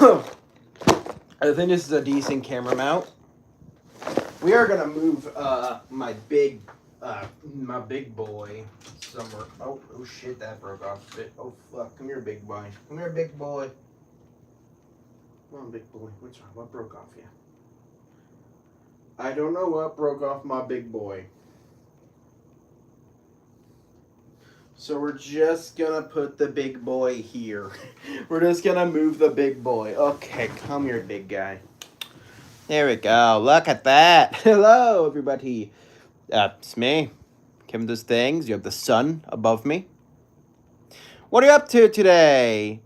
I think this is a decent camera mount. We are gonna move my big boy somewhere. Oh shit, that broke off a bit. Oh fuck, come here, big boy. Come here, big boy. Come on, big boy. What's wrong? What broke off you? I don't know what broke off my big boy. So we're just gonna put the big boy here. We're just gonna move the big boy. Okay, come here, big guy. There we go. Look at that. Hello, everybody. It's me, Kevin Does Things. You have the sun above me. What are you up to today?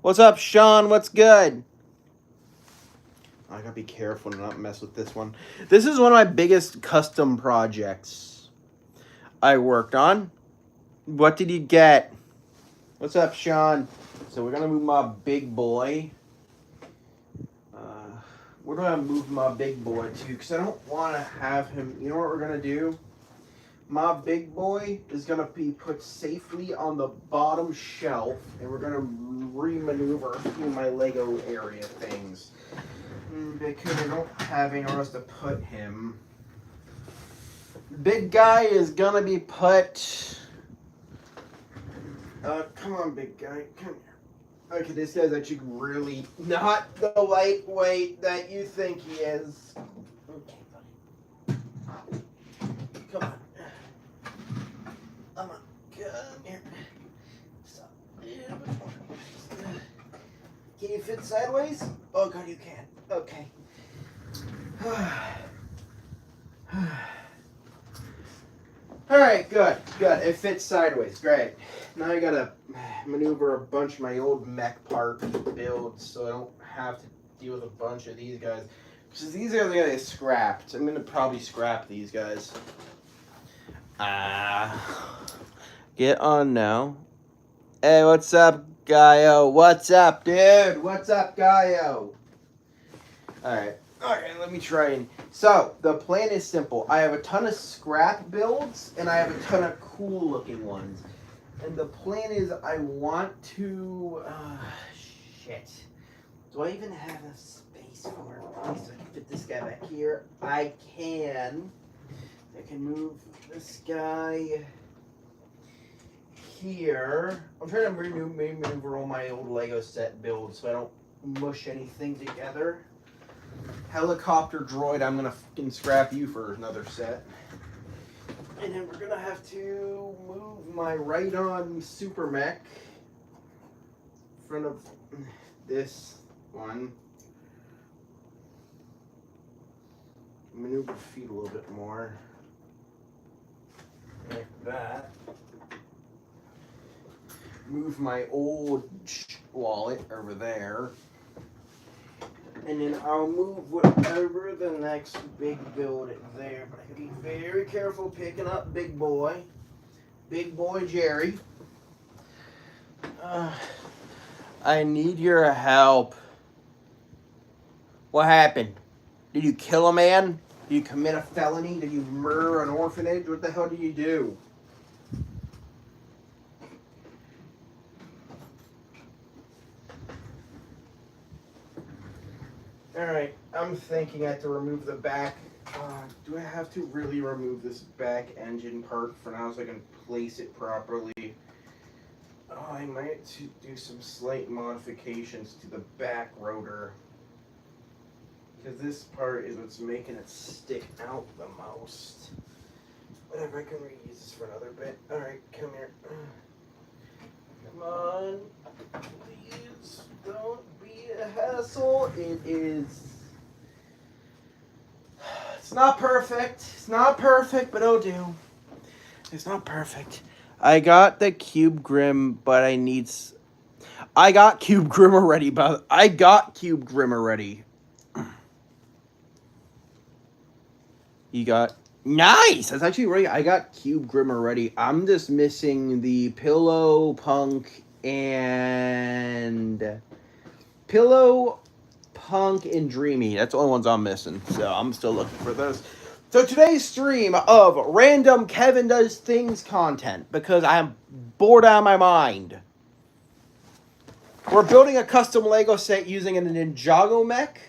What's up, Sean? What's good? I gotta be careful to not mess with this one. This is one of my biggest custom projects I worked on. What did you get? What's up, Sean? So we're gonna move my big boy. Where do I move my big boy to? Because I don't want to have him... You know what we're going to do? My big boy is going to be put safely on the bottom shelf. And we're going to re-maneuver through my Lego area things. Because I don't have anywhere else to put him. Big guy is going to be put... come on, big guy. Come here. Okay, this guy's actually really not the lightweight that you think he is. Okay, buddy. Come on. Come here. Stop. Can you fit sideways? Oh, God, you can. Okay. All right, good. It fits sideways. Great. Now I gotta maneuver a bunch of my old mech part builds so I don't have to deal with a bunch of these guys. Because these are gonna get scrapped. I'm gonna probably scrap these guys. Get on now. Hey, what's up, Gaio? What's up, dude? What's up, Gaio? Alright. Okay, let me try and... So, the plan is simple. I have a ton of scrap builds, and I have a ton of cool-looking ones. And the plan is I want to... shit. Do I even have enough space for a place so I can fit this guy back here? I can. I can move this guy here. I'm trying to maneuver all my old Lego set builds so I don't mush anything together. Helicopter droid, I'm gonna fucking scrap you for another set. And then we're gonna have to move my right-on super mech in front of this one. Maneuver feet a little bit more. Like that. Move my old wallet over there. And then I'll move whatever the next big build is there. But I can be very careful picking up big boy. Big boy Jerry. I need your help. What happened? Did you kill a man? Did you commit a felony? Did you murder an orphanage? What the hell did you do? Alright, I'm thinking I have to remove the back. Do I have to really remove this back engine part for now so I can place it properly? Oh, I might do some slight modifications to the back rotor. Because this part is what's making it stick out the most. Whatever, I can reuse this for another bit. Alright, come here. Come on. Please don't be a hassle. It is... It's not perfect. It's not perfect, but it'll do. It's not perfect. I got the Cube Grim, but I need... I got Cube Grim already, but I got Cube Grim already. You got... Nice! That's actually right. I got Cube Grim already. I'm just missing the Pillow, Punk, and Dreamy. That's the only ones I'm missing. So I'm still looking for those. So today's stream of random Kevin Does Things content because I'm bored out of my mind. We're building a custom Lego set using a Ninjago mech.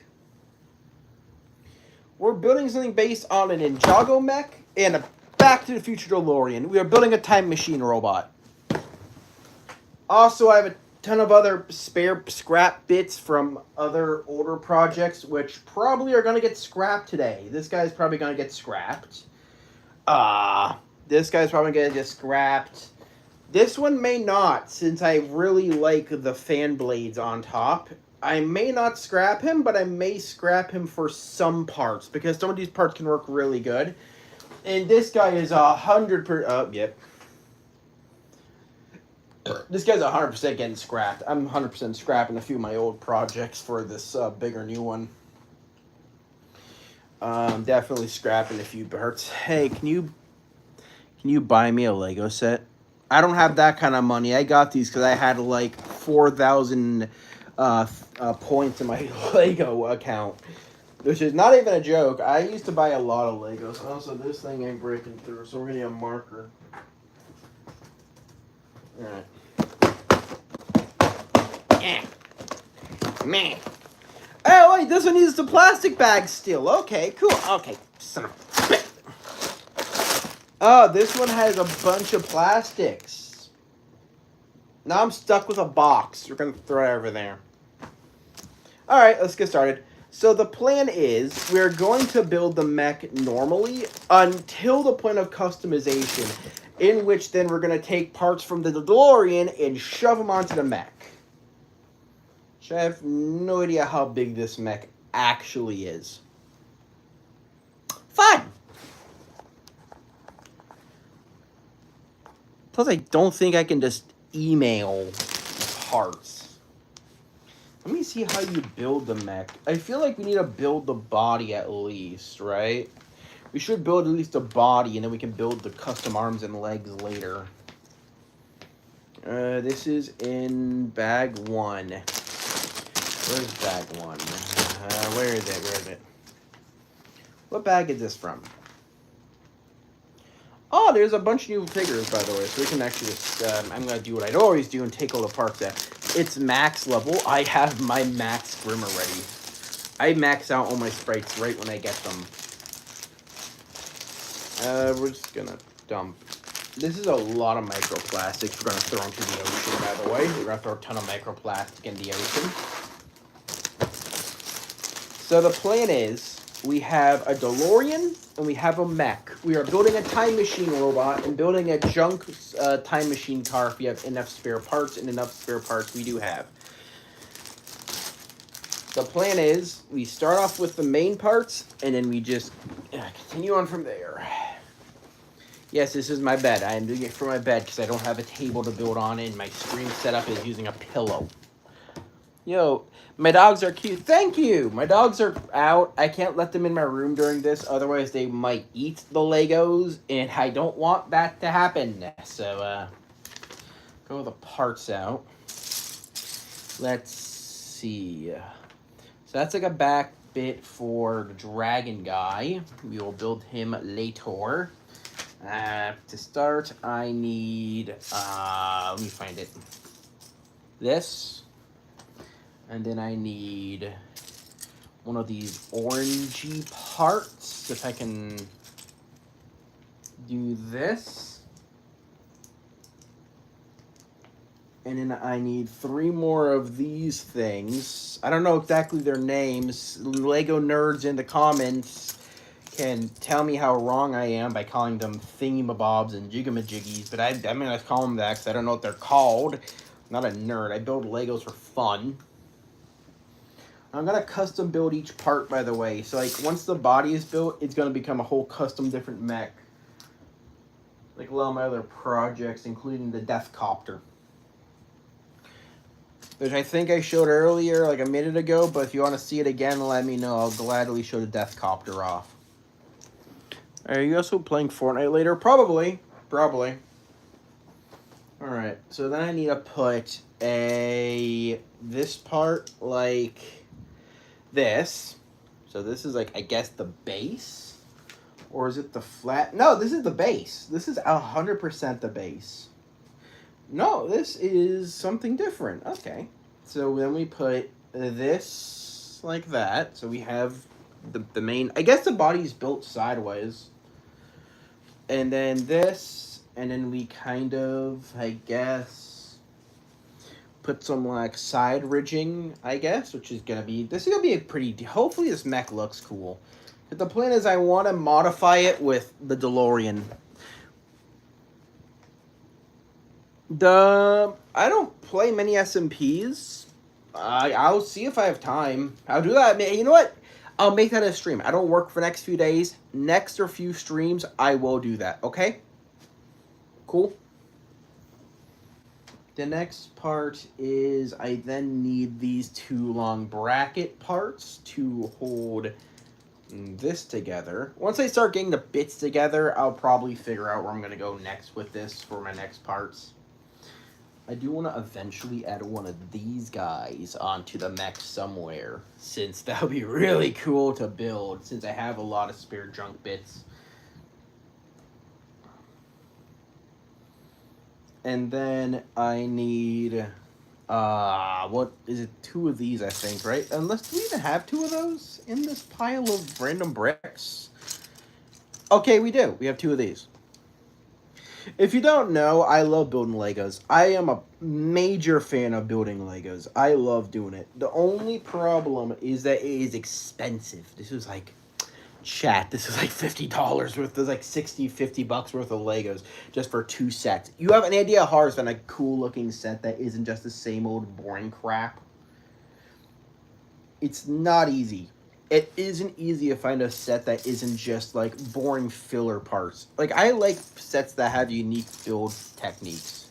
We're building something based on a Ninjago mech and a Back to the Future DeLorean. We are building a time machine robot. Also, I have a ton of other spare scrap bits from other older projects, which probably are going to get scrapped today. This guy's probably going to get scrapped. This guy's probably going to get scrapped. This one may not, since I really like the fan blades on top. I may not scrap him, but I may scrap him for some parts, because some of these parts can work really good. And this guy is 100%... yep. This guy's 100% getting scrapped. I'm 100% scrapping a few of my old projects for this bigger new one. Definitely scrapping a few parts. Hey, can you buy me a Lego set? I don't have that kind of money. I got these because I had like 4,000 points in my Lego account, which is not even a joke. I used to buy a lot of Legos. Also, this thing ain't breaking through, so we're gonna need a marker. All right. Man. Oh, wait, this one uses the plastic bag still. Okay, cool. Okay, son of a bitch. Oh, this one has a bunch of plastics. Now I'm stuck with a box. We're going to throw it over there. All right, let's get started. So the plan is we're going to build the mech normally until the point of customization, in which then we're going to take parts from the DeLorean and shove them onto the mech. I have no idea how big this mech actually is. Fun! Plus, I don't think I can just email parts. Let me see how you build the mech. I feel like we need to build the body at least, right? We should build at least a body, and then we can build the custom arms and legs later. This is in bag 1. Where's bag 1? Where is it? Where is it? What bag is this from? Oh, there's a bunch of new figures, by the way. So we can actually just... I'm going to do what I'd always do and take all the parts out. It's max level. I have my max Grim already. I max out all my sprites right when I get them. We're just going to dump. This is a lot of microplastics we're going to throw into the ocean, by the way. We're going to throw a ton of microplastic in the ocean. So the plan is, we have a DeLorean and we have a mech. We are building a time machine robot and building a junk time machine car if we have enough spare parts, and enough spare parts we do have. The plan is, we start off with the main parts, and then we just continue on from there. Yes, this is my bed. I am doing it for my bed because I don't have a table to build on, and my stream setup is using a pillow. Yo, my dogs are cute. Thank you. My dogs are out. I can't let them in my room during this. Otherwise, they might eat the Legos, and I don't want that to happen. So, go the parts out. Let's see. So that's like a back bit for the dragon guy. We will build him later. To start, I need, let me find it. This. And then I need one of these orangey parts. If I can do this. And then I need 3 more of these things. I don't know exactly their names. Lego nerds in the comments can tell me how wrong I am by calling them thingamabobs and jigamajiggies. But I'm going to call them that because I don't know what they're called. I'm not a nerd. I build Legos for fun. I'm going to custom build each part, by the way. So, like, once the body is built, it's going to become a whole custom different mech. Like a lot of my other projects, including the Death Copter. Which I think I showed earlier, like a minute ago. But if you want to see it again, let me know. I'll gladly show the Death Copter off. Are you also playing Fortnite later? Probably. Probably. Alright, so then I need to put this part like this. So this is like, I guess, the base? Or is it the flat? No, this is the base. This is 100% the base. No, this is something different. Okay. So then we put this like that. So we have the main... I guess the body's built sideways. And then this, and then we kind of, I guess, put some like side ridging, I guess, which is gonna be... This is gonna be a pretty... Hopefully this mech looks cool. But the plan is I want to modify it with the DeLorean. I don't play many SMPs. I'll see if I have time. I'll do that. You know what? I'll make that a stream. I don't work for the next few days. Next or few streams, I will do that. Okay? Cool. The next part is I then need these two long bracket parts to hold this together. Once I start getting the bits together, I'll probably figure out where I'm going to go next with this for my next parts. I do want to eventually add one of these guys onto the mech somewhere, since that would be really cool to build, since I have a lot of spare junk bits. And then I need, what is it, 2 of these, I think, right? Unless, do we even have 2 of those in this pile of random bricks? Okay, we do. We have 2 of these. If you don't know, I love building Legos. I am a major fan of building Legos. I love doing it. The only problem is that it is expensive. This is like, chat, this is like $50 worth. There's like 60, 50 bucks worth of Legos just for 2 sets. You have any idea how hard to find a cool looking set that isn't just the same old boring crap? It's not easy. It isn't easy to find a set that isn't just like boring filler parts. Like, I like sets that have unique build techniques.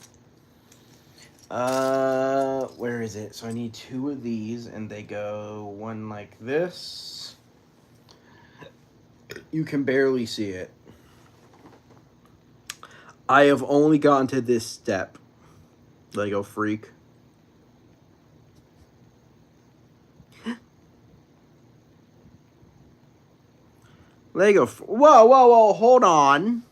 Where is it? So I need 2 of these, and they go one like this. You can barely see it. I have only gotten to this step, Lego freak. Lego, whoa, hold on.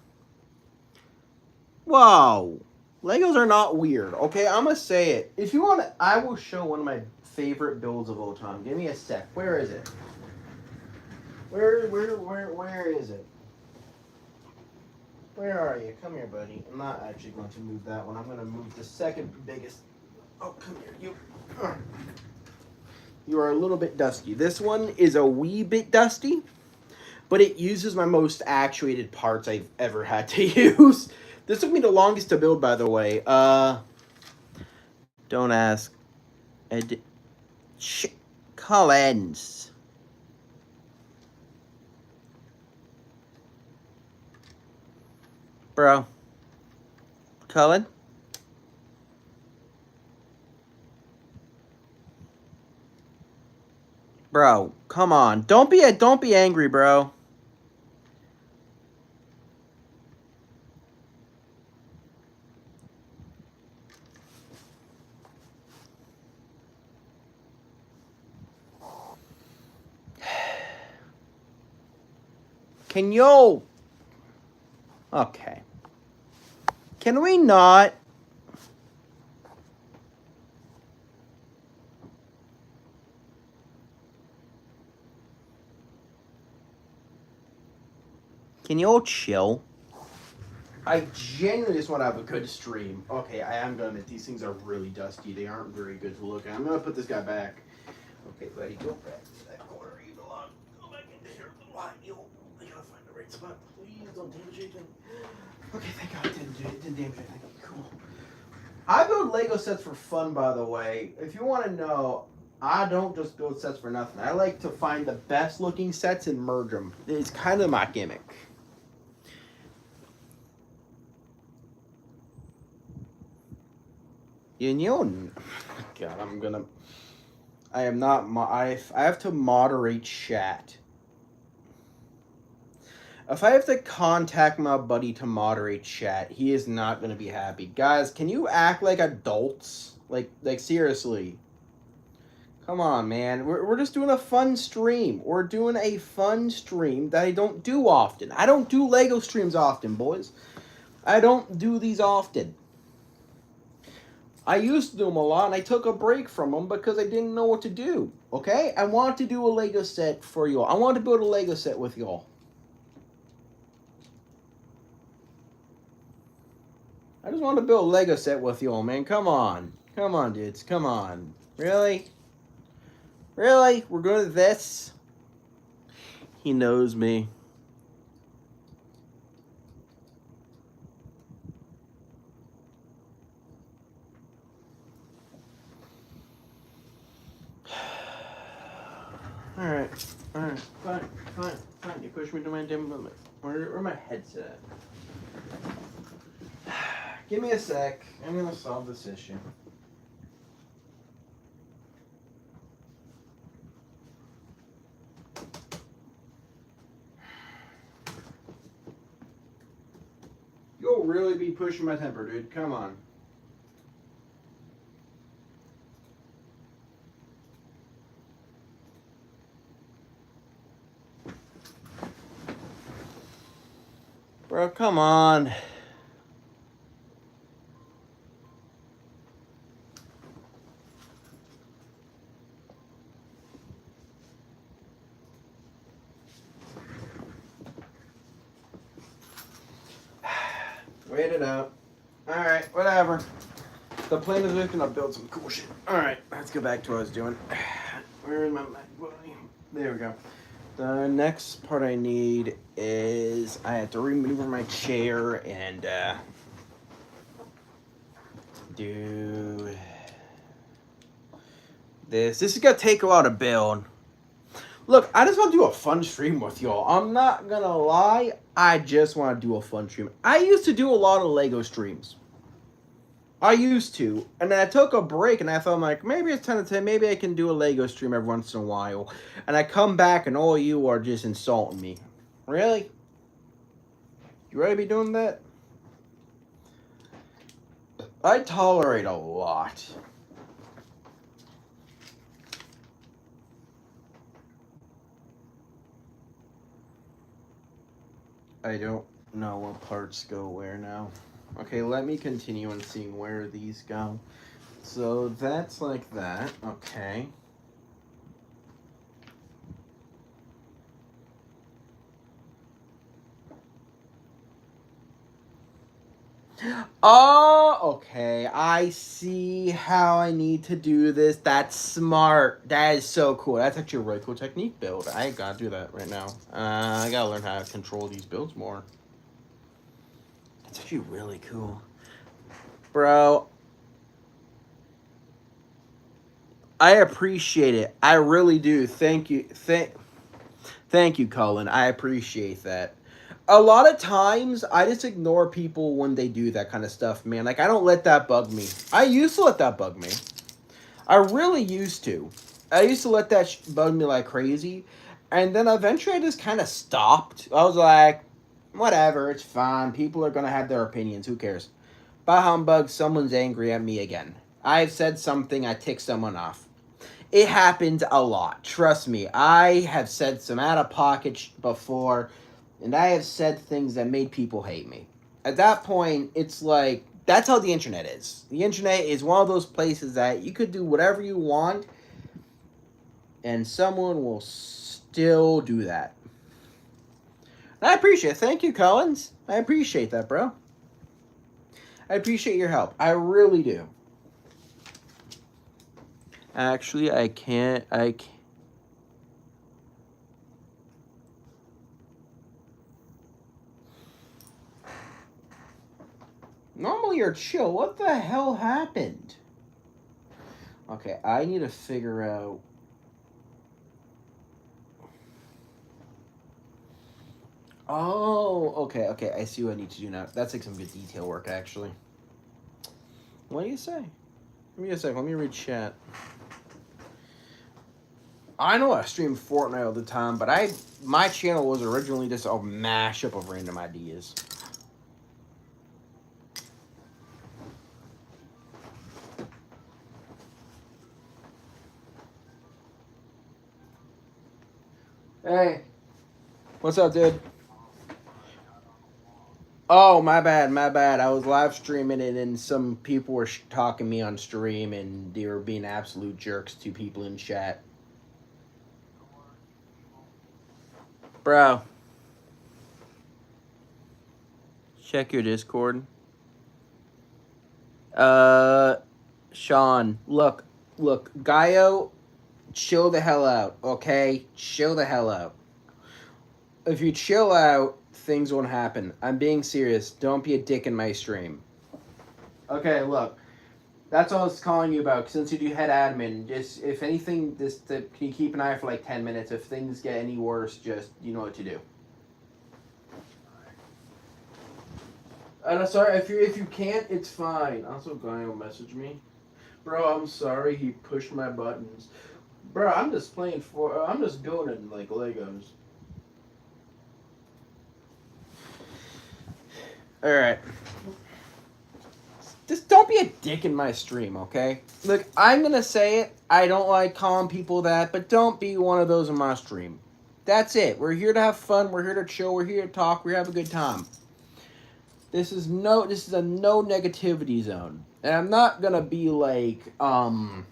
Whoa. Legos are not weird, okay? I'm gonna say it. If you want to, I will show one of my favorite builds of all time. Give me a sec. Where is it? Where is it? Where are you? Come here, buddy. I'm not actually going to move that one. I'm going to move the second biggest. Oh, come here. You are a little bit dusty. This one is a wee bit dusty, but it uses my most actuated parts I've ever had to use. This took me the longest to build, by the way. Don't ask. Collins. Bro. Cullen? Bro, come on. Don't be angry, bro. Can you... Okay. Can we not... Can you all chill? I genuinely just want to have a good stream. Okay, I am gonna admit these things are really dusty. They aren't very good to look at. I'm gonna put this guy back. Okay, buddy, go back to that corner. You belong. Go back in there. Why? I gotta find the right spot. Please don't damage anything. Okay, thank God it didn't damage anything. Cool. I build Lego sets for fun, by the way. If you want to know, I don't just build sets for nothing. I like to find the best looking sets and merge them. It's kind of my gimmick. You know, God, I have to moderate chat. If I have to contact my buddy to moderate chat, he is not going to be happy. Guys, can you act like adults? Like seriously. Come on, man. We're just doing a fun stream. We're doing a fun stream that I don't do often. I don't do Lego streams often, boys. I don't do these often. I used to do them a lot, and I took a break from them because I didn't know what to do. Okay? I wanted to do a Lego set for y'all. I wanted to build a Lego set with y'all. I just wanted to build a Lego set with y'all, man. Come on. Come on, dudes. Come on. Really? Really? We're good at this? He knows me. Alright. Alright. Fine. Fine. Fine. You push me to my dim limit. Where my headset at? Give me a sec. I'm gonna solve this issue. You'll really be pushing my temper, dude. Come on. Bro, come on. Wait it out. Alright, whatever. The plan is just gonna build some cool shit. Alright, let's go back to what I was doing. Where is my MacBook? There we go. The next part I need is I have to remaneuver my chair and do this. This is gonna take a lot of build. Look, I just want to do a fun stream with y'all. I'm not gonna lie, I just want to do a fun stream. I used to do a lot of Lego streams. I used to, and then I took a break, and I thought, like, maybe it's time to maybe I can do a Lego stream every once in a while. And I come back, and all you are just insulting me. Really? You really be doing that? I tolerate a lot. I don't know what parts go where now. Okay, let me continue on seeing where these go. So that's like that. Okay. Oh, okay. I see how I need to do this. That's smart. That is so cool. That's actually a really cool technique build. I gotta do that right now. I gotta learn how to control these builds more. That's actually really cool. Bro, I appreciate it. I really do. Thank you. Thank you, Cullen. I appreciate that. A lot of times, I just ignore people when they do that kind of stuff, man. Like, I don't let that bug me. I used to let that bug me. I really used to. I used to let that bug me like crazy. And then eventually I just kind of stopped. I was like, whatever, it's fine. People are going to have their opinions. Who cares? Bah humbug, someone's angry at me again. I've said something, I tick someone off. It happens a lot. Trust me. I have said some out of pocket before, and I have said things that made people hate me. At that point, it's like, that's how the internet is. The internet is one of those places that you could do whatever you want, and someone will still do that. And I appreciate it. Thank you, Collins. I appreciate that, bro. I appreciate your help. I really do. Actually, I can't. Normally you're chill. What the hell happened? Okay, I need to figure out. Oh, okay. I see what I need to do now. That's like some good detail work, actually. What do you say? Give me a second. Let me read chat. I know I stream Fortnite all the time, but my channel was originally just a mashup of random ideas. Hey, what's up, dude? Oh, my bad, my bad. I was live streaming it, and some people were talking me on stream, and they were being absolute jerks to people in chat. Bro, check your Discord. Sean, look, Gaio, chill the hell out, okay? Chill the hell out. If you chill out, things won't happen. I'm being serious. Don't be a dick in my stream. Okay, look. That's all I was calling you about. Since you do head admin, just if anything, can you keep an eye for like 10 minutes? If things get any worse, just you know what to do. And I'm sorry if you can't, it's fine. Also, guy will message me, bro. I'm sorry he pushed my buttons, bro. I'm just I'm just building like Legos. All right. Just don't be a dick in my stream, okay? Look, I'm gonna say it. I don't like calling people that, but don't be one of those in my stream. That's it. We're here to have fun. We're here to chill. We're here to talk. We have a good time. This is a no negativity zone, and I'm not gonna be like and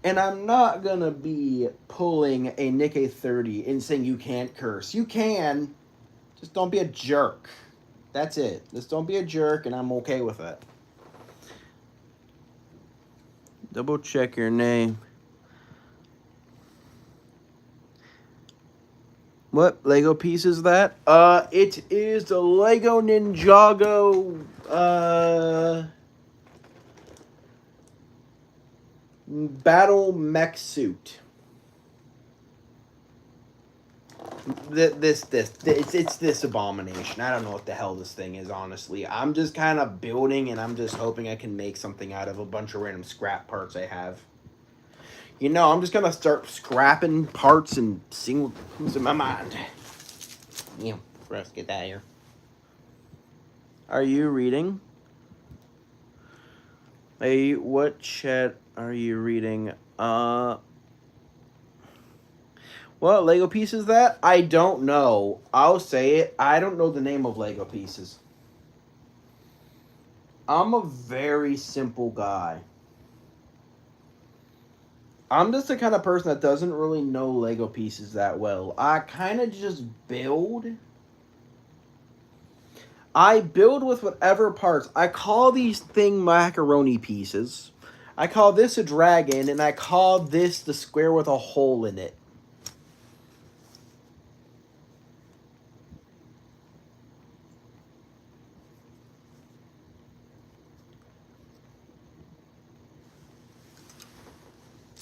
I'm not gonna be pulling a Nick A30 and saying you can't curse. You can, just don't be a jerk. That's it. Just don't be a jerk, and I'm okay with it. Double check your name. What Lego piece is that? It is the Lego Ninjago battle mech suit. It's this abomination. I don't know what the hell this thing is, honestly. I'm just kind of building, and I'm just hoping I can make something out of a bunch of random scrap parts I have. You know, I'm just gonna start scrapping parts and seeing who's in my mind. Yeah, let's get that here. Are you reading? Hey, what chat are you reading? What Lego piece is that? I don't know. I'll say it. I don't know the name of Lego pieces. I'm a very simple guy. I'm just the kind of person that doesn't really know Lego pieces that well. I kind of just build. I build with whatever parts. I call these thing macaroni pieces. I call this a dragon, and I call this the square with a hole in it.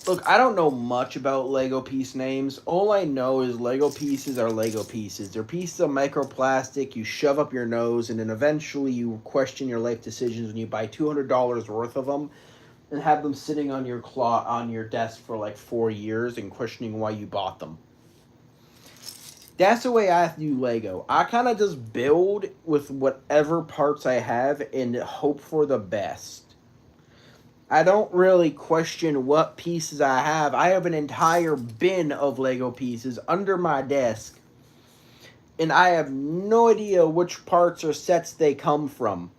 Look, I don't know much about Lego piece names. All I know is Lego pieces are Lego pieces. They're pieces of microplastic you shove up your nose, and then eventually you question your life decisions when you buy $200 worth of them and have them sitting on your desk for like 4 years and questioning why you bought them. That's the way I do Lego. I kind of just build with whatever parts I have and hope for the best. I don't really question what pieces I have. I have an entire bin of Lego pieces under my desk, and I have no idea which parts or sets they come from.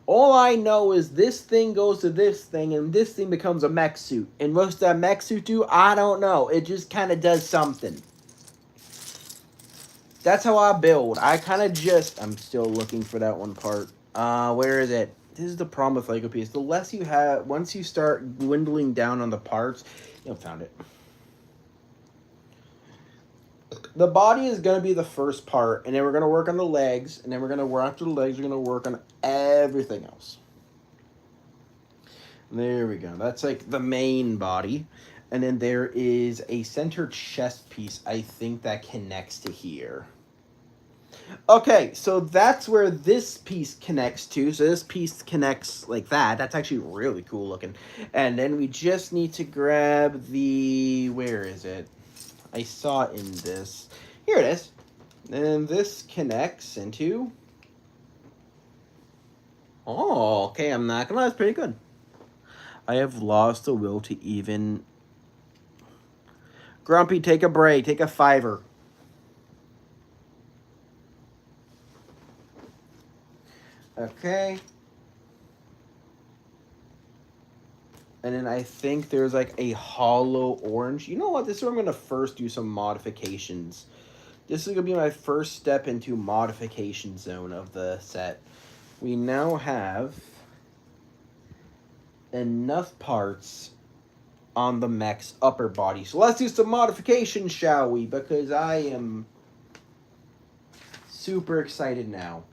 All I know is this thing goes to this thing, and this thing becomes a mech suit. And what's that mech suit do? I don't know. It just kind of does something. That's how I build. I kind of just... I'm still looking for that one part. Where is it? This is the problem with Lego pieces. The less you have, once you start dwindling down on the parts, found it. The body is going to be the first part, and then we're going to work on the legs, and then we're going to work after the legs, we're going to work on everything else. There we go. That's like the main body. And then there is a center chest piece, I think, that connects to here. Okay, so that's where this piece connects to. So this piece connects like that. That's actually really cool looking. And then we just need to grab the... Where is it? I saw it in this. Here it is. And this connects into... Oh, okay, I'm not gonna lie, that's pretty good. I have lost the will to even... Grumpy, take a break. Take a fiver. Okay. And then I think there's like a hollow orange. You know what? This is where I'm going to first do some modifications. This is going to be my first step into modification zone of the set. We now have enough parts on the mech's upper body. So let's do some modifications, shall we? Because I am super excited now.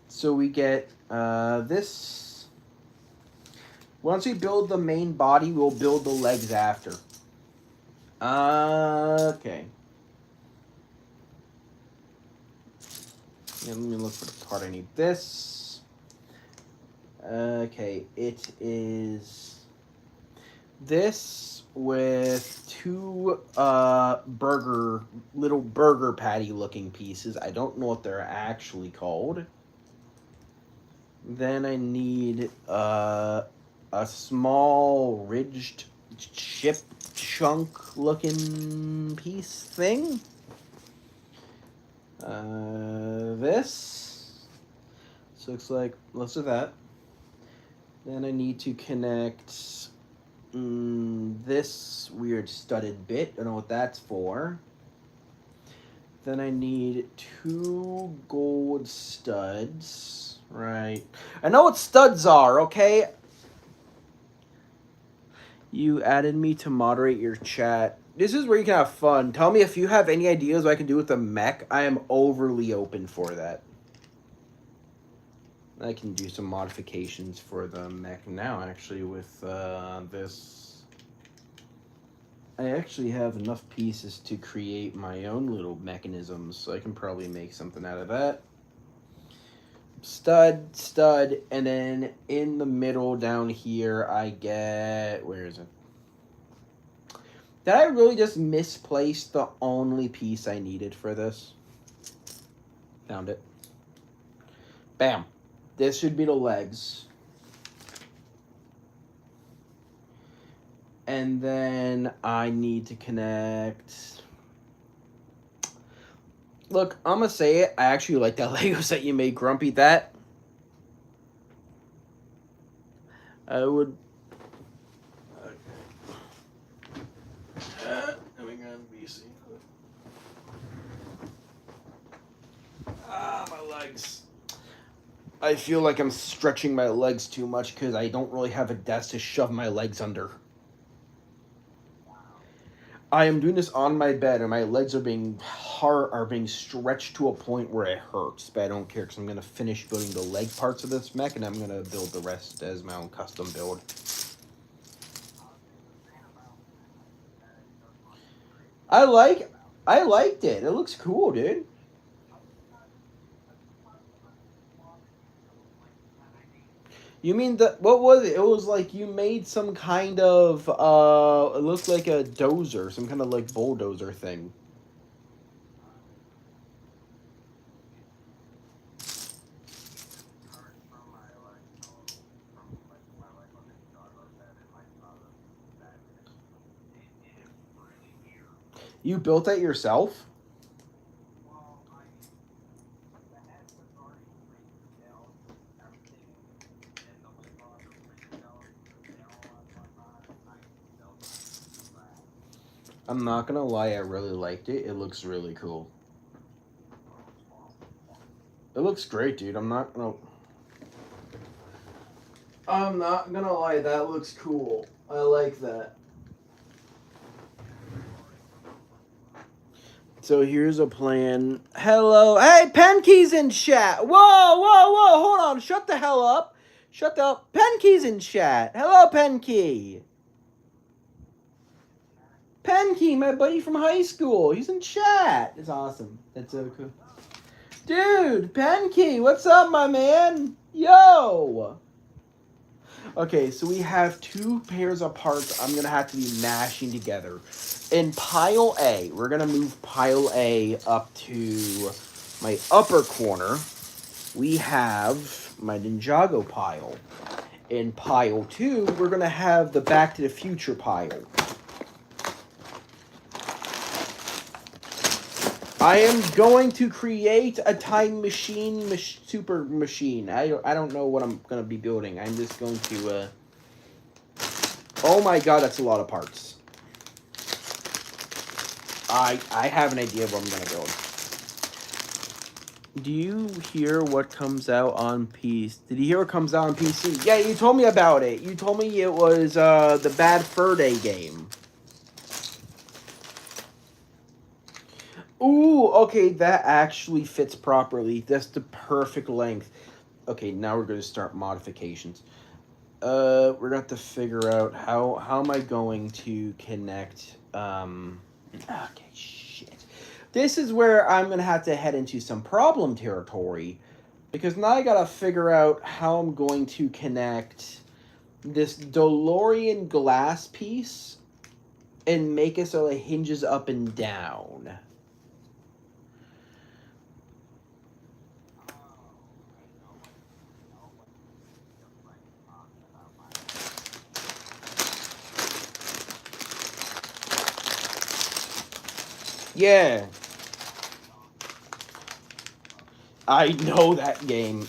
So we get this. Once we build the main body, we'll build the legs after. Okay. Yeah, let me look for the part I need. This. Okay, it is this with two little burger patty looking pieces. I don't know what they're actually called. Then I need a small ridged chip chunk looking piece thing. This. So looks like, let's do that. Then I need to connect this weird studded bit. I don't know what that's for. Then I need 2 gold studs. Right. I know what studs are, okay? You added me to moderate your chat. This is where you can have fun. Tell me if you have any ideas what I can do with the mech. I am overly open for that. I can do some modifications for the mech now, actually, with this. I actually have enough pieces to create my own little mechanisms, so I can probably make something out of that. Stud, and then in the middle down here, I get... Where is it? Did I really just misplace the only piece I needed for this? Found it. Bam. This should be the legs. And then I need to connect... Look, I'm going to say it. I actually like that Lego set you made, Grumpy. That... I would... My legs. I feel like I'm stretching my legs too much because I don't really have a desk to shove my legs under. I am doing this on my bed, and my legs are being stretched to a point where it hurts. But I don't care because I'm gonna finish building the leg parts of this mech, and I'm gonna build the rest as my own custom build. I liked it. It looks cool, dude. You mean what was it? It was like you made some kind of, it looked like a dozer, some kind of like bulldozer thing. You built that yourself? I'm not gonna lie, I really liked it. It looks really cool. It looks great, dude. I'm not gonna lie, that looks cool. I like that. So here's a plan. Hello. Hey, Penkey's in chat. Whoa. Hold on. Shut the hell up. Penkey's in chat. Hello, Penkey. Penkey, my buddy from high school. He's in chat. It's awesome. That's so cool. Dude, Penkey, what's up, my man? Yo. Okay, so we have 2 pairs of parts I'm going to have to be mashing together. In pile A, we're going to move pile A up to my upper corner. We have my Ninjago pile. In pile 2, we're going to have the Back to the Future pile. I am going to create a time machine, super machine. I don't know what I'm gonna be building. I'm just going to. Oh my god, that's a lot of parts. I have an idea of what I'm gonna build. Do you hear what comes out on PC? Did you hear what comes out on PC? Yeah, you told me about it. You told me it was the Bad Fur Day game. Ooh, okay, that actually fits properly. That's the perfect length. Okay, now we're going to start modifications. We're going to have to figure out how am I going to connect, okay, shit. This is where I'm going to have to head into some problem territory, because now I got to figure out how I'm going to connect this DeLorean glass piece and make it so it hinges up and down. Yeah, I know that game.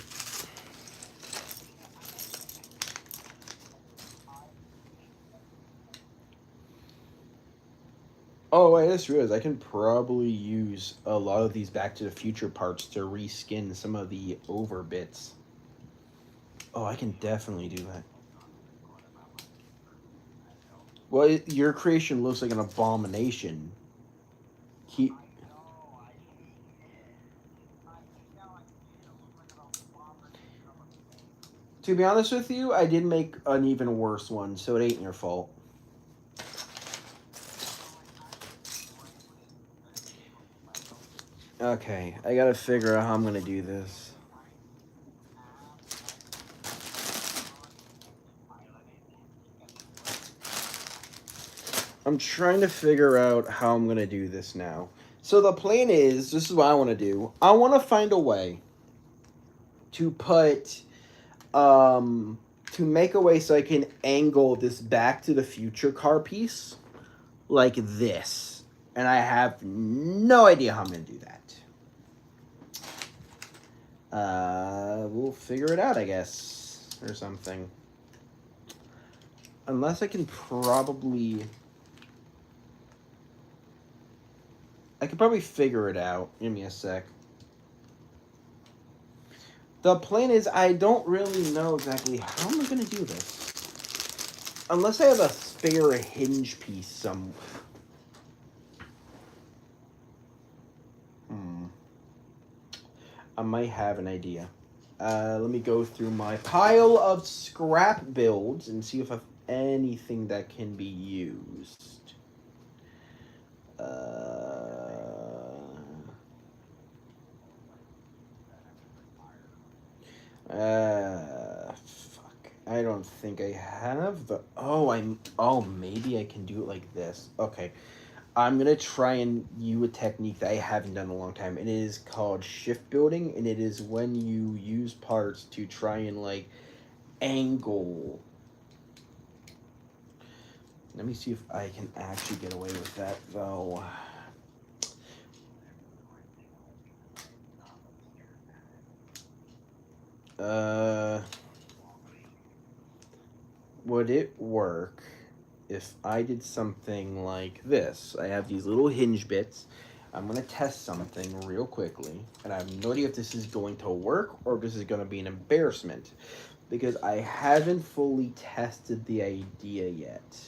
Oh, I just realized I can probably use a lot of these Back to the Future parts to reskin some of the over bits. Oh, I can definitely do that. Well, your creation looks like an abomination. He, to be honest with you, I did make an even worse one, so it ain't your fault. Okay, I gotta figure out how I'm gonna do this. I'm trying to figure out how I'm gonna do this now. So the plan is, this is what I want to do. I want to find a way to put, to make a way so I can angle this Back to the Future car piece like this, and I have no idea how I'm gonna do that. We'll figure it out, I guess, or something. Unless I can probably. I could probably figure it out. Give me a sec. The plan is I don't really know exactly how am I going to do this. Unless I have a spare hinge piece somewhere. I might have an idea. Let me go through my pile of scrap builds and see if I have anything that can be used. Fuck. I don't think I have the. Oh, maybe I can do it like this. Okay. I'm gonna try and use a technique that I haven't done in a long time. It is called shift building, and it is when you use parts to try and like angle. Let me see if I can actually get away with that though. Would it work if I did something like this? I have these little hinge bits. I'm gonna test something real quickly, and I have no idea if this is going to work or if this is gonna be an embarrassment, because I haven't fully tested the idea yet.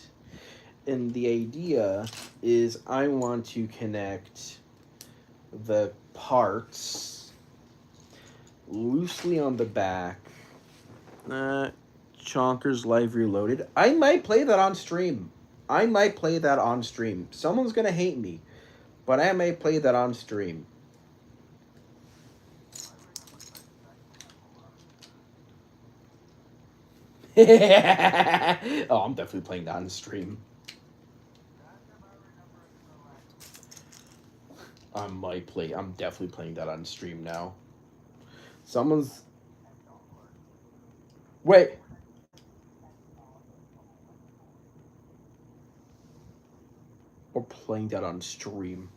And the idea is I want to connect the parts loosely on the back. Chonkers Live Reloaded. I might play that on stream. Someone's gonna hate me, but I may play that on stream. Oh, I'm definitely playing that on stream. I'm definitely playing that on stream now. Someone's. Wait. We're playing that on stream.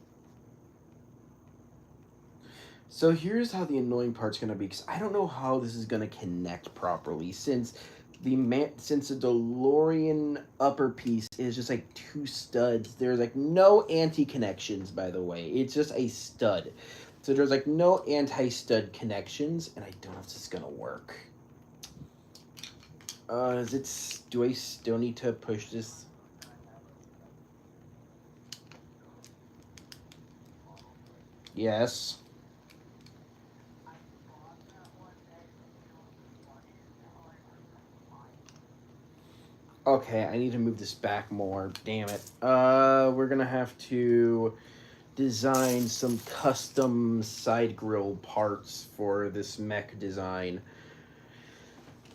So here's how the annoying part's gonna be, because I don't know how this is gonna connect properly, since since the DeLorean upper piece is just like two studs. There's like no anti connections, by the way. It's just a stud. So there's like no anti stud connections, and I don't know if this is gonna work. Is it? Do I still need to push this? Yes. Okay, I need to move this back more. Damn it. We're gonna have to design some custom side grill parts for this mech design.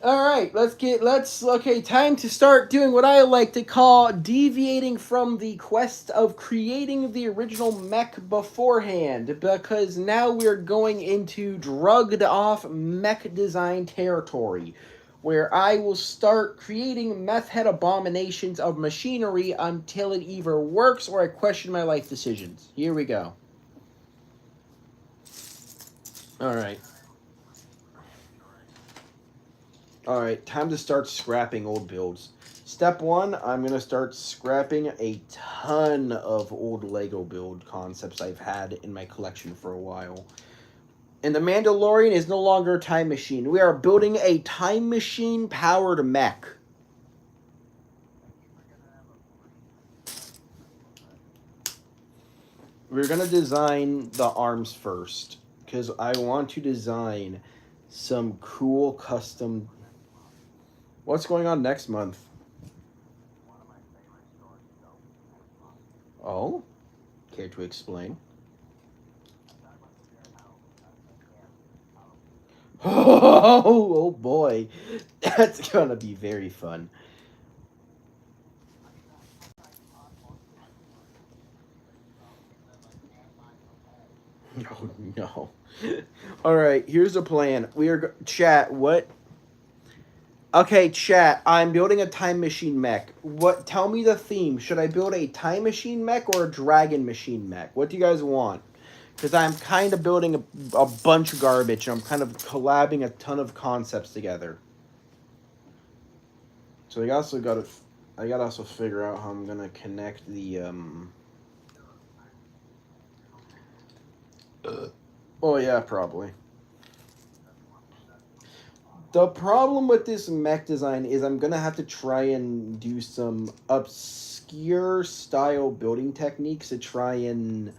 Alright, okay, time to start doing what I like to call deviating from the quest of creating the original mech beforehand, because now we're going into drugged off mech design territory, where I will start creating meth head abominations of machinery until it either works or I question my life decisions. Here we go. Alright. Alright, time to start scrapping old builds. Step one, I'm going to start scrapping a ton of old Lego build concepts I've had in my collection for a while. And the Mandalorian is no longer a time machine. We are building a time machine powered mech. We're going to design the arms first, because I want to design some cool custom... What's going on next month? Oh? Care to explain? Oh boy. That's gonna be very fun. Oh no. Alright, here's the plan. We are... Chat, what... Okay, chat, I'm building a time machine mech. What? Tell me the theme. Should I build a time machine mech or a dragon machine mech? What do you guys want? Because I'm kind of building a bunch of garbage. I'm kind of collabing a ton of concepts together. So I gotta also figure out how I'm gonna connect the Oh yeah, probably. The problem with this mech design is I'm gonna have to try and do some obscure style building techniques to try and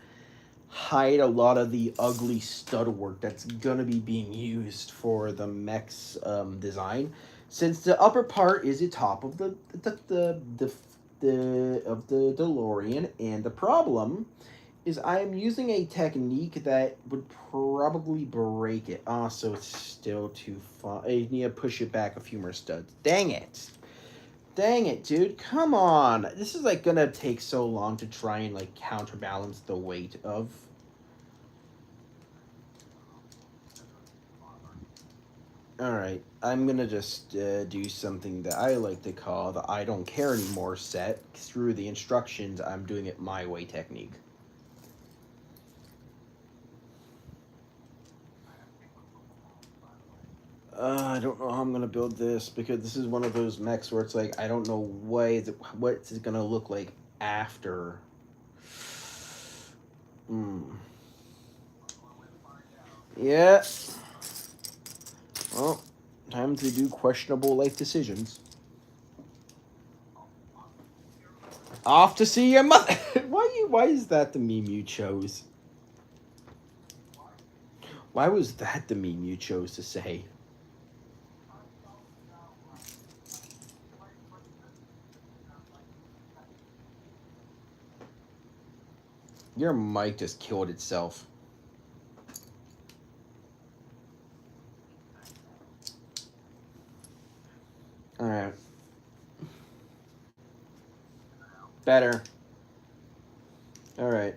hide a lot of the ugly stud work that's gonna be being used for the mech's design, since the upper part is the top of the DeLorean, and the problem is I am using a technique that would probably break it. So it's still too far. I need to push it back a few more studs. Dang it. Dang it, dude. Come on. This is, like, gonna take so long to try and, like, counterbalance the weight of... Alright, I'm gonna just do something that I like to call the I don't care anymore set. Through the instructions, I'm doing it my way technique. I don't know how I'm gonna build this, because this is one of those mechs where it's like I don't know what it's gonna look like after. Yeah. Well, time to do questionable life decisions. Off to see your mother. Why is that the meme you chose? Why was that the meme you chose to say? Your mic just killed itself. Alright. Better. Alright.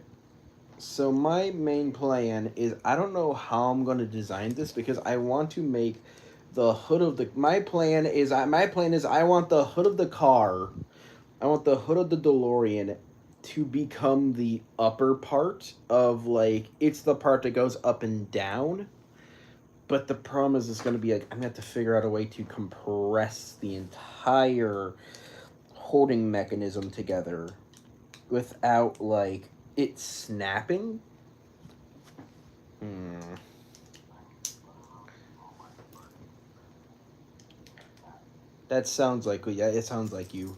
So my main plan is, I don't know how I'm going to design this, because I want to make the hood of the... My plan is I want the hood of the car, I want the hood of the DeLorean to become the upper part of, like, it's the part that goes up and down. But the problem is it's going to be, like, I'm going to have to figure out a way to compress the entire holding mechanism together without, like, it snapping. That sounds like, yeah, it sounds like you.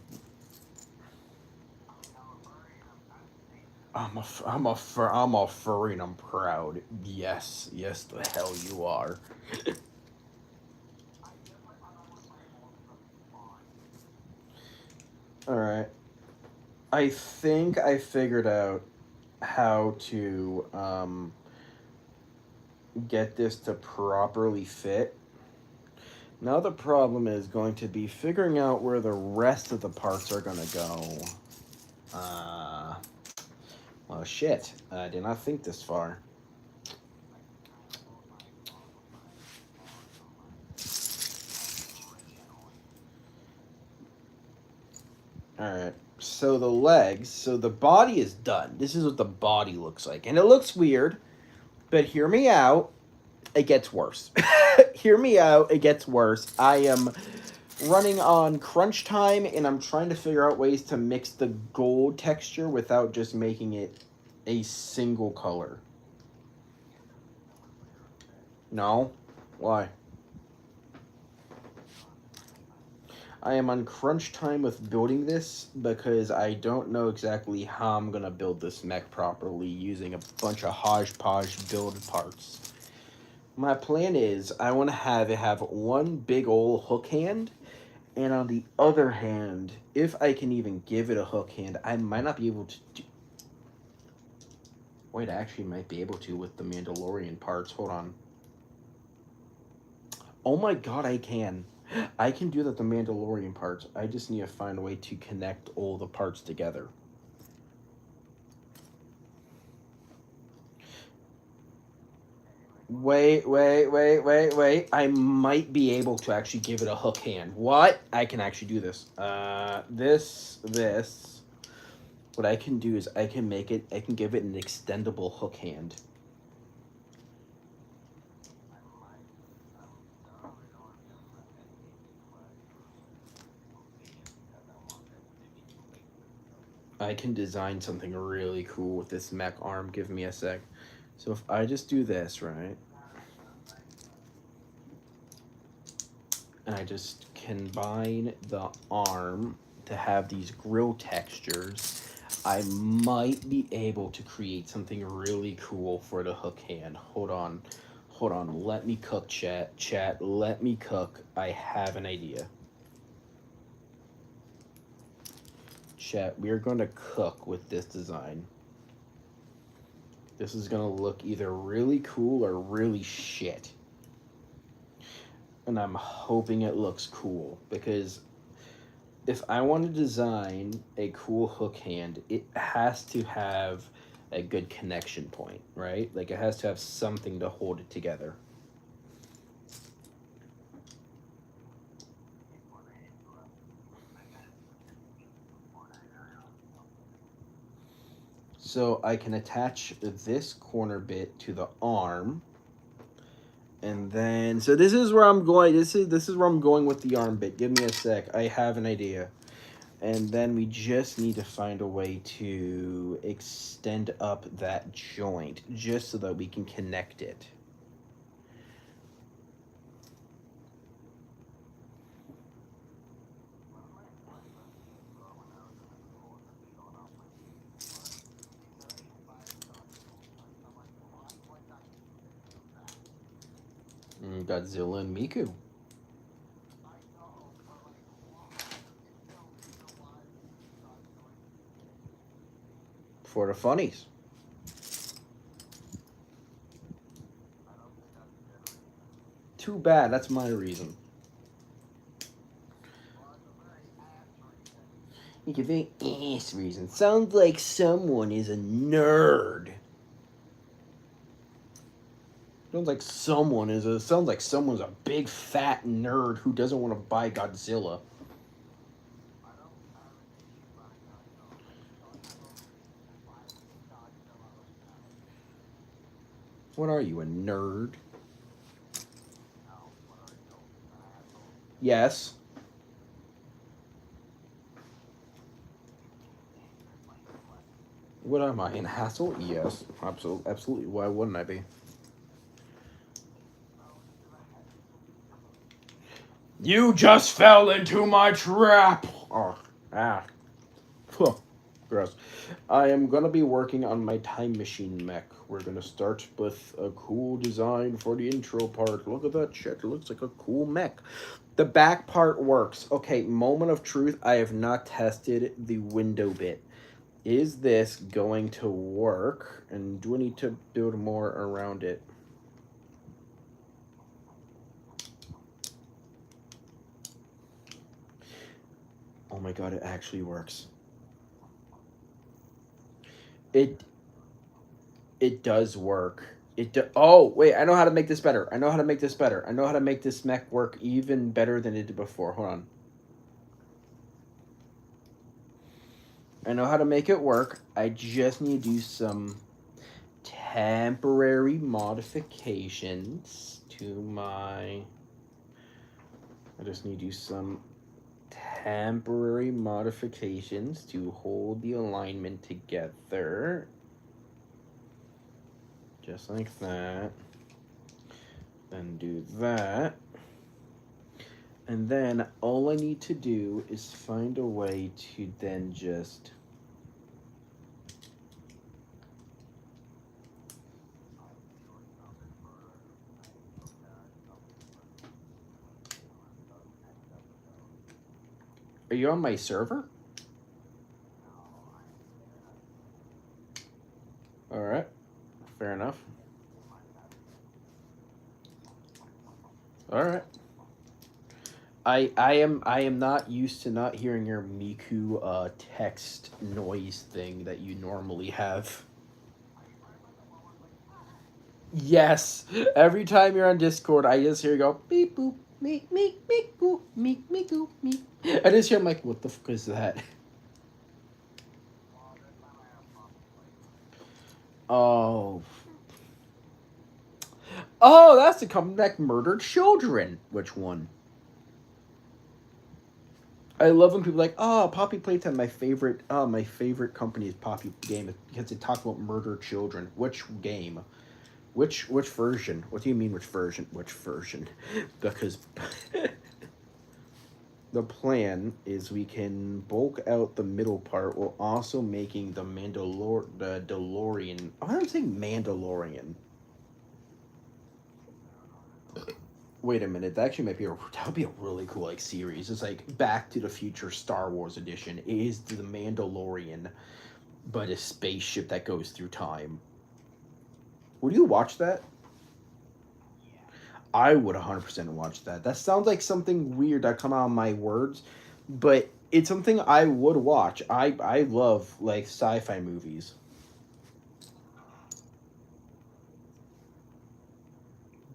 I'm a furry and I'm proud. Yes, yes, the hell you are. Alright. I think I figured out how to get this to properly fit. Now the problem is going to be figuring out where the rest of the parts are going to go. Well, shit. I did not think this far. Alright. So the legs, so the body is done. This is what the body looks like. And it looks weird, but hear me out. It gets worse. Hear me out. It gets worse. I am running on crunch time, and I'm trying to figure out ways to mix the gold texture without just making it a single color. No? Why? I am on crunch time with building this because I don't know exactly how I'm going to build this mech properly using a bunch of hodgepodge build parts. My plan is I want to have it have one big old hook hand, and on the other hand, if I can even give it a hook hand, I might not be able to do... Wait, I actually might be able to with the Mandalorian parts. Hold on. Oh my god, I can. I can do that, the Mandalorian parts. I just need to find a way to connect all the parts together. Wait. I might be able to actually give it a hook hand. What? I can actually do this. This. What I can do is I can give it an extendable hook hand. I can design something really cool with this mech arm. Give me a sec. So if I just do this, right? And I just combine the arm to have these grill textures, I might be able to create something really cool for the hook hand. Hold on. Let me cook, chat. Let me cook. I have an idea. Chat, we're going to cook with this design. This is going to look either really cool or really shit. And I'm hoping it looks cool, because if I want to design a cool hook hand, it has to have a good connection point, right? Like, it has to have something to hold it together. So I can attach this corner bit to the arm. And then, so this is where I'm going. This is where I'm going with the arm bit. Give me a sec. I have an idea. And then we just need to find a way to extend up that joint just so that we can connect it. Godzilla and Miku. For the funnies. Too bad, that's my reason. It's a very ass reason. Sounds like someone is a nerd. Sounds like someone's a big fat nerd who doesn't want to buy Godzilla. What are you, a nerd? Yes. What am I, an hassle? Yes, absolutely. Why wouldn't I be? You just fell into my trap. Oh, ah, Huh. Gross. I am gonna be working on my time machine mech. We're gonna start with a cool design for the intro part. Look at that shit. It looks like a cool mech. The back part works. Okay, moment of truth. I have not tested the window bit. Is this going to work? And do I need to build more around it? Oh my god, it actually works. It does work. Oh, wait, I know how to make this better. I know how to make this better. I know how to make this mech work even better than it did before. Hold on. I know how to make it work. I just need to do some temporary modifications to my... I just need to do some temporary modifications to hold the alignment together. Just like that. Then do that. And then all I need to do is find a way to then just... Are you on my server? Alright. Fair enough. Alright. I am not used to not hearing your Miku text noise thing that you normally have. Yes. Every time you're on Discord, I just hear you go beep boop meek boo meek boo meek. I just hear I'm like, what the fuck is that? Oh. Oh, that's the comeback murdered children. Which one? I love when people are like, oh, Poppy Playtime, my favorite company is Poppy Game because they talk about murdered children. Which game? Which version? What do you mean which version? Which version? Because the plan is we can bulk out the middle part while also making the DeLorean. Oh, I'm saying Mandalorian. Wait a minute, that actually might be that would be a really cool like series. It's like Back to the Future Star Wars edition. It is the Mandalorian, but a spaceship that goes through time. Would you watch that? I would 100% watch that. That sounds like something weird that come out of my words, but it's something I would watch. I love like sci-fi movies.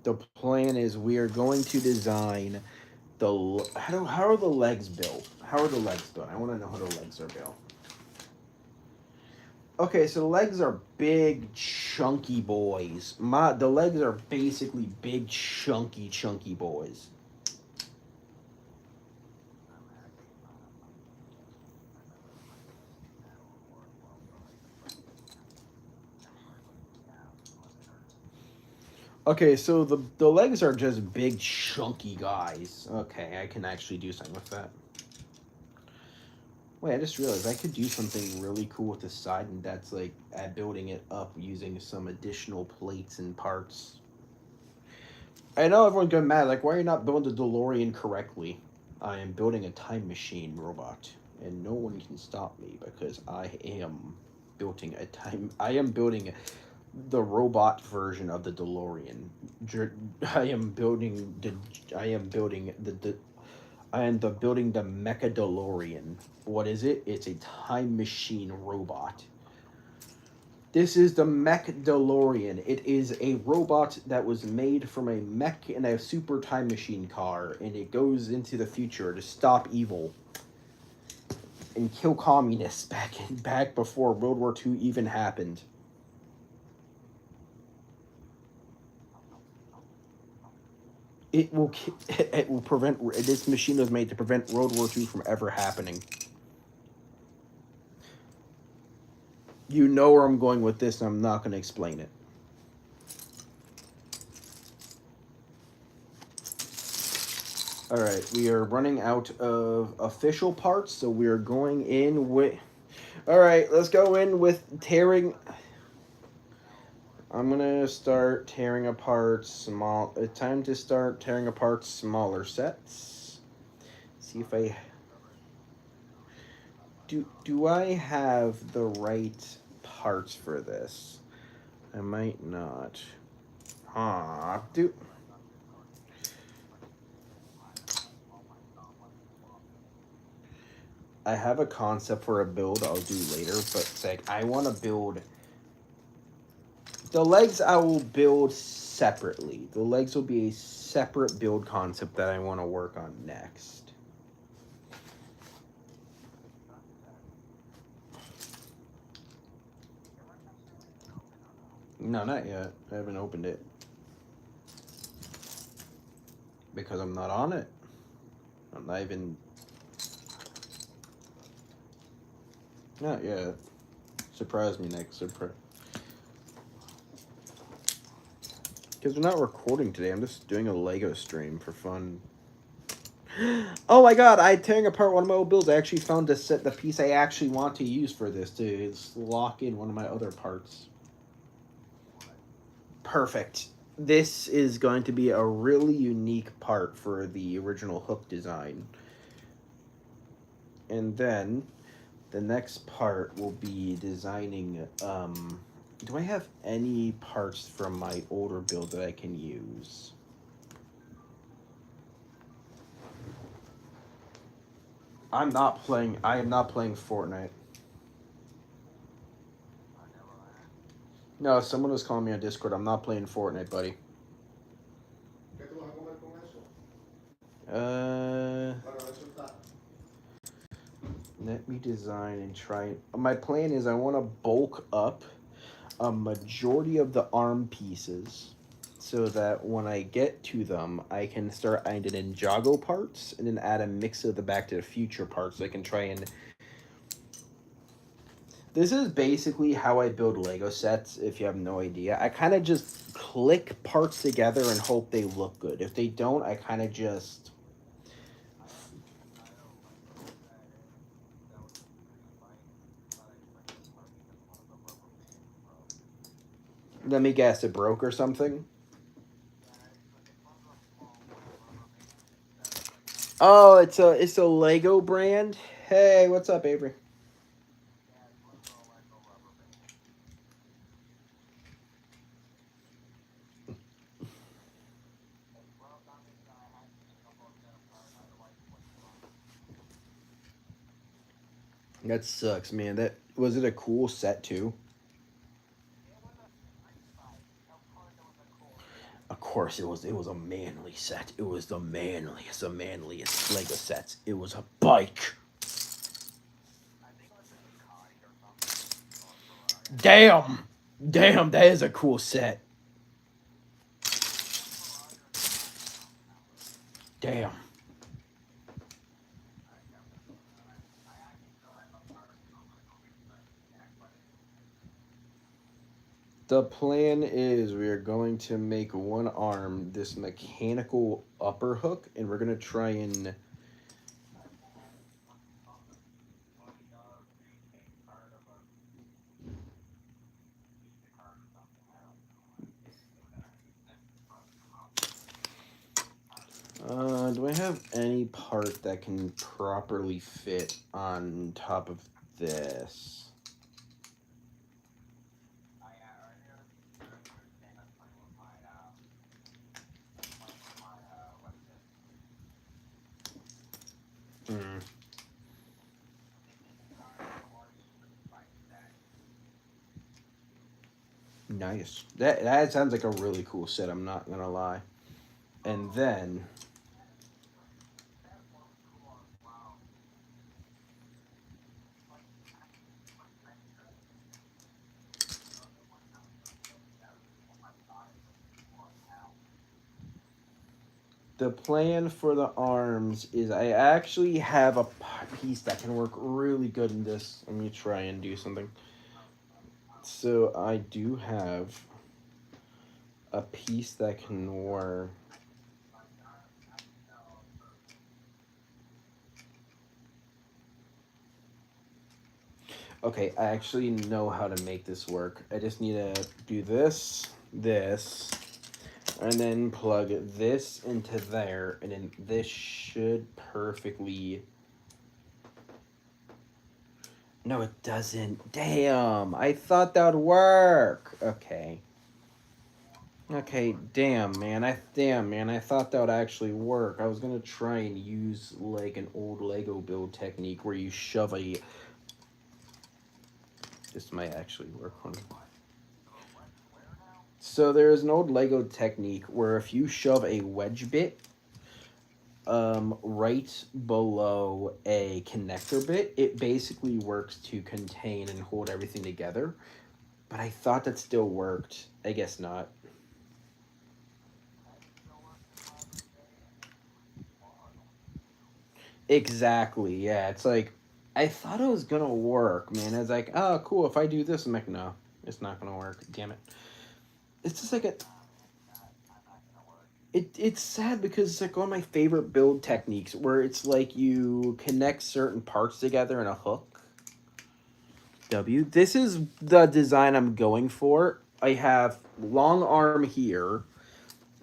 The plan is we are going to design the how are the legs built? How are the legs built? I want to know how the legs are built. Okay, so the legs are big, chunky boys. The legs are basically big, chunky boys. Okay, so the legs are just big, chunky guys. Okay, I can actually do something with that. Wait, I just realized I could do something really cool with the side, and that's like building it up using some additional plates and parts. I know everyone's going mad, like, why are you not building the DeLorean correctly? I am building a time machine robot, and no one can stop me because I am building the robot version of the DeLorean. I am building the Mecha DeLorean. What is it? It's a time machine robot. This is the Mech DeLorean. It is a robot that was made from a mech in a super time machine car, and it goes into the future to stop evil and kill communists back before World War II even happened. it will prevent. This machine was made to prevent World War II from ever happening. You know where I'm going with this, and I'm not going to explain it. All right, we are running out of official parts, so we are going in with. All right, let's go in with tearing. I'm gonna start tearing apart small. It's time to start tearing apart smaller sets. See if I do. I have the right parts for this? I might not. Do. I have a concept for a build I'll do later, but it's like I want to build. The legs I will build separately. The legs will be a separate build concept that I want to work on next. No, not yet. I haven't opened it. Because I'm not on it. I'm not even... Not yet. Surprise me next. Surprise. Because we're not recording today. I'm just doing a Lego stream for fun. Oh my god, I'm tearing apart one of my old builds. I actually found the piece I actually want to use for this to lock in one of my other parts. Perfect. This is going to be a really unique part for the original hook design. And then the next part will be designing, do I have any parts from my older build that I can use? I am not playing Fortnite. No, someone was calling me on Discord. I'm not playing Fortnite, buddy. Let me design and try. My plan is I want to bulk up a majority of the arm pieces so that when I get to them, I can start adding Ninjago parts and then add a mix of the Back to the Future parts so I can try and... This is basically how I build Lego sets, if you have no idea. I kind of just click parts together and hope they look good. If they don't, I kind of just... Let me guess, it broke or something? Oh, it's a Lego brand? Hey, what's up, Avery? That sucks, man. That was it a cool set too? Of course it was. It was a manly set. It was the manliest Lego sets. It was a bike. Damn. Damn, that is a cool set. Damn. The plan is we are going to make one arm this mechanical upper hook, and we're going to try and... do I have any part that can properly fit on top of this? Hmm. Nice. That sounds like a really cool set, I'm not gonna lie. And then... the plan for the arms is I actually have a piece that can work really good in this. Let me try and do something. So I do have a piece that can work. Okay, I actually know how to make this work. I just need to do this, and then plug this into there, and then this should perfectly... No, it doesn't. Damn, I thought that would work. Okay. Okay, damn, man. I thought that would actually work. I was gonna try and use, like, an old Lego build technique where you shove a... This might actually work on... So there is an old Lego technique where if you shove a wedge bit right below a connector bit, it basically works to contain and hold everything together. But I thought that still worked. I guess not. Exactly, yeah. It's like, I thought it was gonna work, man. I was like, oh, cool, if I do this, I'm like, no, it's not gonna work. Damn it. It's just like a... it's sad because it's like one of my favorite build techniques where it's like you connect certain parts together in a hook. W. This is the design I'm going for. I have long arm here,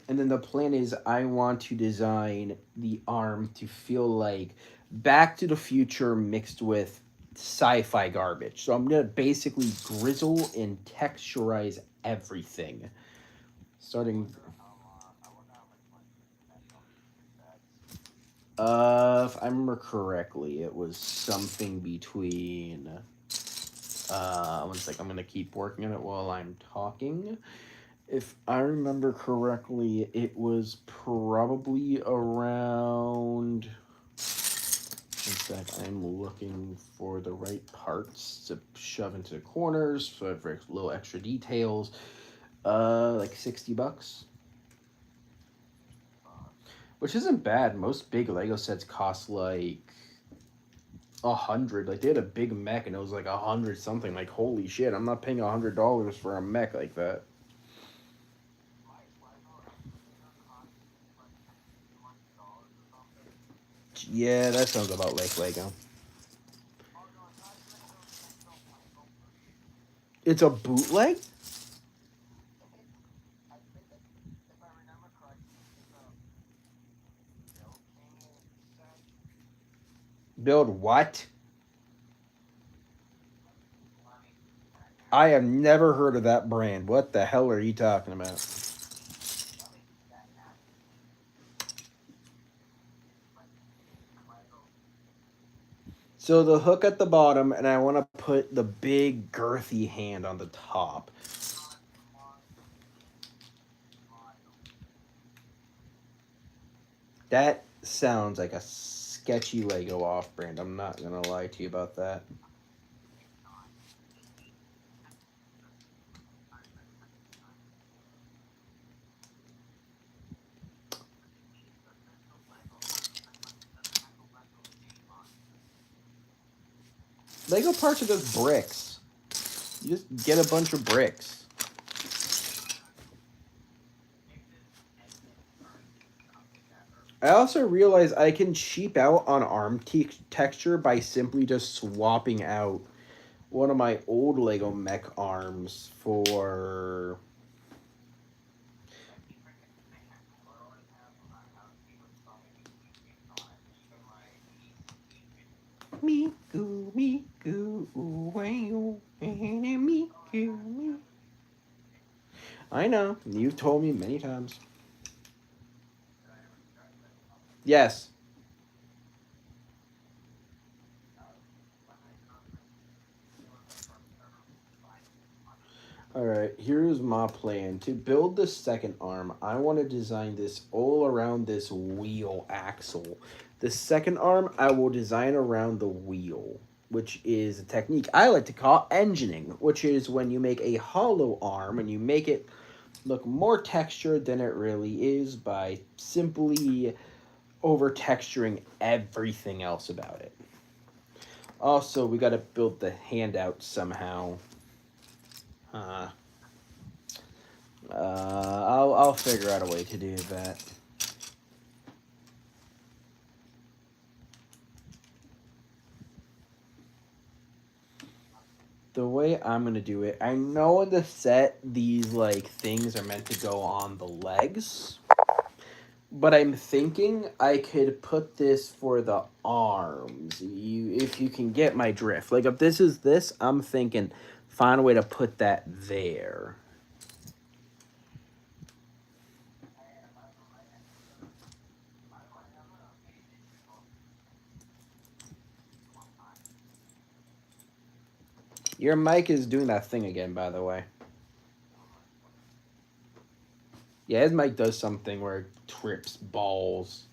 and then the plan is I want to design the arm to feel like Back to the Future mixed with sci-fi garbage. So I'm gonna basically grizzle and texturize everything. Starting... if I remember correctly, it was something between... one sec, I'm gonna keep working on it while I'm talking. If I remember correctly, it was probably around... One sec, I'm looking for the right parts to shove into the corners, so I have little extra details. Like $60. Which isn't bad. Most big Lego sets cost like 100. Like they had a big mech and it was like 100 something. Like holy shit, I'm not paying $100 for a mech like that. Yeah, that sounds about like Lego. It's a bootleg? Build what? I have never heard of that brand. What the hell are you talking about? So the hook at the bottom, and I want to put the big girthy hand on the top. That sounds like a sketchy Lego off-brand. I'm not going to lie to you about that. Lego parts are just bricks. You just get a bunch of bricks. I also realize I can cheap out on arm texture by simply just swapping out one of my old Lego mech arms for... Miku, Miku, Miku. I know. You've told me many times. Yes. Alright, here's my plan. To build the second arm, I want to design this all around this wheel axle. The second arm, I will design around the wheel, which is a technique I like to call engineering, which is when you make a hollow arm and you make it look more textured than it really is by simply over texturing everything else about it. Also, we got to build the handout somehow. I'll figure out a way to do that. The way I'm gonna do it, I know in the set these like things are meant to go on the legs, but I'm thinking I could put this for the arms. If you can get my drift. Like if this is this, I'm thinking find a way to put that there. Your mic is doing that thing again, by the way. Yeah, his mic does something where it trips balls.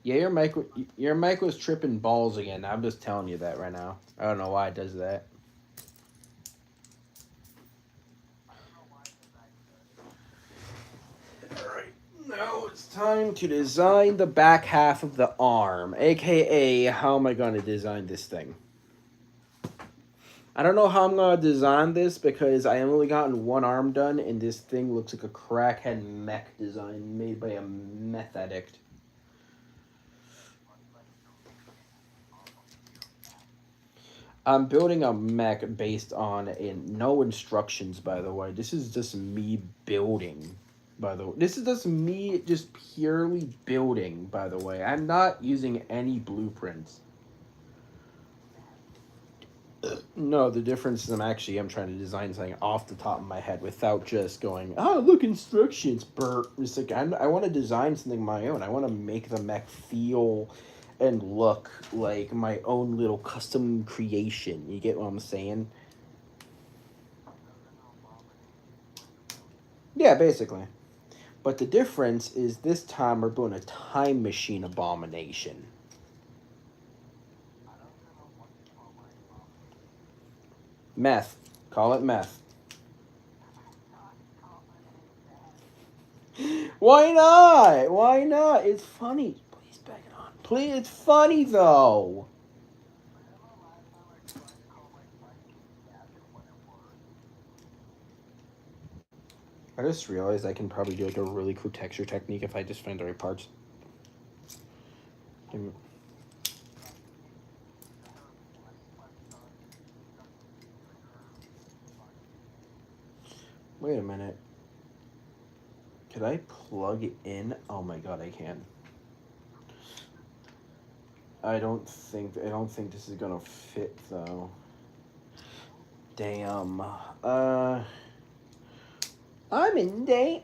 Yeah, your mic was tripping balls again. I'm just telling you that right now. I don't know why it does that. Alright, now it's time to design the back half of the arm, aka how am I going to design this thing? I don't know how I'm going to design this because I only gotten one arm done and this thing looks like a crackhead mech design made by a meth addict. I'm building a mech based on no instructions, by the way. This is just me building, by the way. This is just me just purely building, by the way. I'm not using any blueprints. No, the difference is I'm trying to design something off the top of my head without just going, oh, look, instructions, Bert. It's like, I want to design something of my own. I want to make the mech feel and look like my own little custom creation. You get what I'm saying? Yeah, basically. But the difference is this time we're doing a time machine abomination. Meth. Call it meth. Why not? Why not? It's funny. Please back it on. Please, it's funny though. I just realized I can probably do like a really cool texture technique if I just find the right parts. Wait a minute. Could I plug it in? Oh my god, I can. I don't think this is gonna fit though. Damn. I'm in danger.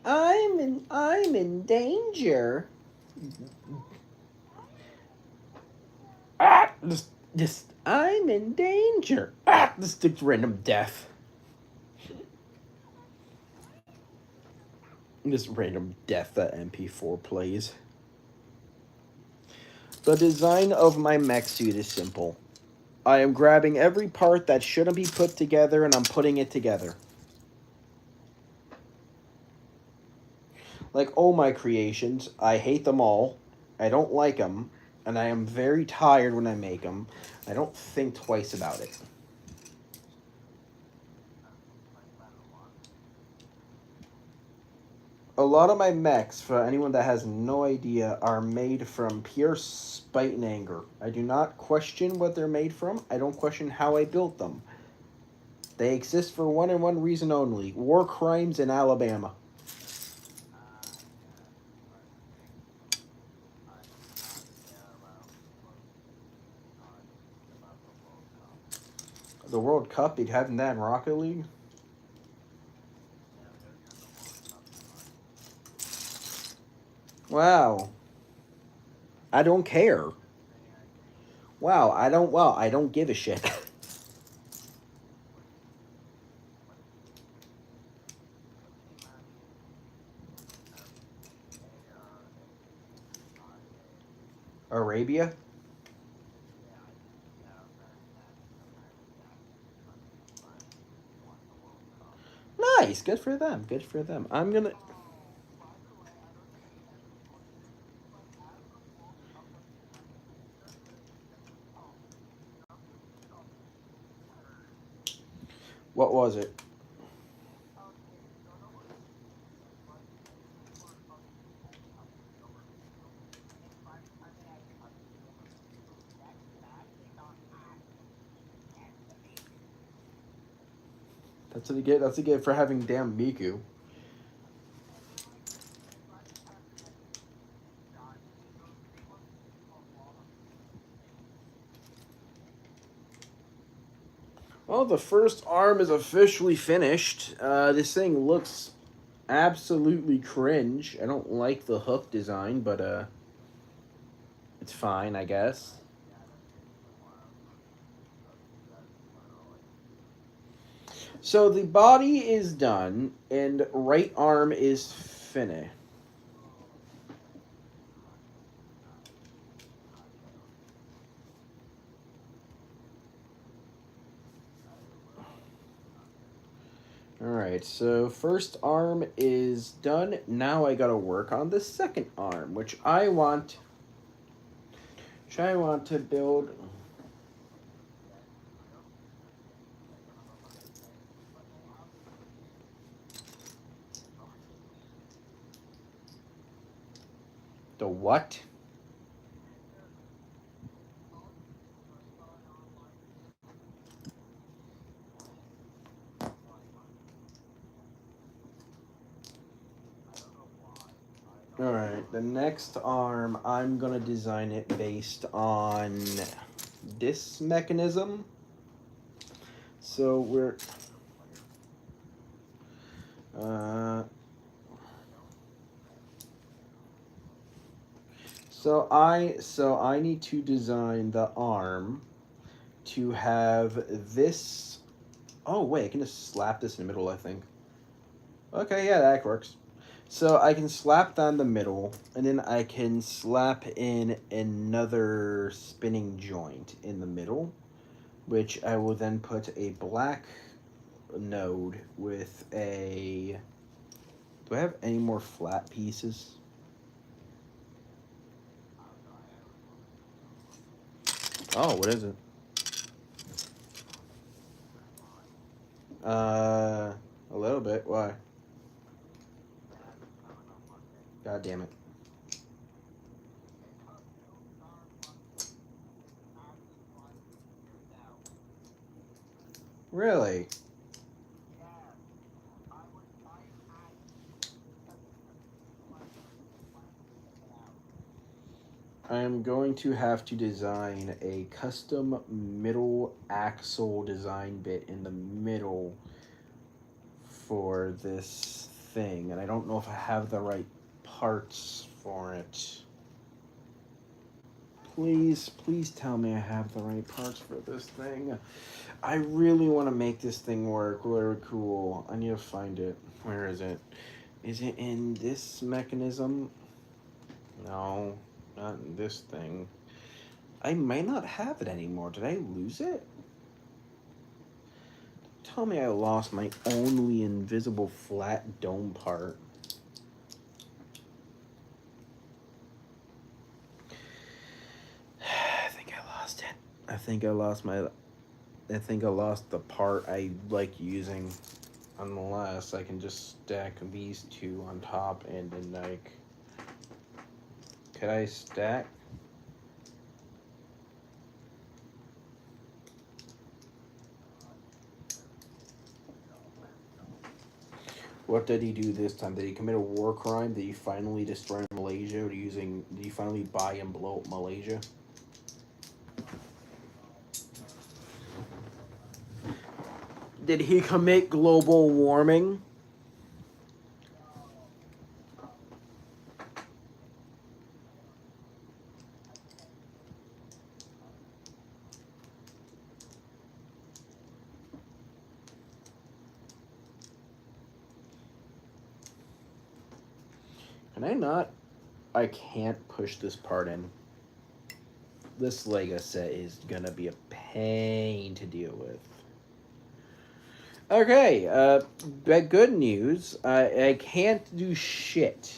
Ah, just I'm in danger. Ah, this is random death. This random death that MP4 plays. The design of my mech suit is simple. I am grabbing every part that shouldn't be put together and I'm putting it together. Like all my creations, I hate them all. I don't like them. And I am very tired when I make them. I don't think twice about it. A lot of my mechs, for anyone that has no idea, are made from pure spite and anger. I do not question what they're made from. I don't question how I built them. They exist for one and one reason only: war crimes in Alabama. The World Cup, you'd have that in Rocket League? Wow. I don't care. Wow, I don't give a shit. Arabia? Nice. Good for them. Good for them. I'm gonna. What was it? That's what you get. That's what you get for having damn Miku. Well, the first arm is officially finished. This thing looks absolutely cringe. I don't like the hook design, but it's fine, I guess. So the body is done, and right arm is finished. Alright, so first arm is done. Now I gotta work on the second arm, which I want to build. The what? Alright, the next arm, I'm gonna design it based on this mechanism. So we're so I need to design the arm to have this. Oh wait, I can just slap this in the middle, I think. Okay, yeah, that works. So I can slap that in the middle, and then I can slap in another spinning joint in the middle, which I will then put a black node with a. Do I have any more flat pieces? Oh, what is it? A little bit. Why? God damn it. Really? I am going to have to design a custom middle axle design bit in the middle for this thing, and I don't know if I have the right parts for it. Please tell me I have the right parts for this thing. I really want to make this thing work. Really cool. I need to find it. Where is it? Is it in this mechanism? No, not in this thing. I might not have it anymore. Did I lose it? Tell me I lost my only invisible flat dome part. I think I lost it. I think I lost the part I like using. Unless I can just stack these two on top and then like. Could I stack? What did he do this time? Did he commit a war crime? Did he finally destroy Malaysia? Or did he finally buy and blow up Malaysia? Did he commit global warming? Can I not? I can't push this part in. This Lego set is gonna be a pain to deal with. Okay, but good news. I can't do shit.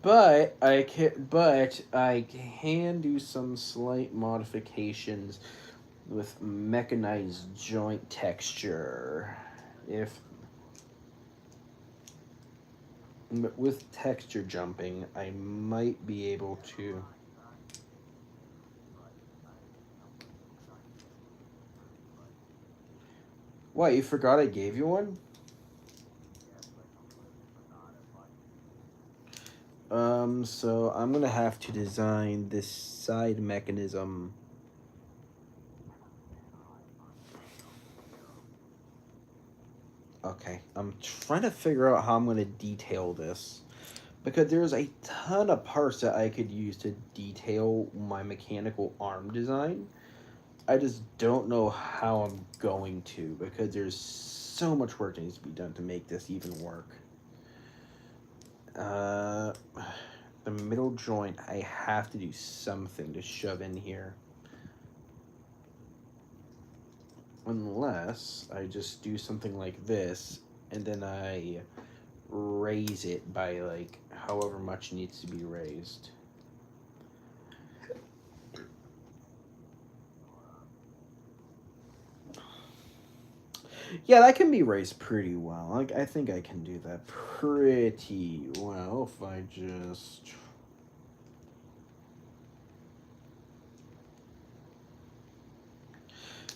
But I can do some slight modifications with mechanized joint texture. If with texture jumping, I might be able to. What, you forgot I gave you one? So I'm gonna have to design this side mechanism. Okay, I'm trying to figure out how I'm gonna detail this. Because there's a ton of parts that I could use to detail my mechanical arm design. I just don't know how I'm going to, because there's so much work that needs to be done to make this even work. The middle joint, I have to do something to shove in here. Unless I just do something like this, and then I raise it by like however much needs to be raised. Yeah, that can be raised pretty well. Like, I think I can do that pretty well if I just...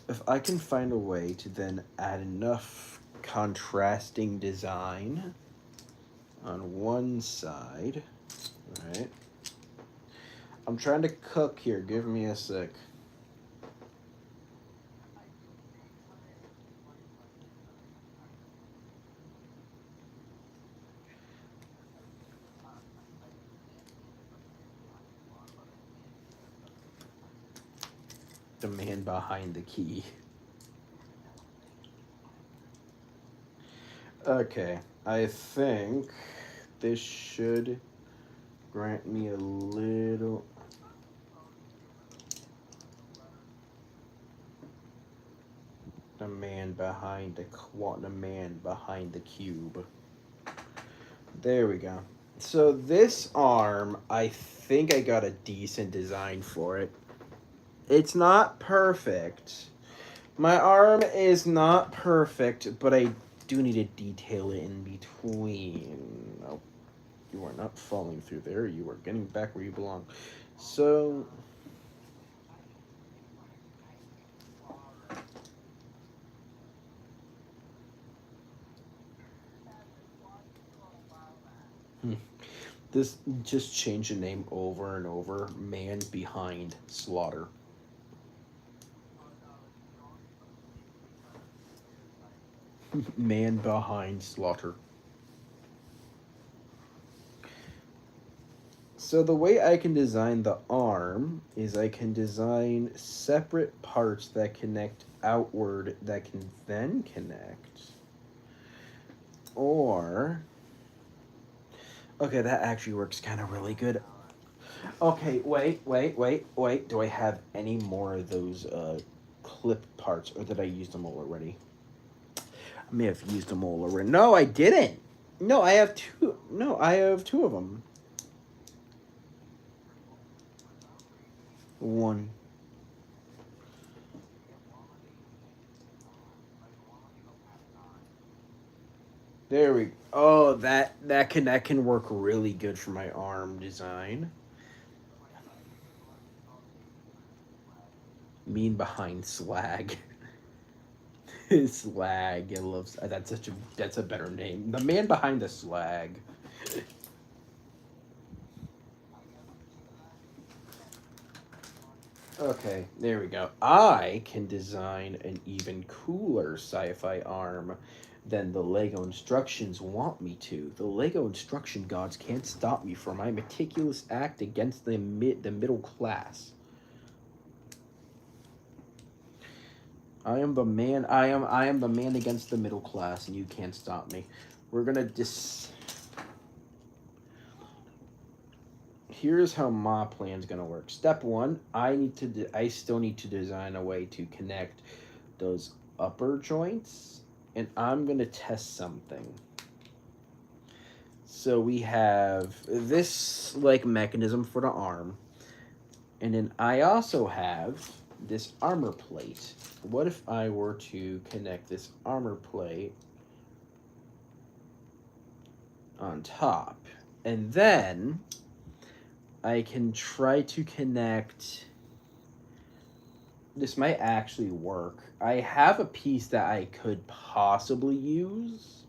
If I can find a way to then add enough contrasting design on one side, right? I'm trying to cook here. Give me a sec. The man behind the key. Okay, I think this should grant me a little... The man behind the cube. There we go. So this arm, I think I got a decent design for it. It's not perfect. My arm is not perfect, but I do need to detail it in between. Oh, you are not falling through there. You are getting back where you belong. So... This just change the name over and over. Man behind slaughter. Man behind slaughter. So the way I can design the arm is I can design separate parts that connect outward that can then connect. Or... Okay, that actually works kind of really good. Okay, wait. Do I have any more of those clip parts, or did I use them all already? I may have used them all already. No, I didn't. No, I have two. No, I have two of them. One. There we go. Oh, that can work really good for my arm design. Mean behind slag. Slag. I love that's a better name. The man behind the slag. Okay, there we go. I can design an even cooler sci-fi arm than the Lego instructions want me to. The Lego instruction gods can't stop me from my meticulous act against the middle class. I am the man. I am the man against the middle class, and you can't stop me. We're gonna Here's how my plan's gonna work. Step one, I still need to design a way to connect those upper joints, and I'm going to test something. So we have this like mechanism for the arm, and then I also have this armor plate. What if I were to connect this armor plate on top? And then I can try to connect. This might actually work. I have a piece that I could possibly use.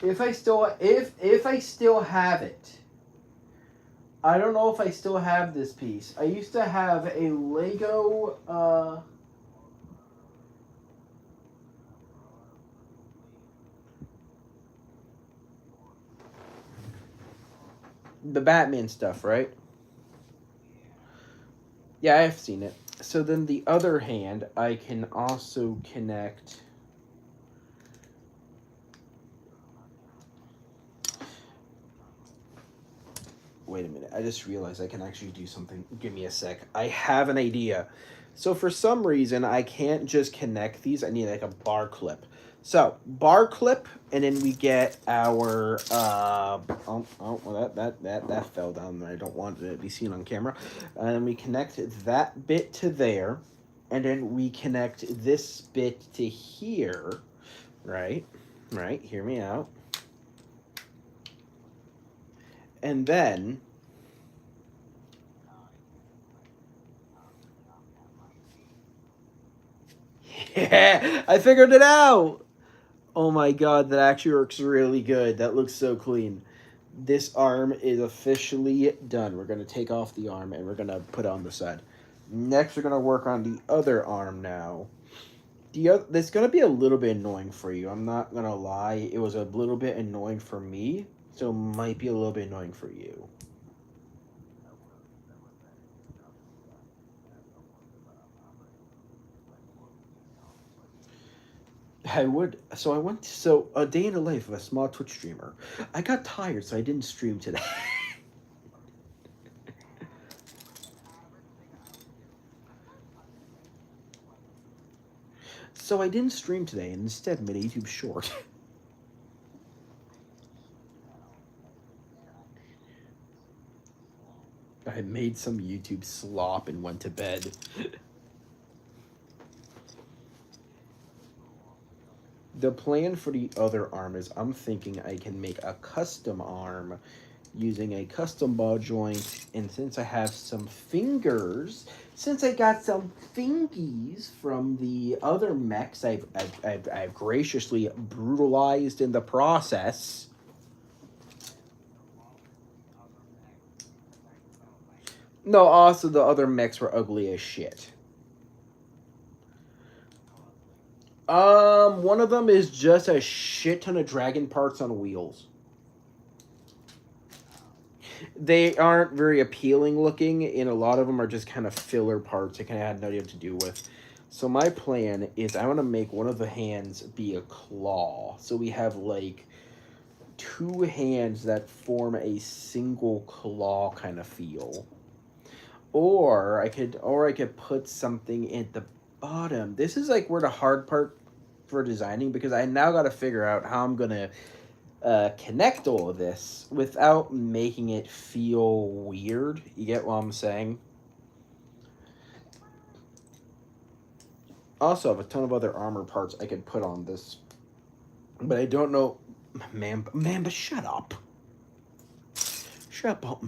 If I still have it. I don't know if I still have this piece. I used to have a Lego the Batman stuff, right? Yeah, I've seen it. So then the other hand, I can also connect. Wait a minute. I just realized I can actually do something. Give me a sec. I have an idea. So for some reason, I can't just connect these. I need like a bar clip. So bar clip, and then we get our well, that fell down. I don't want it to be seen on camera. And we connect that bit to there, and then we connect this bit to here, right? Right. Hear me out. And then yeah, I figured it out. Oh my god, that actually works really good. That looks so clean. This arm is officially done. We're going to take off the arm and we're going to put it on the side. Next, we're going to work on the other arm now. That's going to be a little bit annoying for you. I'm not going to lie. It was a little bit annoying for me, so it might be a little bit annoying for you. I would. So I went. So a day in the life of a small Twitch streamer. I got tired, so I didn't stream today. So I didn't stream today, and instead made a YouTube short. I made some YouTube slop and went to bed. The plan for the other arm is I'm thinking I can make a custom arm using a custom ball joint, and since I have some fingers, since I got some fingies from the other mechs I've graciously brutalized in the process. No, also the other mechs were ugly as shit. One of them is just a shit ton of dragon parts on wheels. They aren't very appealing looking, and a lot of them are just kind of filler parts I kind of had no idea what to do with. So my plan is I want to make one of the hands be a claw. So we have like two hands that form a single claw kind of feel. Or I could put something at the bottom. This is like where the hard part for designing, because I now got to figure out how I'm gonna connect all of this without making it feel weird. You get what I'm saying? Also, I have a ton of other armor parts I could put on this, but I don't know. Mamba, shut up. Shut up about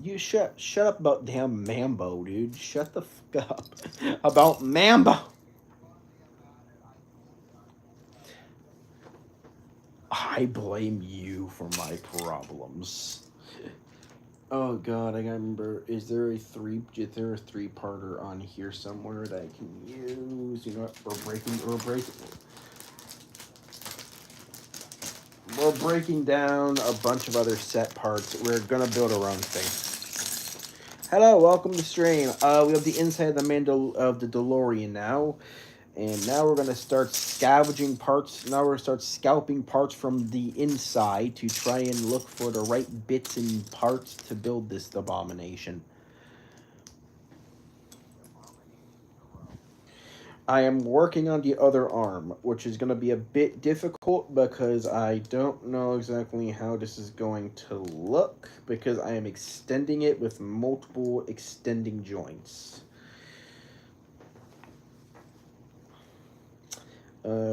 You shut up about damn Mambo, dude. Shut the fuck up about Mamba. I blame you for my problems. Oh god, I gotta remember. Is there a three-parter on here somewhere that I can use? You know what? We're breaking down a bunch of other set parts. We're gonna build our own thing. Hello, welcome to stream. We have the inside of the DeLorean now. And now we're going to start scavenging parts. Now we're going to start scalping parts from the inside to try and look for the right bits and parts to build this abomination. I am working on the other arm, which is going to be a bit difficult because I don't know exactly how this is going to look because I am extending it with multiple extending joints.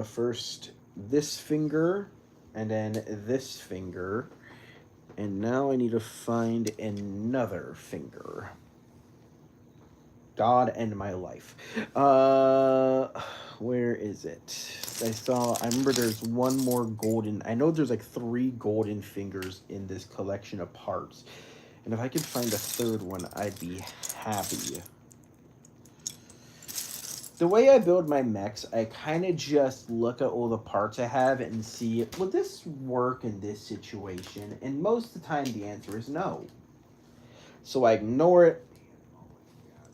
First this finger and then this finger, and now I need to find another finger. God and my life. Where is it? I remember there's one more golden. I know there's like 3 golden fingers in this collection of parts. And if I could find a third one, I'd be happy. The way I build my mechs, I kind of just look at all the parts I have and see, will this work in this situation? And most of the time, the answer is no. So I ignore it.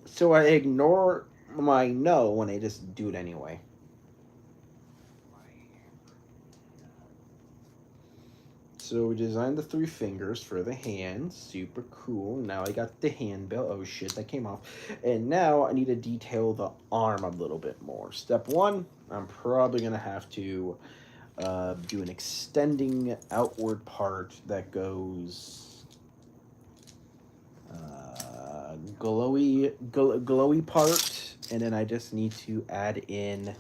So I ignore my no and I just do it anyway. So we designed the 3 fingers for the hands. Super cool. Now I got the handbill. Oh shit, that came off. And now I need to detail the arm a little bit more. Step 1, I'm probably going to have to do an extending outward part that goes glowy part. And then I just need to add in,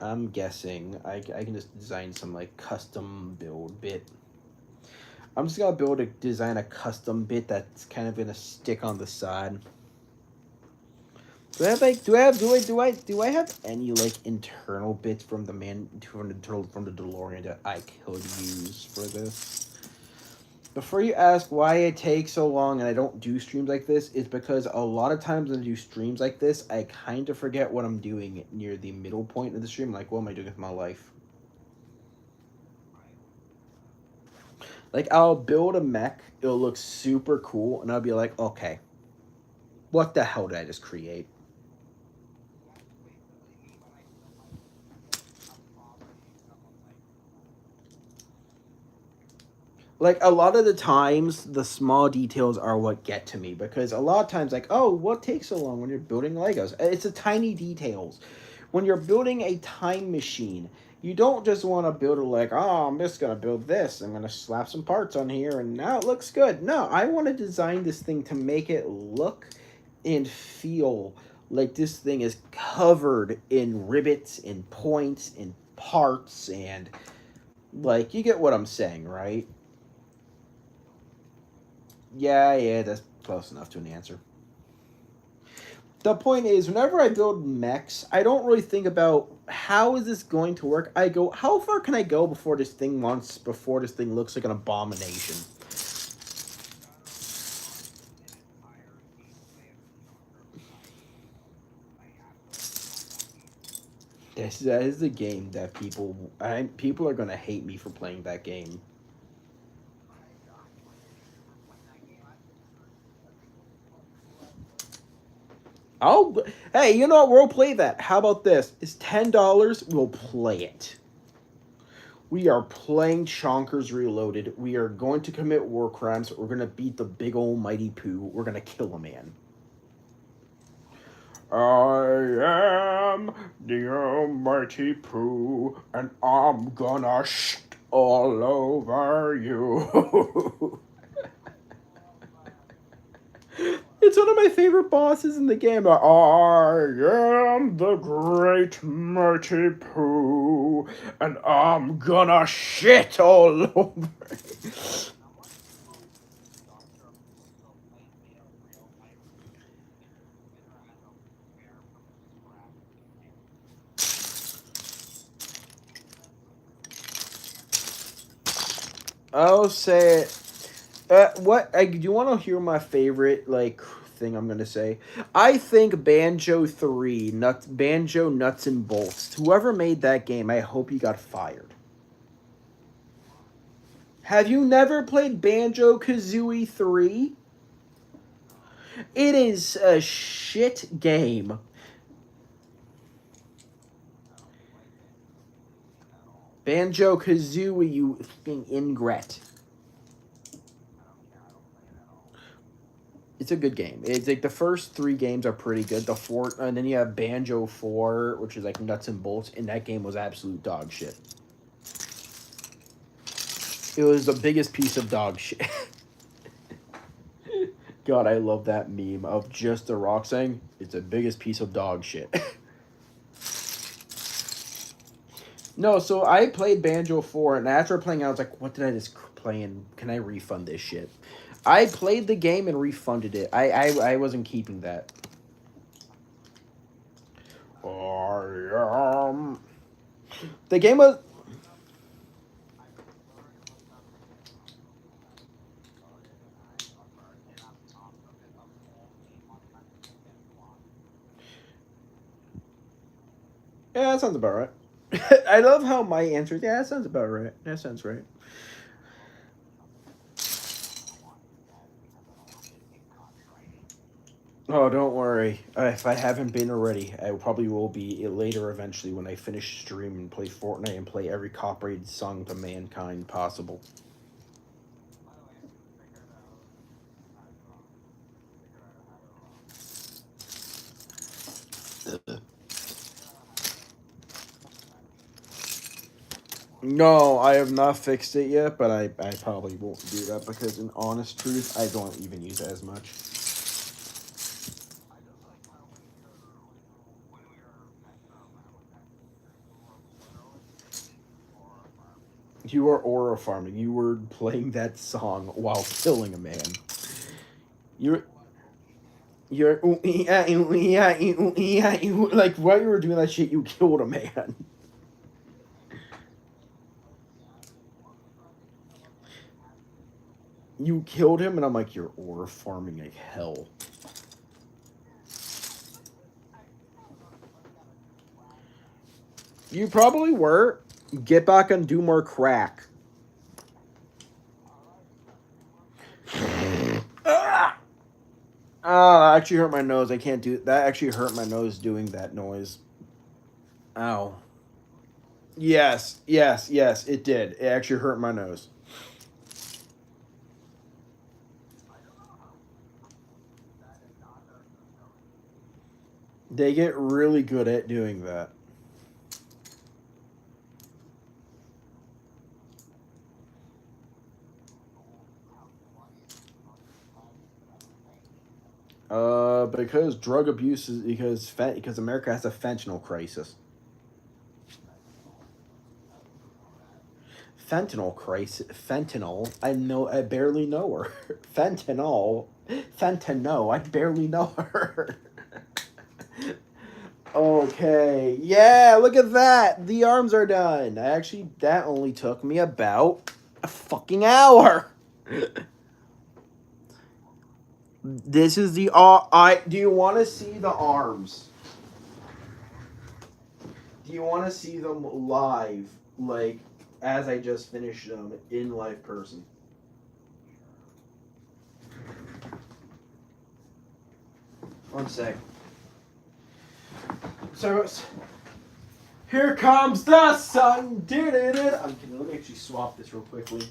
I'm guessing I can just design some like custom build bit. I'm just gonna design a custom bit that's kind of gonna stick on the side. Do I have any like internal bits from the DeLorean that I could use for this? Before you ask why it takes so long and I don't do streams like this, it's because a lot of times when I do streams like this, I kind of forget what I'm doing near the middle point of the stream. Like, what am I doing with my life? Like, I'll build a mech, it'll look super cool, and I'll be like, okay, what the hell did I just create? Like, a lot of the times, the small details are what get to me, because a lot of times, like, oh, what takes so long when you're building Legos? It's the tiny details. When you're building a time machine, you don't just want to build it like, oh, I'm just going to build this. I'm going to slap some parts on here, and now it looks good. No, I want to design this thing to make it look and feel like this thing is covered in rivets and points and parts, and, like, you get what I'm saying, right? Yeah, that's close enough to an answer. The point is, whenever I build mechs, I don't really think about how is this going to work. I go, how far can I go before this thing looks like an abomination? That is the game that people are gonna hate me for playing that game. Hey, you know what? We'll play that. How about this? It's $10. We'll play it. We are playing Chonkers Reloaded. We are going to commit war crimes. We're going to beat the big old mighty poo. We're going to kill a man. I am the almighty poo, and I'm gonna shit all over you. It's one of my favorite bosses in the game. I am the great mighty poo, and I'm gonna shit all over. I'll say it. Do you want to hear my favorite like thing I'm gonna say? I think Banjo 3, Banjo Nuts and Bolts. Whoever made that game, I hope you got fired. Have you never played Banjo Kazooie 3? It is a shit game. Banjo Kazooie, you fucking ingrat. It's a good game. It's like the first 3 games are pretty good. The fourth, and then you have Banjo 4, which is like nuts and bolts, and that game was absolute dog shit. It was the biggest piece of dog shit. God, I love that meme of just The Rock saying, it's the biggest piece of dog shit. No, so I played Banjo 4, and after playing, I was like, what did I just play, and can I refund this shit? I played the game and refunded it. I wasn't keeping that. The game was... Yeah, that sounds about right. I love how my answer is, yeah, that sounds about right. That sounds right. Oh, don't worry. If I haven't been already, I probably will be later eventually when I finish stream and play Fortnite and play every copyrighted song to mankind possible. No, I have not fixed it yet, but I probably won't do that because, in honest truth, I don't even use it as much. You were aura farming. You were playing that song while killing a man. You're like while you were doing that shit, you killed a man. You killed him, and I'm like, you're aura farming like hell. You probably were. Get back and do more crack. That actually hurt my nose. I can't do that. Actually hurt my nose doing that noise. Ow. Yes, it did. It actually hurt my nose. They get really good at doing that. Because drug abuse is because America has a fentanyl crisis. Fentanyl crisis. Fentanyl. I barely know her. Fentanyl. Fentanyl. I barely know her. Okay. Yeah, look at that. The arms are done. That only took me about a fucking hour. This is the do you want to see the arms? Do you want to see them live, like as I just finished them in live person? One sec. So here comes the sun. Let me actually swap this real quickly.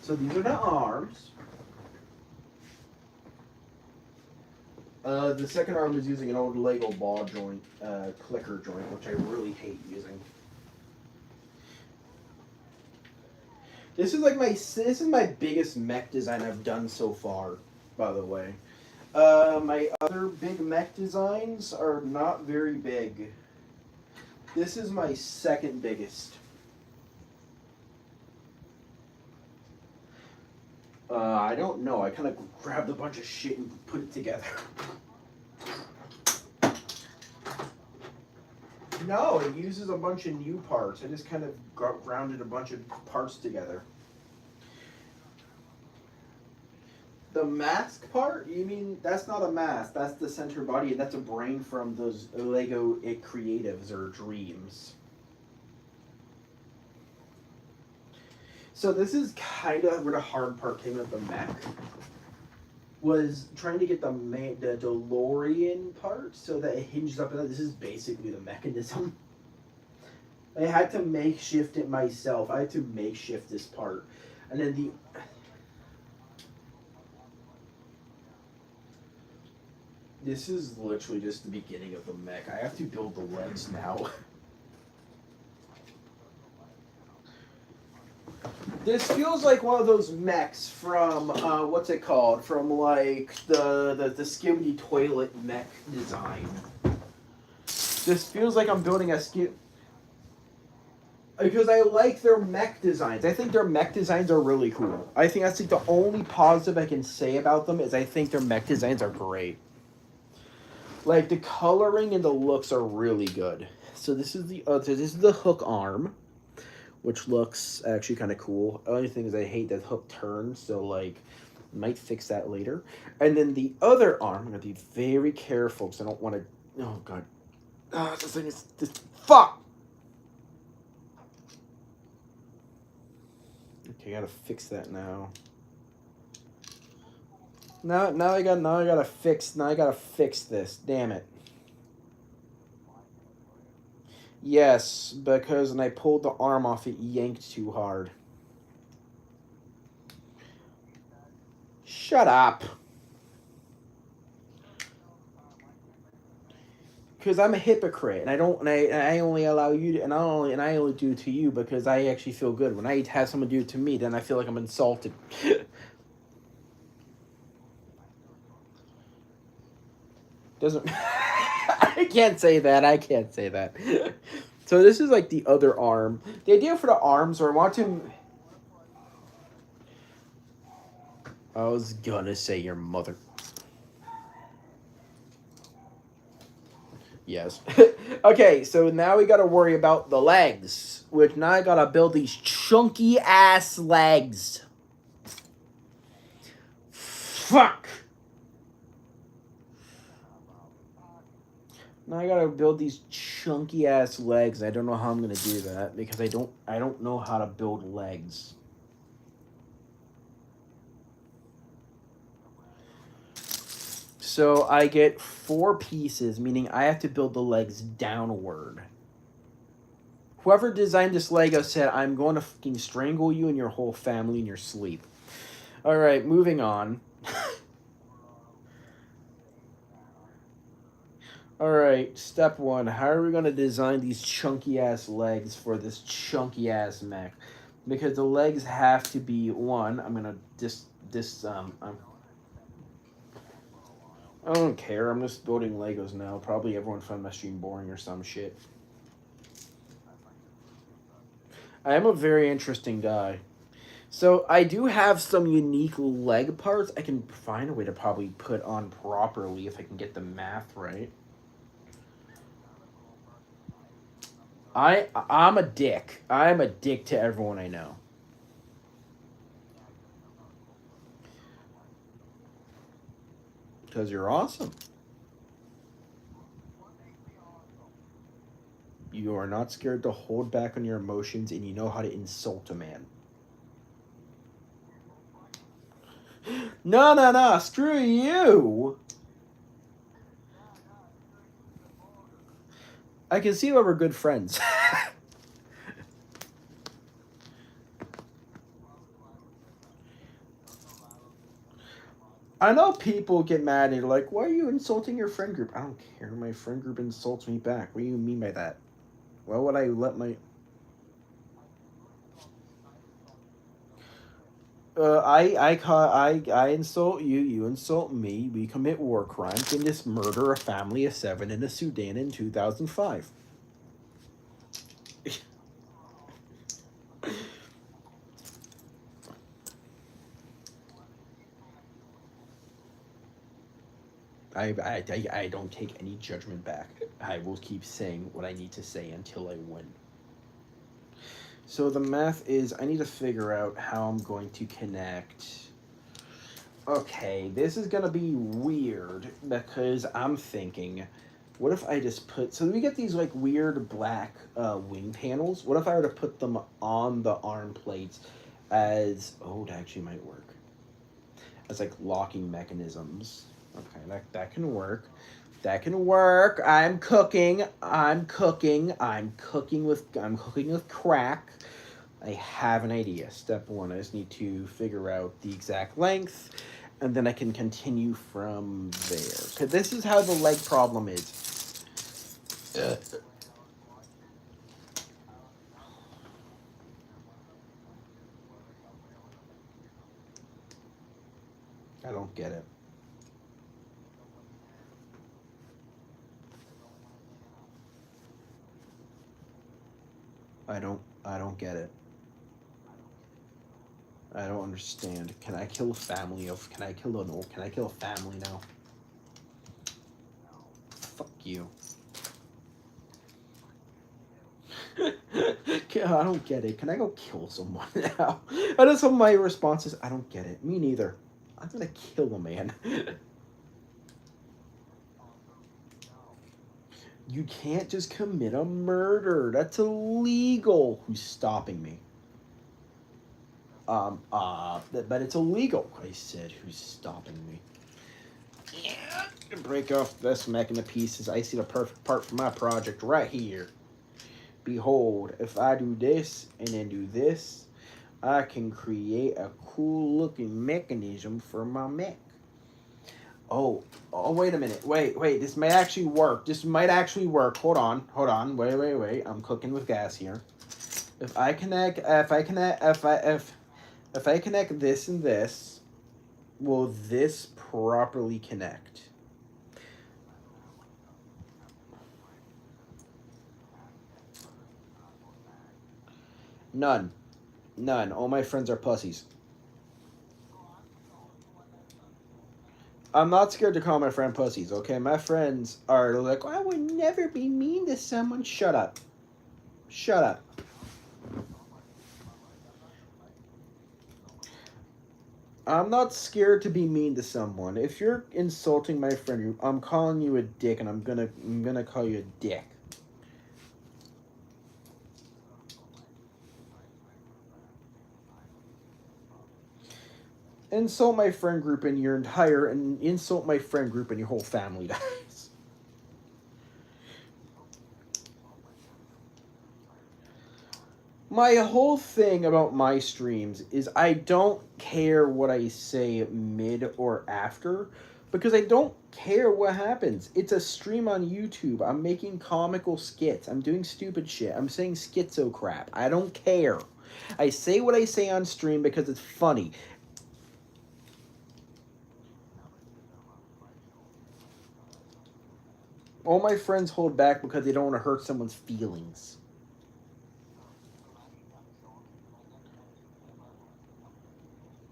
So these are the arms. The second arm is using an old Lego ball joint, clicker joint, which I really hate using. This is my biggest mech design I've done so far, by the way. My other big mech designs are not very big. This is my second biggest. I don't know. I kind of grabbed a bunch of shit and put it together. No, it uses a bunch of new parts. I just kind of grounded a bunch of parts together. The mask part? You mean, that's not a mask. That's the center body, and that's a brain from those Lego Creatives or Dreams. So this is kind of where the hard part came with the mech. Was trying to get the DeLorean part so that it hinges up. This is basically the mechanism. I had to makeshift it myself. I had to makeshift this part. And then This is literally just the beginning of the mech. I have to build the legs now. This feels like one of those mechs from what's it called? From like the Skibidi toilet mech design. This feels like I'm building a skip because I like their mech designs. I think their mech designs are really cool. I think that's like the only positive I can say about them is I think their mech designs are great. Like the coloring and the looks are really good. So this is the hook arm, which looks actually kind of cool. The only thing is I hate that hook turn, so like might fix that later. And then the other arm, I'm gonna be very careful because I don't want to. Oh god, this thing is this fuck. Okay, I gotta fix that now. Now I gotta fix this. Damn it. Yes, because when I pulled the arm off, it yanked too hard. Shut up. Because I'm a hypocrite, and I don't, and I only allow you to, and I only do it to you because I actually feel good. When I have someone do it to me, then I feel like I'm insulted. Doesn't. I can't say that. I can't say that. So this is like the other arm. The idea for the arms, or I want to. I was gonna say your mother. Yes. Okay, so now we gotta worry about the legs. Which now I gotta build these chunky ass legs. Fuck. Now I gotta build these chunky ass legs. I don't know how I'm gonna do that because I don't know how to build legs. So I get 4 pieces, meaning I have to build the legs downward. Whoever designed this Lego said, I'm going to fucking strangle you and your whole family in your sleep. Alright, moving on. Alright, step 1. How are we going to design these chunky ass legs for this chunky ass mech? Because the legs have to be, one, I'm going to I don't care. I'm just building Legos now. Probably everyone found my stream boring or some shit. I am a very interesting guy. So I do have some unique leg parts I can find a way to probably put on properly if I can get the math right. I'm a dick. I'm a dick to everyone I know. Because you're awesome. You are not scared to hold back on your emotions and you know how to insult a man. No, screw you. I can see why we're good friends. I know people get mad and they're like, why are you insulting your friend group? I don't care. My friend group insults me back. What do you mean by that? Why would I let my... I insult you, you insult me, we commit war crimes, and just murder a family of 7 in the Sudan in 2005. I don't take any judgment back. I will keep saying what I need to say until I win. So the math is, I need to figure out how I'm going to connect. Okay, this is going to be weird because I'm thinking, what if I just put, so we get these like weird black wing panels. What if I were to put them on the arm plates as, oh, that actually might work. As like locking mechanisms. Okay, that can work. That can work. I'm cooking with crack. I have an idea. Step 1, I just need to figure out the exact length. And then I can continue from there. Because this is how the leg problem is. I don't get it. I don't get it. I don't understand. Can I kill a family of can I kill a family now? Fuck you. I don't get it. Can I go kill someone now? I know some of my responses. I don't get it. Me neither. I'm gonna kill a man. You can't just commit a murder. That's illegal. Who's stopping me? But it's illegal. I said, who's stopping me? Yeah. Break off this mech into pieces. I see the perfect part for my project right here. Behold, if I do this and then do this, I can create a cool looking mechanism for my mech. Oh, wait a minute. Wait, this might actually work. Hold on. Wait. I'm cooking with gas here. If I connect this and this, will this properly connect? None. All my friends are pussies. I'm not scared to call my friend pussies, okay? My friends are like, I would never be mean to someone. Shut up. I'm not scared to be mean to someone. If you're insulting my friend group, I'm calling you a dick, and I'm gonna call you a dick. Insult my friend group and insult my friend group and your whole family dies. My whole thing about my streams is I don't care what I say mid or after because I don't care what happens. It's a stream on YouTube. I'm making comical skits. I'm doing stupid shit. I'm saying schizo crap. I don't care. I say what I say on stream because it's funny. All my friends hold back because they don't want to hurt someone's feelings.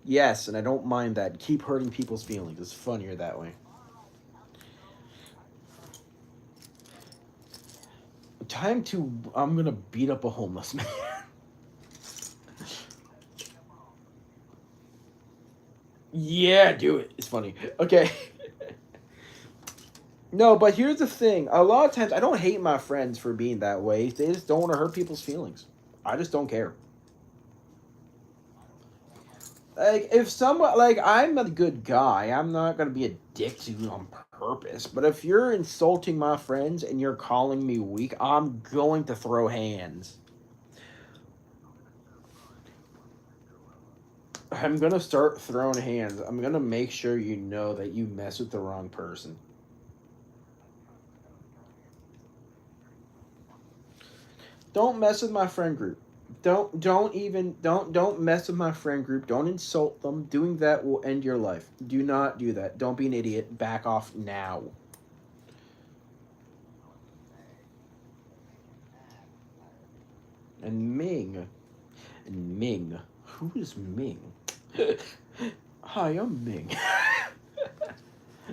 Yes, and I don't mind that. Keep hurting people's feelings. It's funnier that way. I'm gonna beat up a homeless man. Yeah, do it. It's funny. Okay. No, but here's the thing. A lot of times, I don't hate my friends for being that way. They just don't want to hurt people's feelings. I just don't care. Like, if someone, like, I'm a good guy. I'm not going to be a dick to you on purpose. But if you're insulting my friends and you're calling me weak, I'm going to throw hands. I'm going to start throwing hands. I'm going to make sure you know that you mess with the wrong person. Don't mess with my friend group. Don't mess with my friend group. Don't insult them. Doing that will end your life. Do not do that. Don't be an idiot. Back off now. And Ming. Who is Ming? Hi, I'm Ming.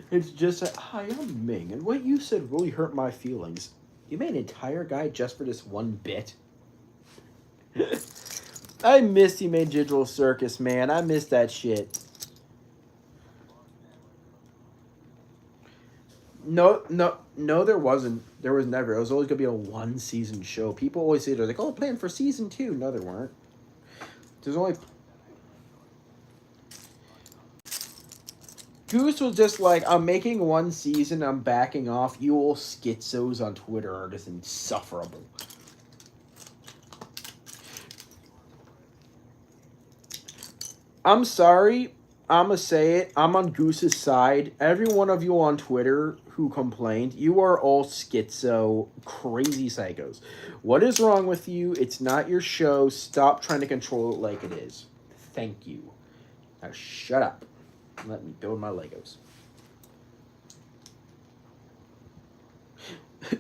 It's just a, hi, I'm Ming. And what you said really hurt my feelings. You made an entire guy just for this one bit? I missed You Made Digital Circus, man. I missed that shit. No, there wasn't. There was never. It was always going to be a one-season show. People always say, they're like, oh, plan for season 2. No, there weren't. There's only... Goose was just like, I'm making one season, I'm backing off. You all schizos on Twitter are just insufferable. I'm sorry. I'm gonna say it. I'm on Goose's side. Every one of you on Twitter who complained, you are all schizo, crazy psychos. What is wrong with you? It's not your show. Stop trying to control it like it is. Thank you. Now shut up. Let me build my Legos.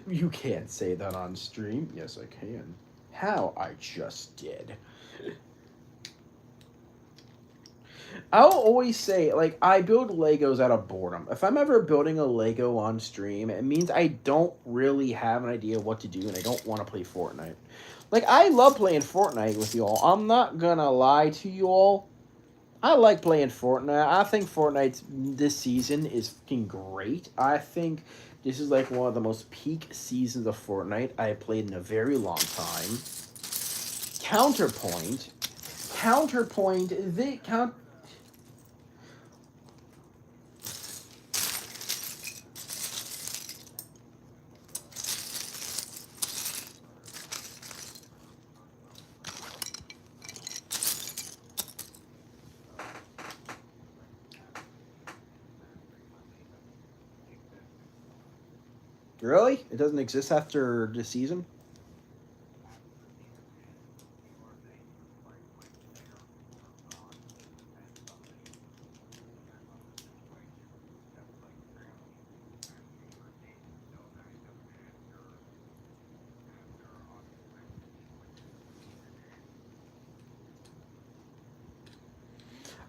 You can't say that on stream. Yes, I can. How? I just did. I'll always say, like, I build Legos out of boredom. If I'm ever building a Lego on stream, it means I don't really have an idea what to do and I don't want to play Fortnite. Like, I love playing Fortnite with you all. I'm not gonna lie to you all. I like playing Fortnite. I think Fortnite this season is fucking great. I think this is like one of the most peak seasons of Fortnite I have played in a very long time. Counterpoint, the count. Really? It doesn't exist after the season?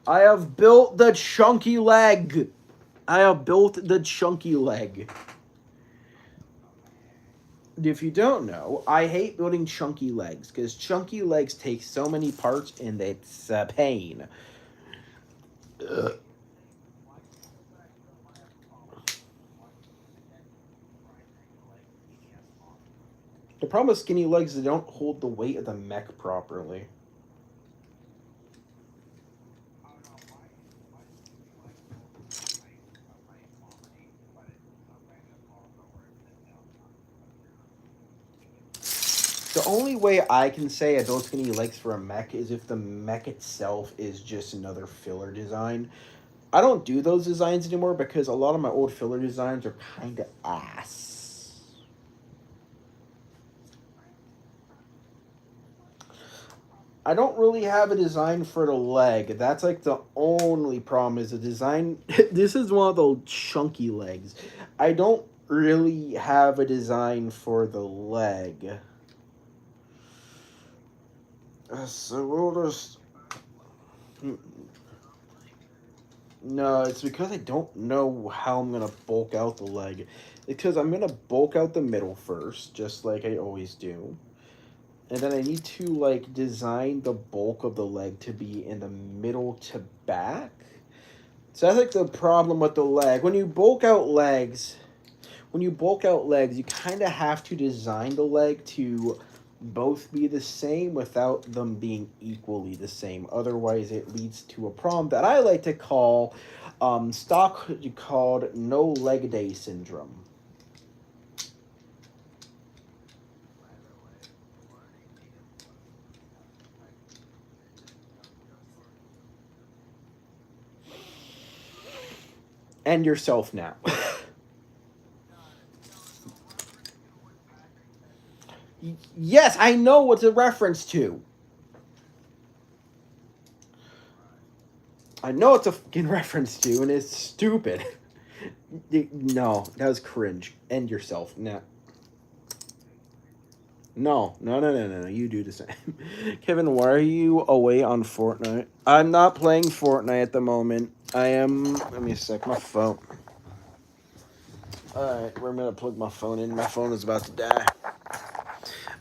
I have built the chunky leg. I have built the chunky leg. If you don't know, I hate building chunky legs because chunky legs take so many parts and it's a pain. Ugh. The problem with skinny legs is they don't hold the weight of the mech properly. The only way I can say I built skinny legs for a mech is if the mech itself is just another filler design. I don't do those designs anymore because a lot of my old filler designs are kind of ass. I don't really have a design for the leg. That's like the only problem is the design. This is one of the chunky legs. I don't really have a design for the leg. So we'll just... No, it's because I don't know how I'm going to bulk out the leg. Because I'm going to bulk out the middle first, just like I always do. And then I need to, like, design the bulk of the leg to be in the middle to back. So that's, like, the problem with the leg. When you bulk out legs, you kind of have to design the leg to both be the same without them being equally the same. Otherwise, it leads to a problem that I like to call called no leg day syndrome. And yourself now. Yes, I know what's a reference to. I know it's a fucking reference to, and it's stupid. No, that was cringe. End yourself. No. No. You do the same. Kevin, why are you away on Fortnite? I'm not playing Fortnite at the moment. I am... Let me a sec. My phone. Alright, we're gonna plug my phone in. My phone is about to die.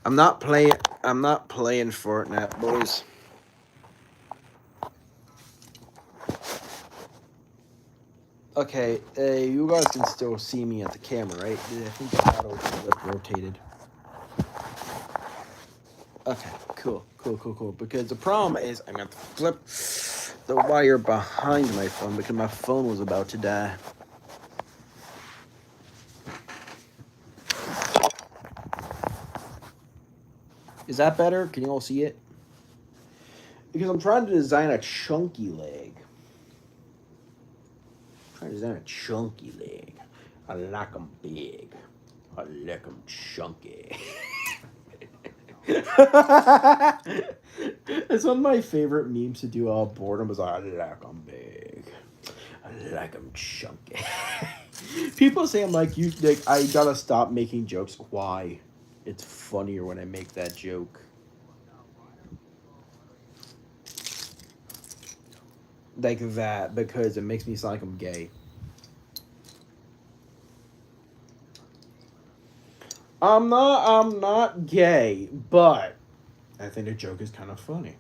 I'm not playing Fortnite, boys. Okay, you guys can still see me at the camera, right? I think the auto flip rotated. Okay, cool. Because the problem is I'm going to flip the wire behind my phone because my phone was about to die. Is that better? Can you all see it? Because I'm trying to design a chunky leg. Is that a chunky leg? I like them big. I like them chunky. It's one of my favorite memes to do all boredom is I like them big. I like them chunky. People say I'm like, you like, I gotta stop making jokes. Why? It's funnier when I make that joke. Like that, because it makes me sound like I'm gay. I'm not gay, but I think the joke is kind of funny.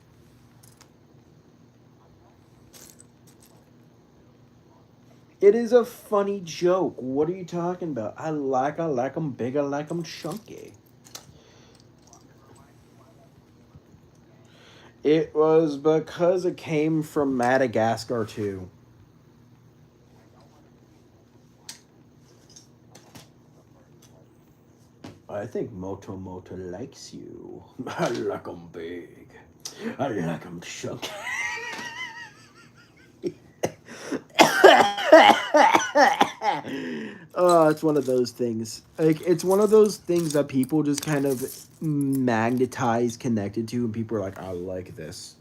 It is a funny joke. What are you talking about? I like them big, I like them chunky. It was because it came from Madagascar too. I think Moto Moto likes you. I like them big. I like them chunky. Oh, it's one of those things. Like it's one of those things that people just kind of magnetize connected to, and people are like, "I like this.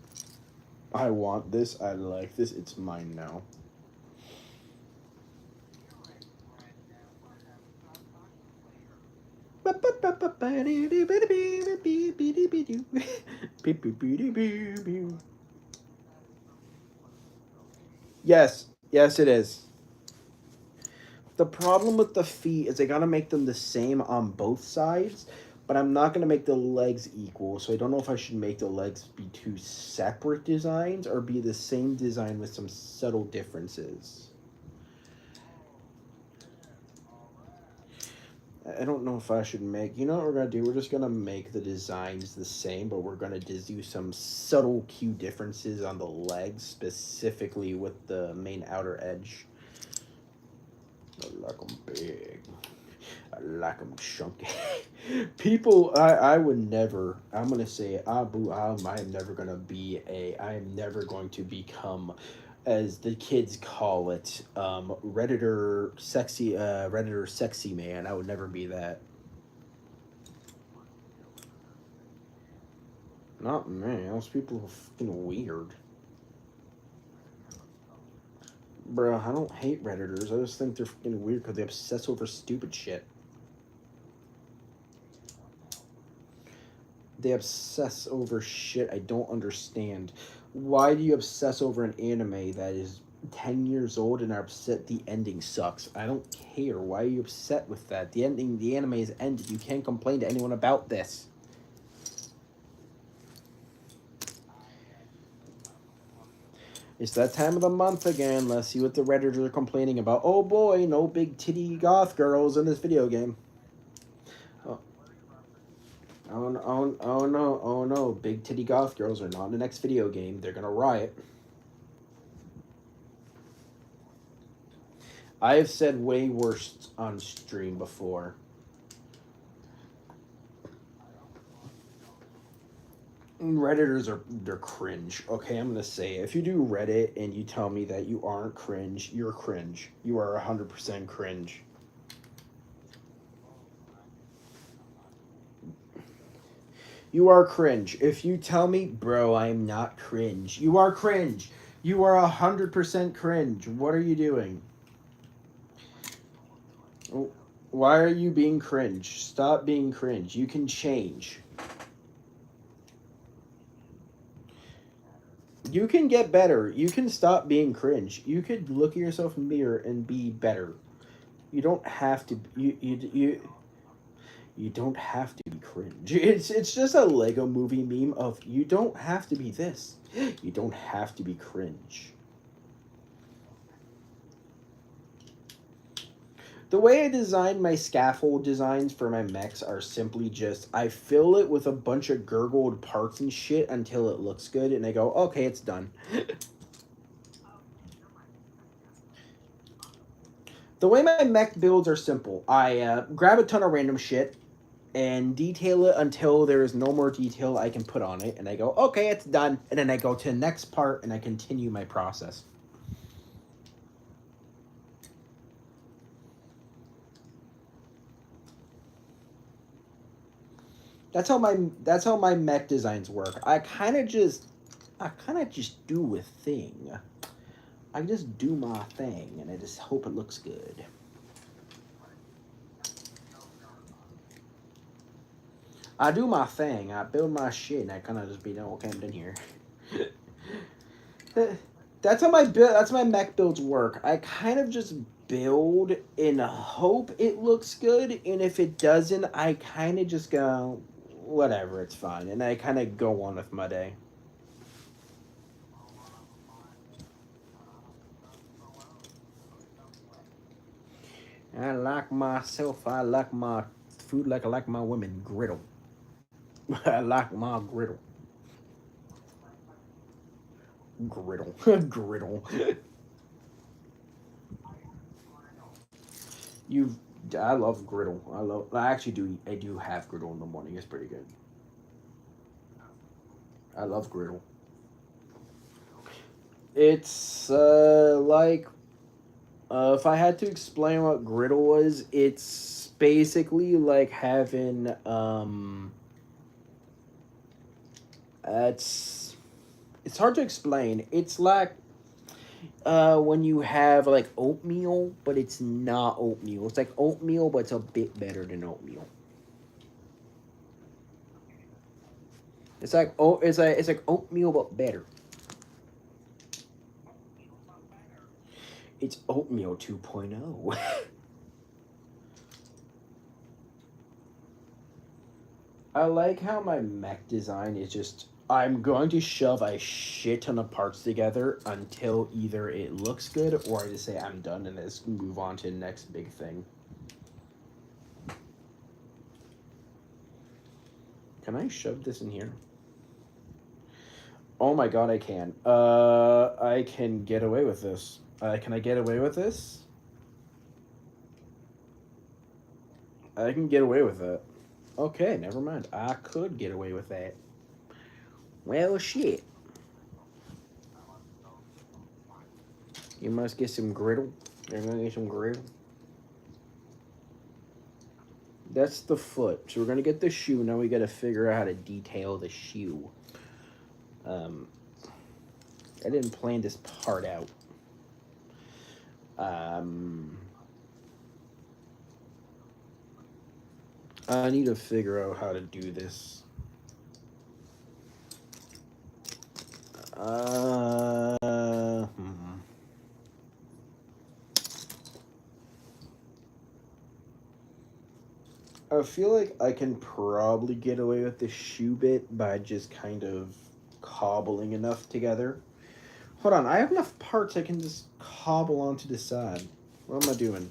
I want this. I like this. It's mine now." Yes, yes, it is. The problem with the feet is they gotta make them the same on both sides, but I'm not gonna make the legs equal, so I don't know if I should make the legs be two separate designs or be the same design with some subtle differences. I don't know if I should make. You know what we're gonna do? We're just gonna make the designs the same, but we're gonna just do some subtle cue differences on the legs, specifically with the main outer edge. I like them big. I like them chunky. People, I would never. I'm gonna say, Abu, I am never gonna be a. I am never going to become, as the kids call it, Redditor sexy man. I would never be that. Not me. Those people are fucking weird. Bro, I don't hate Redditors. I just think they're fucking weird because they obsess over stupid shit. They obsess over shit I don't understand. Why do you obsess over an anime that is 10 years old and are upset the ending sucks? I don't care. Why are you upset with that? The anime is ended. You can't complain to anyone about this. It's that time of the month again. Let's see what the Redditors are complaining about. Oh boy, no big titty goth girls in this video game. Oh, oh no. Big titty goth girls are not in the next video game. They're gonna riot. I have said way worse on stream before. Redditors they're cringe. Okay, I'm gonna say if you do Reddit and you tell me that you aren't cringe, you're cringe. You are 100% cringe. You are cringe. If you tell me, bro, I am not cringe, you are cringe. You are 100% cringe. What are you doing? Why are you being cringe? Stop being cringe. You can change. You can get better. You can stop being cringe. You could look at yourself in the mirror and be better. You don't have to. You don't have to be cringe. It's just a Lego movie meme of you don't have to be this. You don't have to be cringe. The way I design my scaffold designs for my mechs are simply just I fill it with a bunch of gurgled parts and shit until it looks good, and I go, okay, it's done. The way my mech builds are simple. I grab a ton of random shit and detail it until there is no more detail I can put on it, and I go, okay, it's done, and then I go to the next part and I continue my process. that's how my mech designs work. I kind of just do a thing. I just do my thing, and I just hope it looks good. I do my thing. I build my shit, and I kind of just be done. Okay, I'm done here. That's how my build. That's my mech builds work. I kind of just build and hope it looks good, and if it doesn't, I kind of just go, whatever, it's fine, and I kind of go on with my day. I like myself. I like my food like I like my women. Griddle. I like my griddle. Griddle. Griddle. You, I love griddle. I actually do. I do have griddle in the morning. It's pretty good. I love griddle. It's like if I had to explain what griddle was, it's basically like having it's hard to explain. It's like when you have like oatmeal, but it's not oatmeal. It's like oatmeal, but it's a bit better than oatmeal. It's like oatmeal but better. It's oatmeal 2.0. I like how my mech design is just I'm going to shove a shit ton of parts together until either it looks good or I just say I'm done and just move on to the next big thing. Can I shove this in here? Oh my god, I can. I can get away with this. Can I get away with this? I can get away with it. Okay, never mind. I could get away with that. Well, shit. You must get some griddle. You're gonna get some griddle. That's the foot. So we're gonna get the shoe. Now we gotta figure out how to detail the shoe. I didn't plan this part out. I need to figure out how to do this. I feel like I can probably get away with the shoe bit by just kind of cobbling enough together. Hold on, I have enough parts I can just cobble onto the side. What am I doing?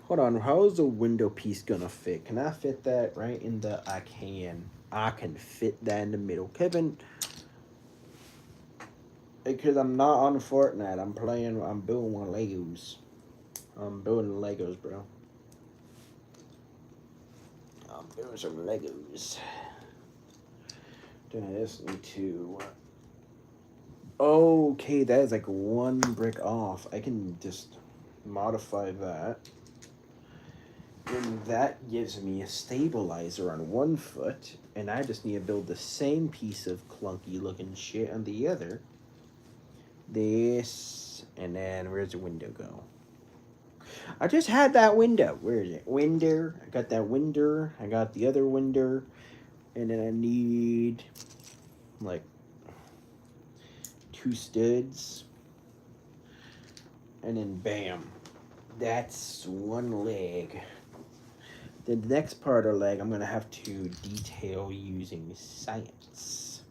Hold on, how is the window piece gonna fit? Can I fit that right in the... I can. I can fit that in the middle. Kevin, because I'm not on Fortnite. I'm building one of Legos. I'm building Legos, bro. I'm building some Legos. Then I just need to... Okay, that is like one brick off. I can just modify that. And that gives me a stabilizer on one foot, and I just need to build the same piece of clunky looking shit on the other. This, and then where's the window go? I just had that window. Where is it? Window. I got that window. I got the other window. And then I need like 2 studs. And then bam. That's one leg. The next part of the leg I'm going to have to detail using science.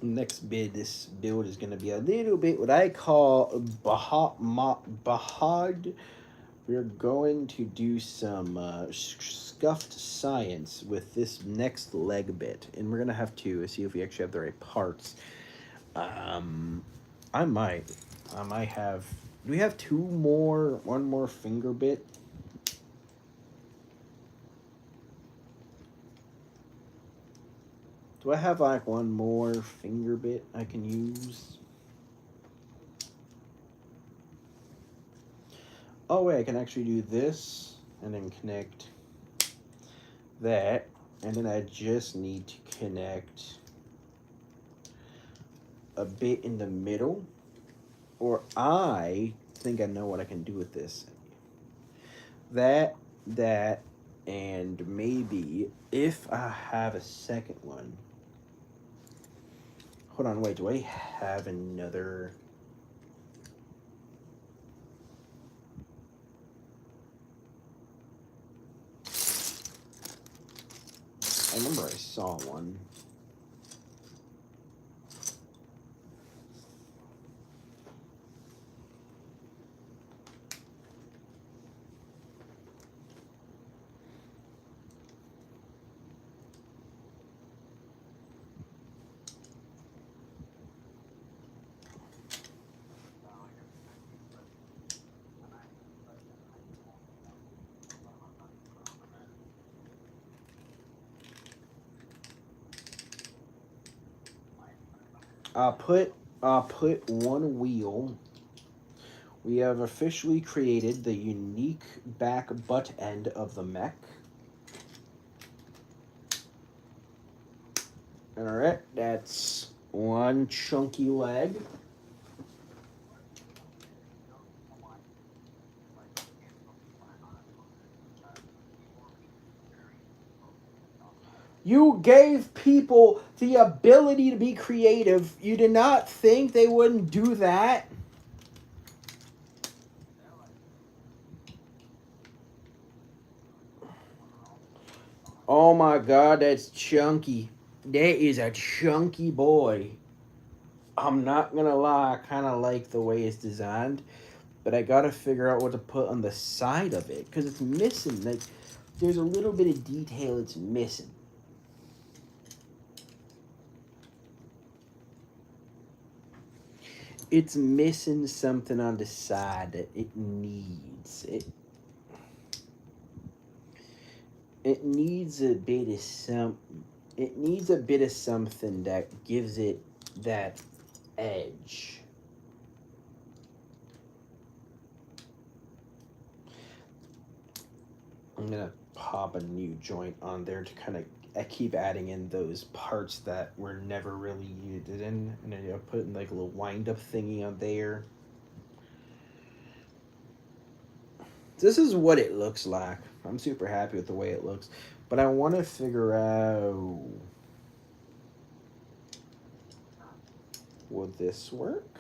Next bit, this build is going to be a little bit what I call bahad. We're going to do some scuffed science with this next leg bit. And we're going to have to see if we actually have the right parts. I might. I might have... Do we have one more finger bit? Do I have like one more finger bit I can use? Oh wait, I can actually do this and then connect that. And then I just need to connect a bit in the middle. Or I think I know what I can do with this. That, and maybe if I have a second one. Hold on, wait, do I have another? I remember I saw one. I'll put one wheel. We have officially created the unique back butt end of the mech. Alright, that's one chunky leg. You gave people the ability to be creative. You did not think they wouldn't do that? Oh my god, that's chunky. That is a chunky boy. I'm not gonna lie, I kind of like the way it's designed. But I gotta figure out what to put on the side of it. Because it's missing. Like, there's a little bit of detail it's missing. It's missing something on the side that it needs. It needs a bit of it needs a bit of something that gives it that edge. I'm gonna pop a new joint on there to kind of, I keep adding in those parts that were never really used in, and then I'll put in like a little wind up thingy on there. This is what it looks like. I'm super happy with the way it looks, but I want to figure out, will this work?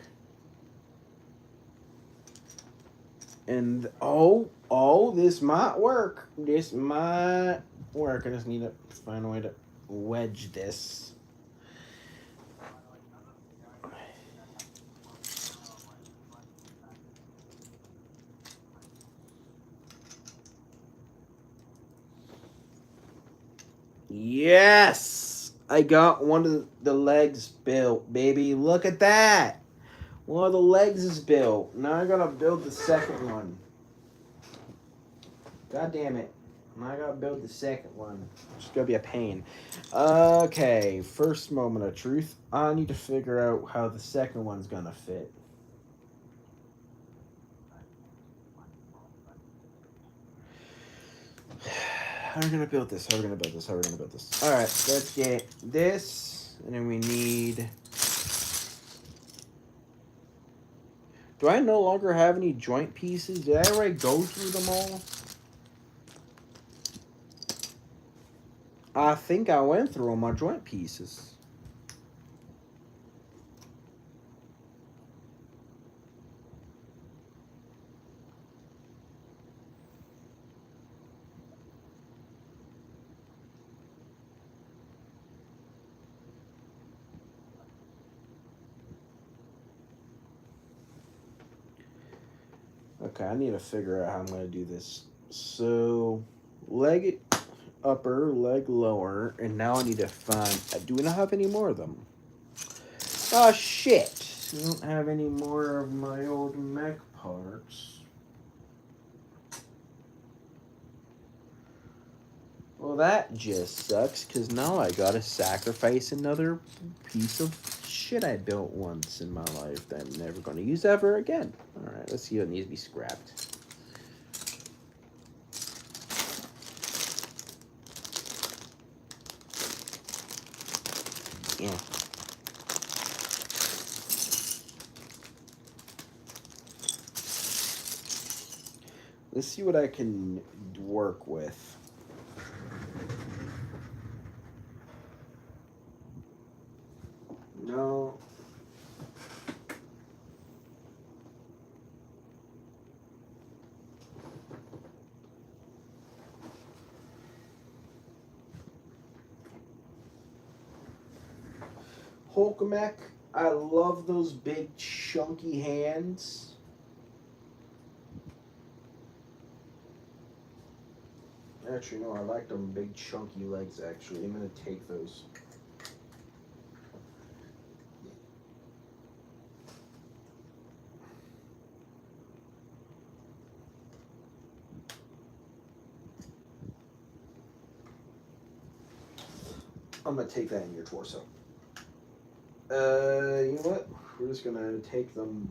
And this might work. This might work. I just need to find a way to wedge this. Yes! I got one of the legs built, baby. Look at that! One of the legs is built. Now I gotta build the second one. God damn it. Now I gotta build the second one. It's gonna be a pain. Okay, first moment of truth. I need to figure out how the second one's gonna fit. How are we gonna build this? How are we gonna build this? How are we gonna build this? Alright, let's get this. And then we need... Do I no longer have any joint pieces? Did I already go through them all? I think I went through all my joint pieces. Okay, I need to figure out how I'm going to do this. So, leg upper, leg lower, and now I need to find... Do we not have any more of them? Oh, shit. I don't have any more of my old mech parts. Well, that just sucks, because now I gotta sacrifice another piece of shit I built once in my life that I'm never gonna use ever again. Alright, let's see what needs to be scrapped. Yeah. Let's see what I can work with. No. Hulkamech, I love those big chunky hands. Actually, no, I like them big chunky legs, actually. I'm going to take those. I'm going to take that in your torso. You know what? We're just going to take them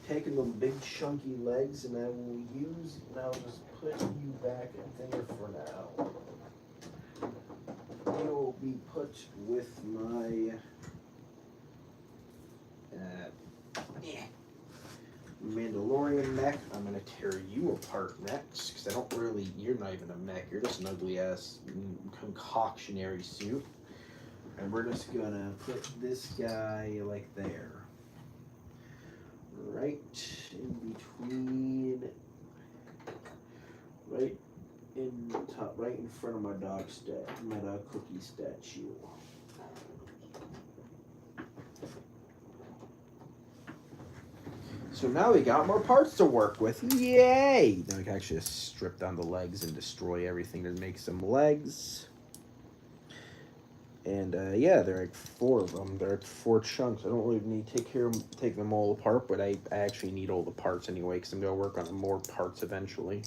taking them big chunky legs, and I will use, and I'll just put you back in there for now. You will be put with my Mandalorian mech. I'm gonna tear you apart next, because I don't really, you're not even a mech, you're just an ugly ass concoctionary suit. And we're just gonna put this guy like there. Right in between, right in top, right in front of my dog cookie statue. So now we got more parts to work with. Yay! Then we can actually just strip down the legs and destroy everything to make some legs. And yeah, there are like 4 of them. There are 4 chunks. I don't really need to take them all apart, but I actually need all the parts anyway, because I'm going to work on more parts eventually.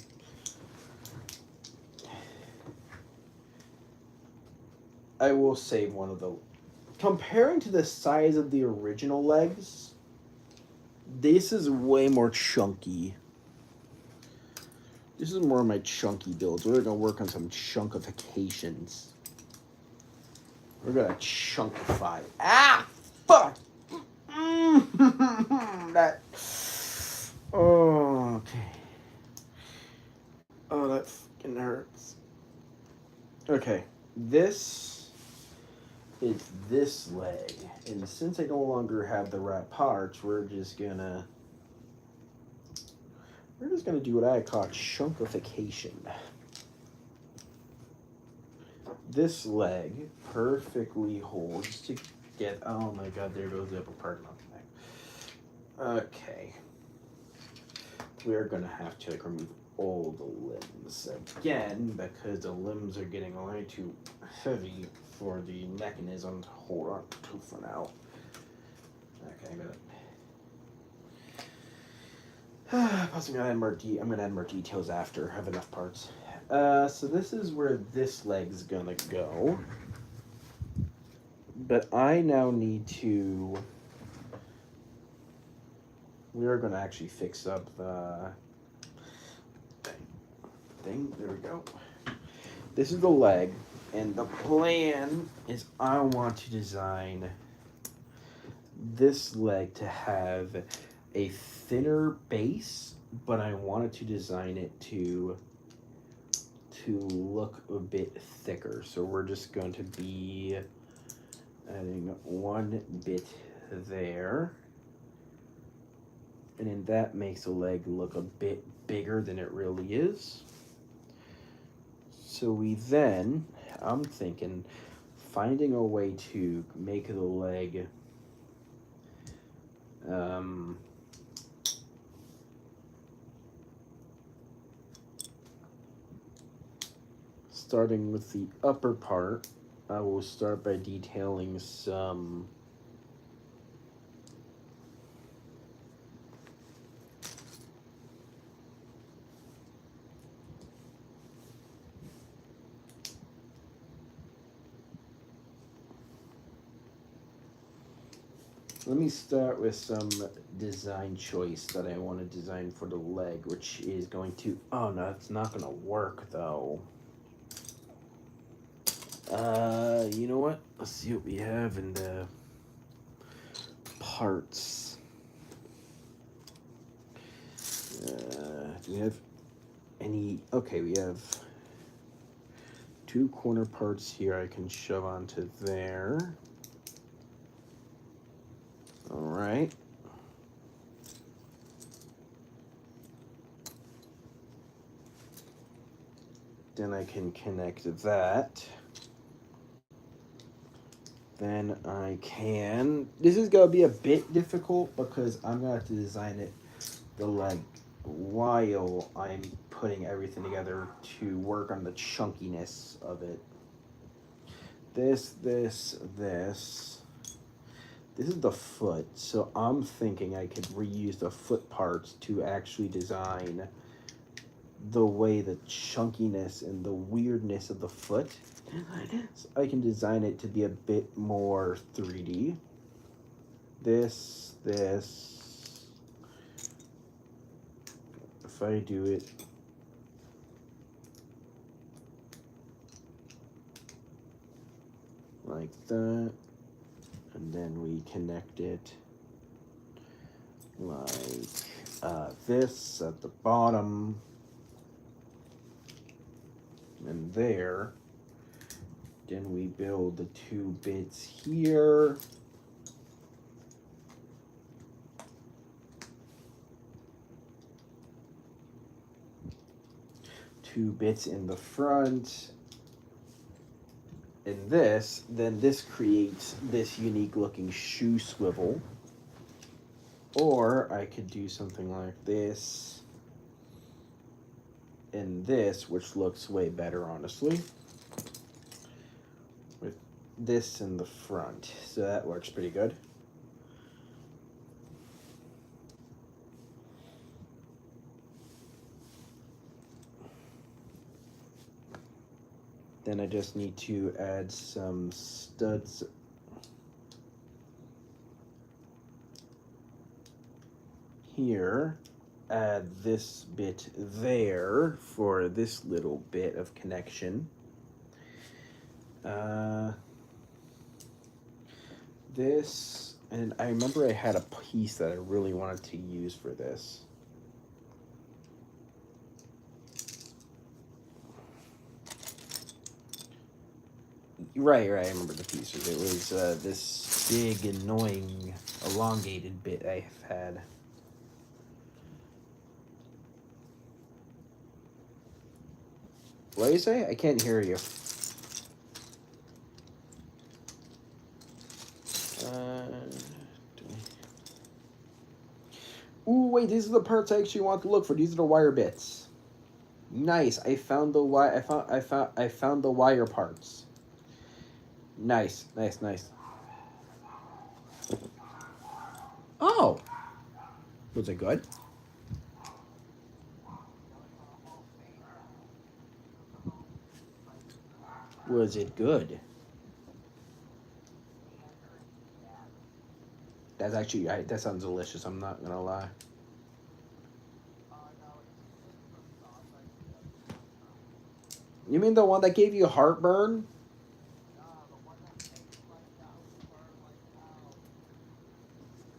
I will save one of the... Comparing to the size of the original legs, this is way more chunky. This is more of my chunky builds. We're going to work on some chunkifications. We're gonna chunkify. Ah, fuck. That. Oh, okay. Oh, that fucking hurts. Okay, this is this leg, and since I no longer have the right parts, we're just gonna do what I call chunkification. This leg perfectly holds to get, oh my god, there goes the upper part of my neck. Okay. We're gonna have to like remove all the limbs again, because the limbs are getting way too heavy for the mechanism to hold on to for now. Okay, plus I'm gonna add more details after I have enough parts. So this is where this leg's gonna go. But I now need to... We are gonna actually fix up the thing. There we go. This is the leg, and the plan is I want to design this leg to have a thinner base, but I wanted to design it to look a bit thicker. So we're just going to be adding 1 bit there, and then that makes the leg look a bit bigger than it really is. So we then, I'm thinking, finding a way to make the leg starting with the upper part. I will start by detailing some Let me start with some design choice that I want to design for the leg, which is going to... Oh, no, it's not going to work, though. You know what? Let's see what we have in the parts. Do we have any... Okay, we have 2 corner parts here I can shove onto there. All right. Then I can connect that. Then I can... This is going to be a bit difficult because I'm going to have to design it the leg while I'm putting everything together to work on the chunkiness of it. This. This is the foot, so I'm thinking I could reuse the foot parts to actually design the way the chunkiness and the weirdness of the foot. So I can design it to be a bit more 3D. This. If I do it like that, and then we connect it like this at the bottom and there. Then we build the 2 bits here. Two bits in the front. And this, then this creates this unique looking shoe swivel. Or I could do something like this and this, which looks way better, honestly, with this in the front. So that works pretty good. Then I just need to add some studs here, add this bit there for this little bit of connection. This, and I remember I had a piece that I really wanted to use for this. Right, I remember the pieces. It was this big, annoying, elongated bit I've had. What do you say? I can't hear you. Ooh, wait, these are the parts I actually want to look for. These are the wire bits. Nice. I found the wire. I found the wire parts. Nice. Oh. Was it good? Was it good? That's actually, that sounds delicious. I'm not gonna lie. You mean the one that gave you heartburn?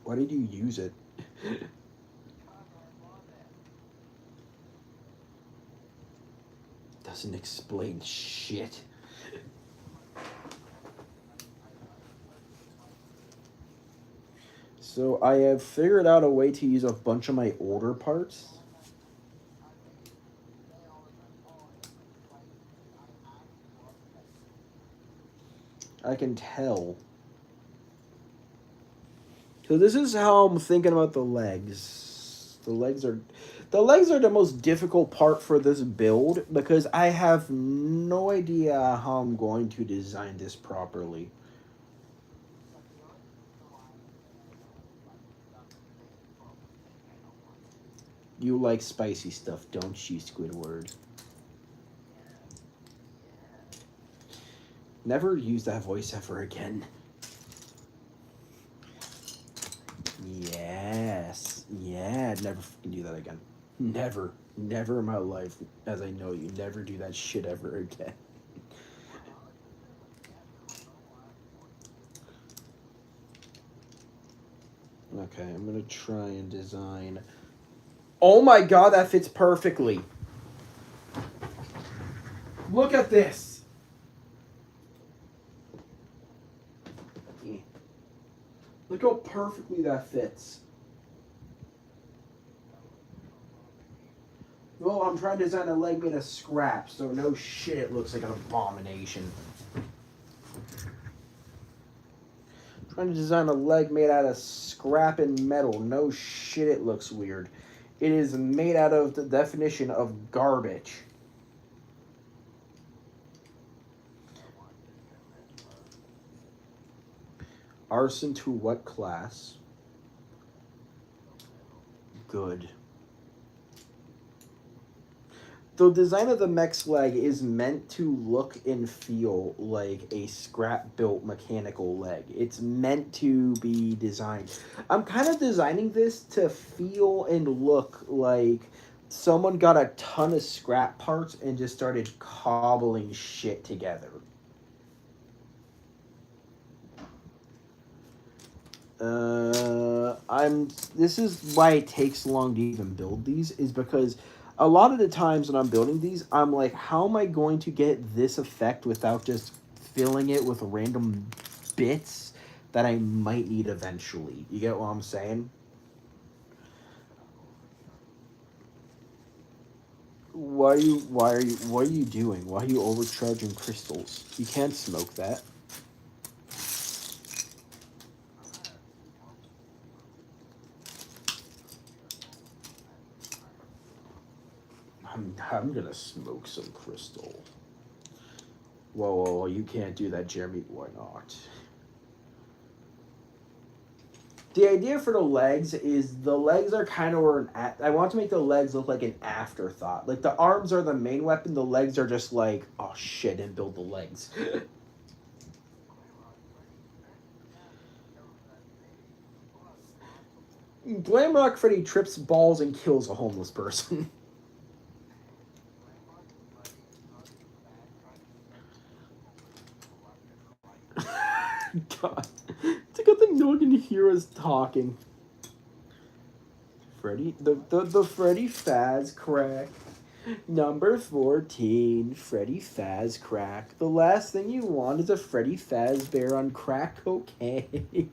Why did you use it? Doesn't explain shit. So I have figured out a way to use a bunch of my older parts. I can tell. So this is how I'm thinking about the legs. The legs are the most difficult part for this build because I have no idea how I'm going to design this properly. You like spicy stuff, don't you, Squidward? Never use that voice ever again. Yes. Yeah, never fucking do that again. Never. Never in my life, as I know you, never do that shit ever again. Okay, I'm gonna try and design. Oh my god, that fits perfectly. Look at this. Look how perfectly that fits. Well, I'm trying to design a leg made of scrap, so no shit it looks like an abomination. Trying to design a leg made out of scrap and metal. No shit it looks weird. It is made out of the definition of garbage. Arson to what class? Good. The design of the mech's leg is meant to look and feel like a scrap-built mechanical leg. It's meant to be designed. I'm kind of designing this to feel and look like someone got a ton of scrap parts and just started cobbling shit together. This is why it takes long to even build these, is because a lot of the times when I'm building these, I'm like, how am I going to get this effect without just filling it with random bits that I might need eventually? You get what I'm saying? What are you doing? Why are you overcharging crystals? You can't smoke that. I'm gonna smoke some crystal. Whoa, you can't do that, Jeremy. Why not? The idea for the legs is the legs are kind of where I want to make the legs look like an afterthought. Like the arms are the main weapon, the legs are just like, oh shit, and build the legs. Glamrock Freddy trips balls and kills a homeless person. God. It's a good thing no one can hear us talking. Freddy, the Freddy Faz crack. Number 14, Freddy Faz crack. The last thing you want is a Freddy Fazbear on crack cocaine.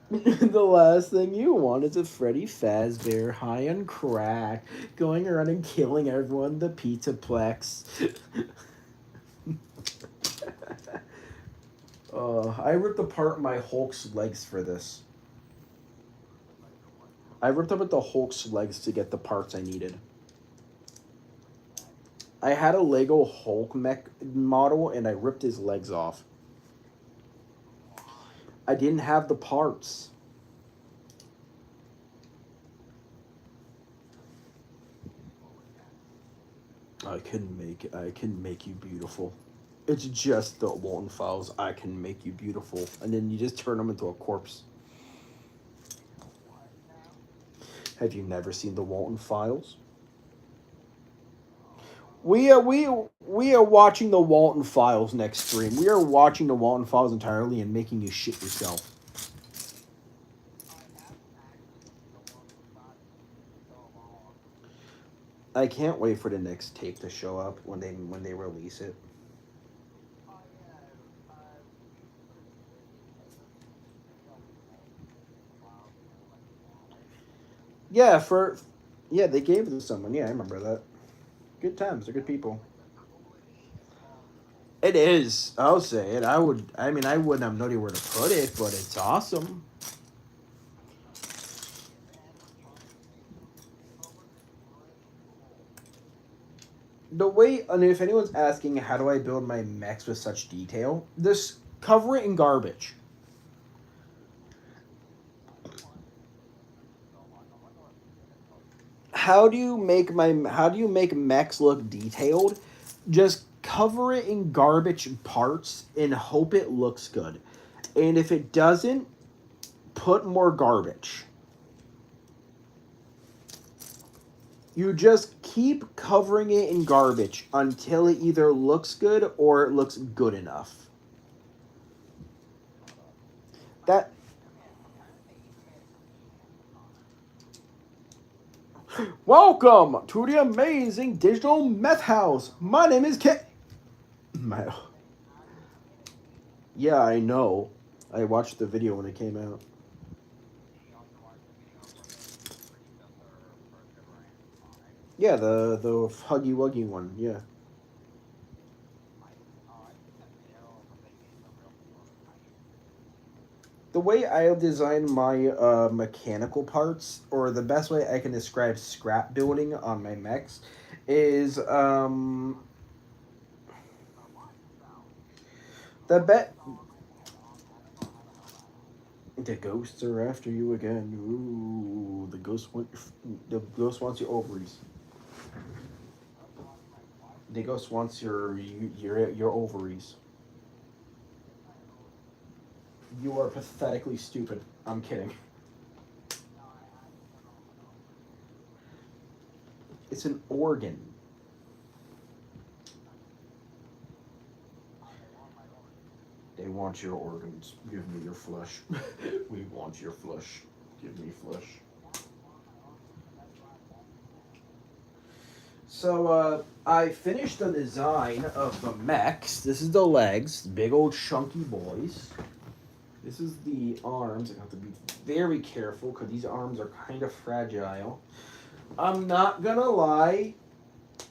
The last thing you want is a Freddy Fazbear high on crack, going around and killing everyone. The Pizzaplex. I ripped apart my Hulk's legs for this. I ripped apart the Hulk's legs to get the parts I needed. I had a Lego Hulk mech model and I ripped his legs off. I didn't have the parts. I can make you beautiful. It's just the Walton Files. I can make you beautiful. And then you just turn them into a corpse. Have you never seen the Walton Files? We are watching the Walton Files next stream. We are watching the Walton Files entirely and making you shit yourself. I can't wait for the next tape to show up when they release it. Yeah, they gave it to someone. Yeah, I remember that. Good times. They're good people. It is. I'll say it. I mean, I wouldn't have known where to put it, but it's awesome. The way, and if anyone's asking how do I build my mechs with such detail, this cover it in garbage. How do you make mechs look detailed? Just cover it in garbage parts and hope it looks good. And if it doesn't, put more garbage. You just keep covering it in garbage until it either looks good or it looks good enough. That... Welcome to the amazing digital meth house. My name is Yeah, I know. I watched the video when it came out. Yeah, the Huggy Wuggy one, yeah. The way I design my mechanical parts, or the best way I can describe scrap building on my mechs, is the bet. The ghosts are after you again. Ooh, the ghost wants your ovaries. The ghost wants your ovaries. You are pathetically stupid. I'm kidding. It's an organ. They want your organs. Give me your flesh. We want your flesh. Give me flesh. So, I finished the design of the mechs. This is the legs, big old chunky boys. This is the arms. I have to be very careful because these arms are kind of fragile. I'm not gonna lie.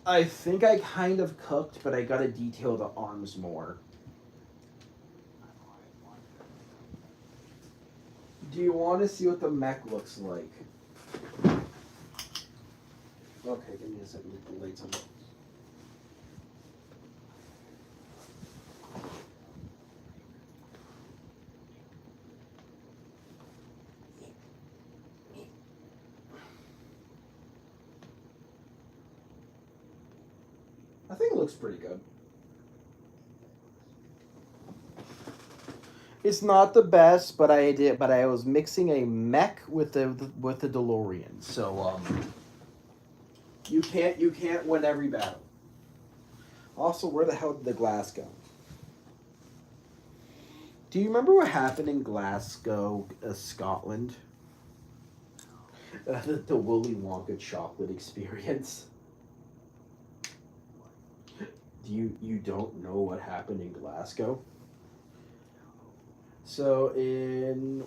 I think I kind of cooked, but I gotta detail the arms more. Do you want to see what the mech looks like? Okay, give me a second. The lights on. I think it looks pretty good. It's not the best, but I was mixing a mech with the DeLorean, so you can't win every battle. Also, where the hell did the glass go? Do you remember what happened in Glasgow, Scotland? The Willy Wonka chocolate experience. You don't know what happened in Glasgow? So in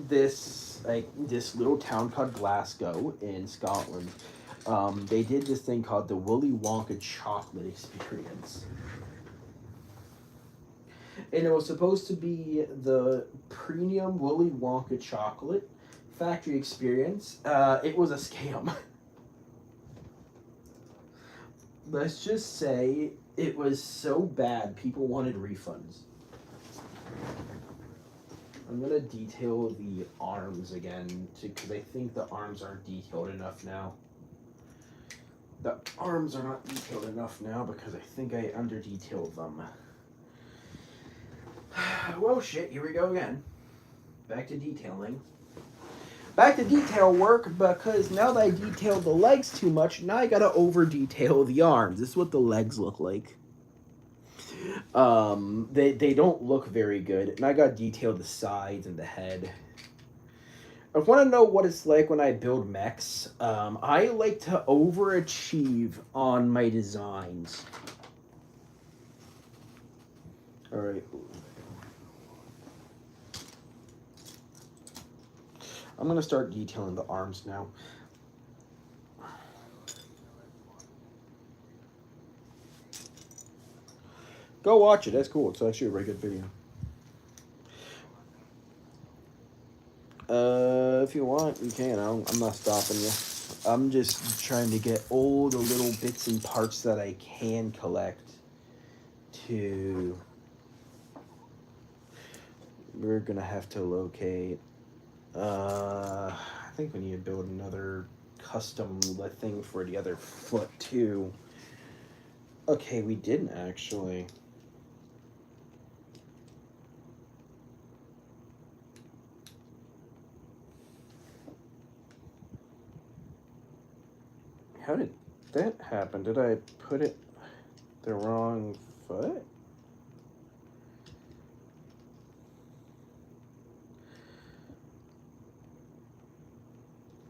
this little town called Glasgow in Scotland, they did this thing called the Willy Wonka chocolate experience. And it was supposed to be the premium Willy Wonka chocolate factory experience. It was a scam. Let's just say it was so bad, people wanted refunds. I'm gonna detail the arms again, because I think the arms aren't detailed enough now. The arms are not detailed enough now because I think I under-detailed them. Well, shit, here we go again. Back to detailing. Back to detail work, because now that I detailed the legs too much, now I gotta over-detail the arms. This is what the legs look like. They don't look very good, and I gotta detail the sides and the head. I want to know what it's like when I build mechs. I like to overachieve on my designs. Alright. I'm going to start detailing the arms now. Go watch it. That's cool. It's actually a very good video. If you want, you can. I'm not stopping you. I'm just trying to get all the little bits and parts that I can collect to... We're going to have to locate... I think we need to build another custom thing for the other foot, too. Okay, we didn't actually. How did that happen? Did I put it the wrong foot?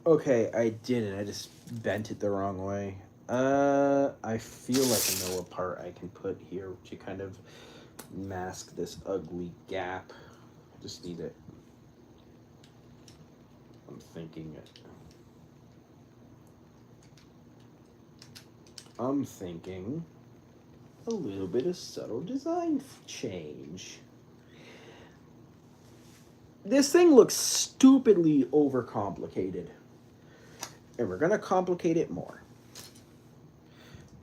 Okay, I didn't. I just bent it the wrong way. I feel like I know a part I can put here to kind of mask this ugly gap. Just need it. I'm thinking it. I'm thinking a little bit of subtle design change. This thing looks stupidly overcomplicated. And we're going to complicate it more.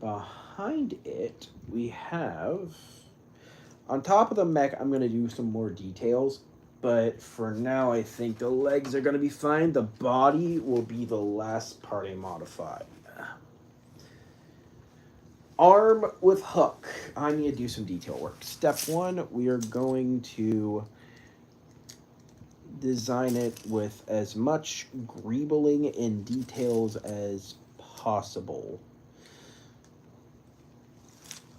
Behind it, we have... On top of the mech, I'm going to do some more details. But for now, I think the legs are going to be fine. The body will be the last part I modify. Arm with hook. I need to do some detail work. Step 1, we are going to design it with as much greebling and details as possible.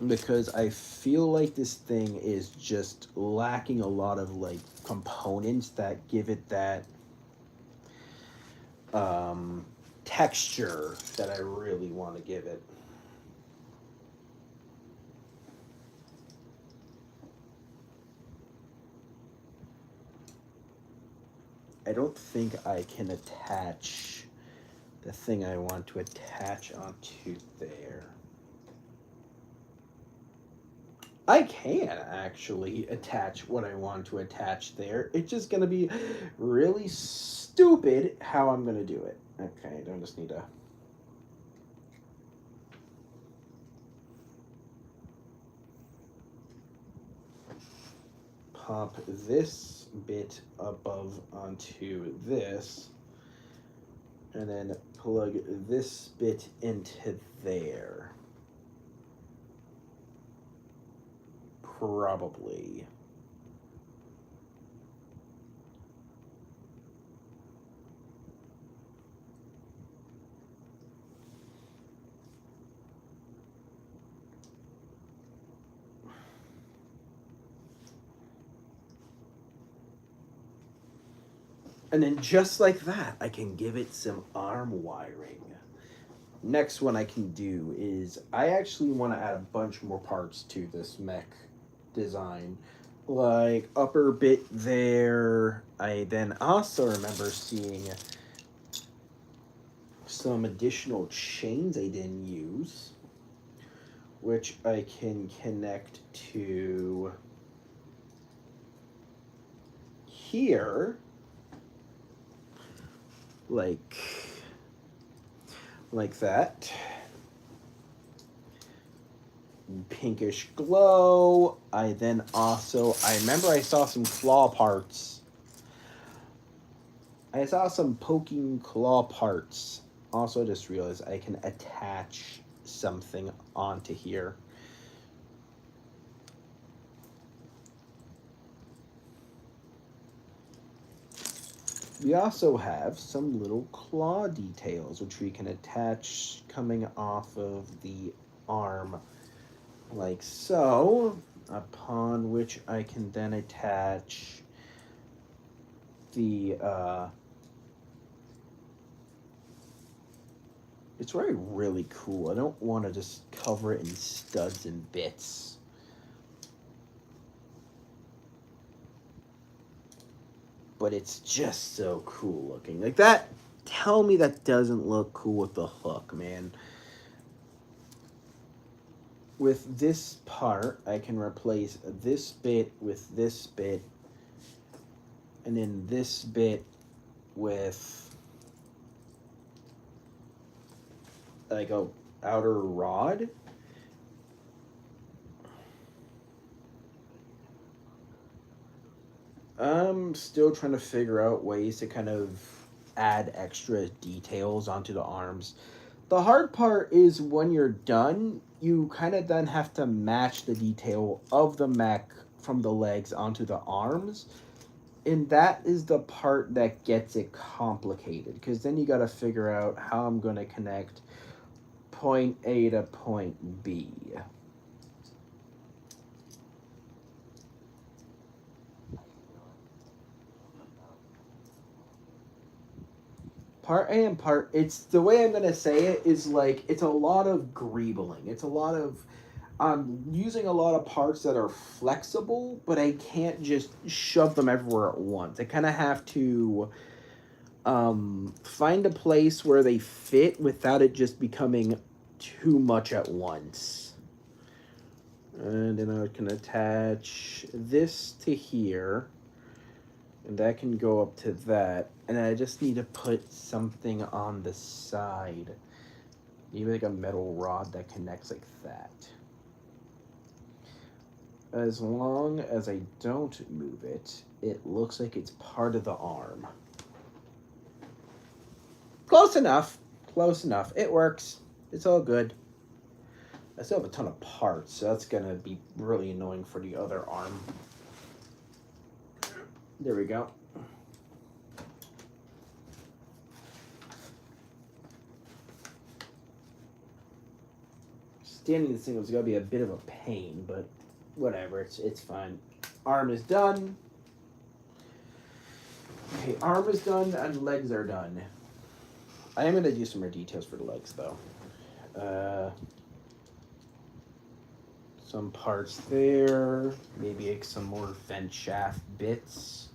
Because I feel like this thing is just lacking a lot of like components that give it that texture that I really want to give it. I don't think I can attach the thing I want to attach onto there. I can actually attach what I want to attach there. It's just going to be really stupid how I'm going to do it. Okay, I just need to... pop this bit above onto this, and then plug this bit into there. Probably. And then just like that, I can give it some arm wiring. Next one I can do is, I actually want to add a bunch more parts to this mech design. Like upper bit there. I then also remember seeing some additional chains I didn't use, which I can connect to here. Like that. Pinkish glow. I remember I saw some claw parts. I saw some poking claw parts. Also, I just realized I can attach something onto here. We also have some little claw details, which we can attach coming off of the arm, like so, upon which I can then attach the, it's really cool. I don't want to just cover it in studs and bits. But it's just so cool looking. Like that, tell me that doesn't look cool with the hook, man. With this part, I can replace this bit with this bit, and then this bit with like a outer rod. I'm still trying to figure out ways to kind of add extra details onto the arms. The hard part is when you're done, you kind of then have to match the detail of the mech from the legs onto the arms. And that is the part that gets it complicated, because then you got to figure out how I'm going to connect point A to point B. Part A and part, it's the way I'm going to say it is like, it's a lot of greebling. It's a lot of, I'm using a lot of parts that are flexible, but I can't just shove them everywhere at once. I kind of have to find a place where they fit without it just becoming too much at once. And then I can attach this to here, and that can go up to that. And I just need to put something on the side. Maybe like a metal rod that connects like that. As long as I don't move it, it looks like it's part of the arm. Close enough. Close enough. It works. It's all good. I still have a ton of parts, so that's going to be really annoying for the other arm. There we go. Standing this thing was going to be a bit of a pain, but whatever. It's fine. Arm is done. Okay, arm is done and legs are done. I am going to do some more details for the legs, though. Some parts there. Maybe like some more vent shaft bits.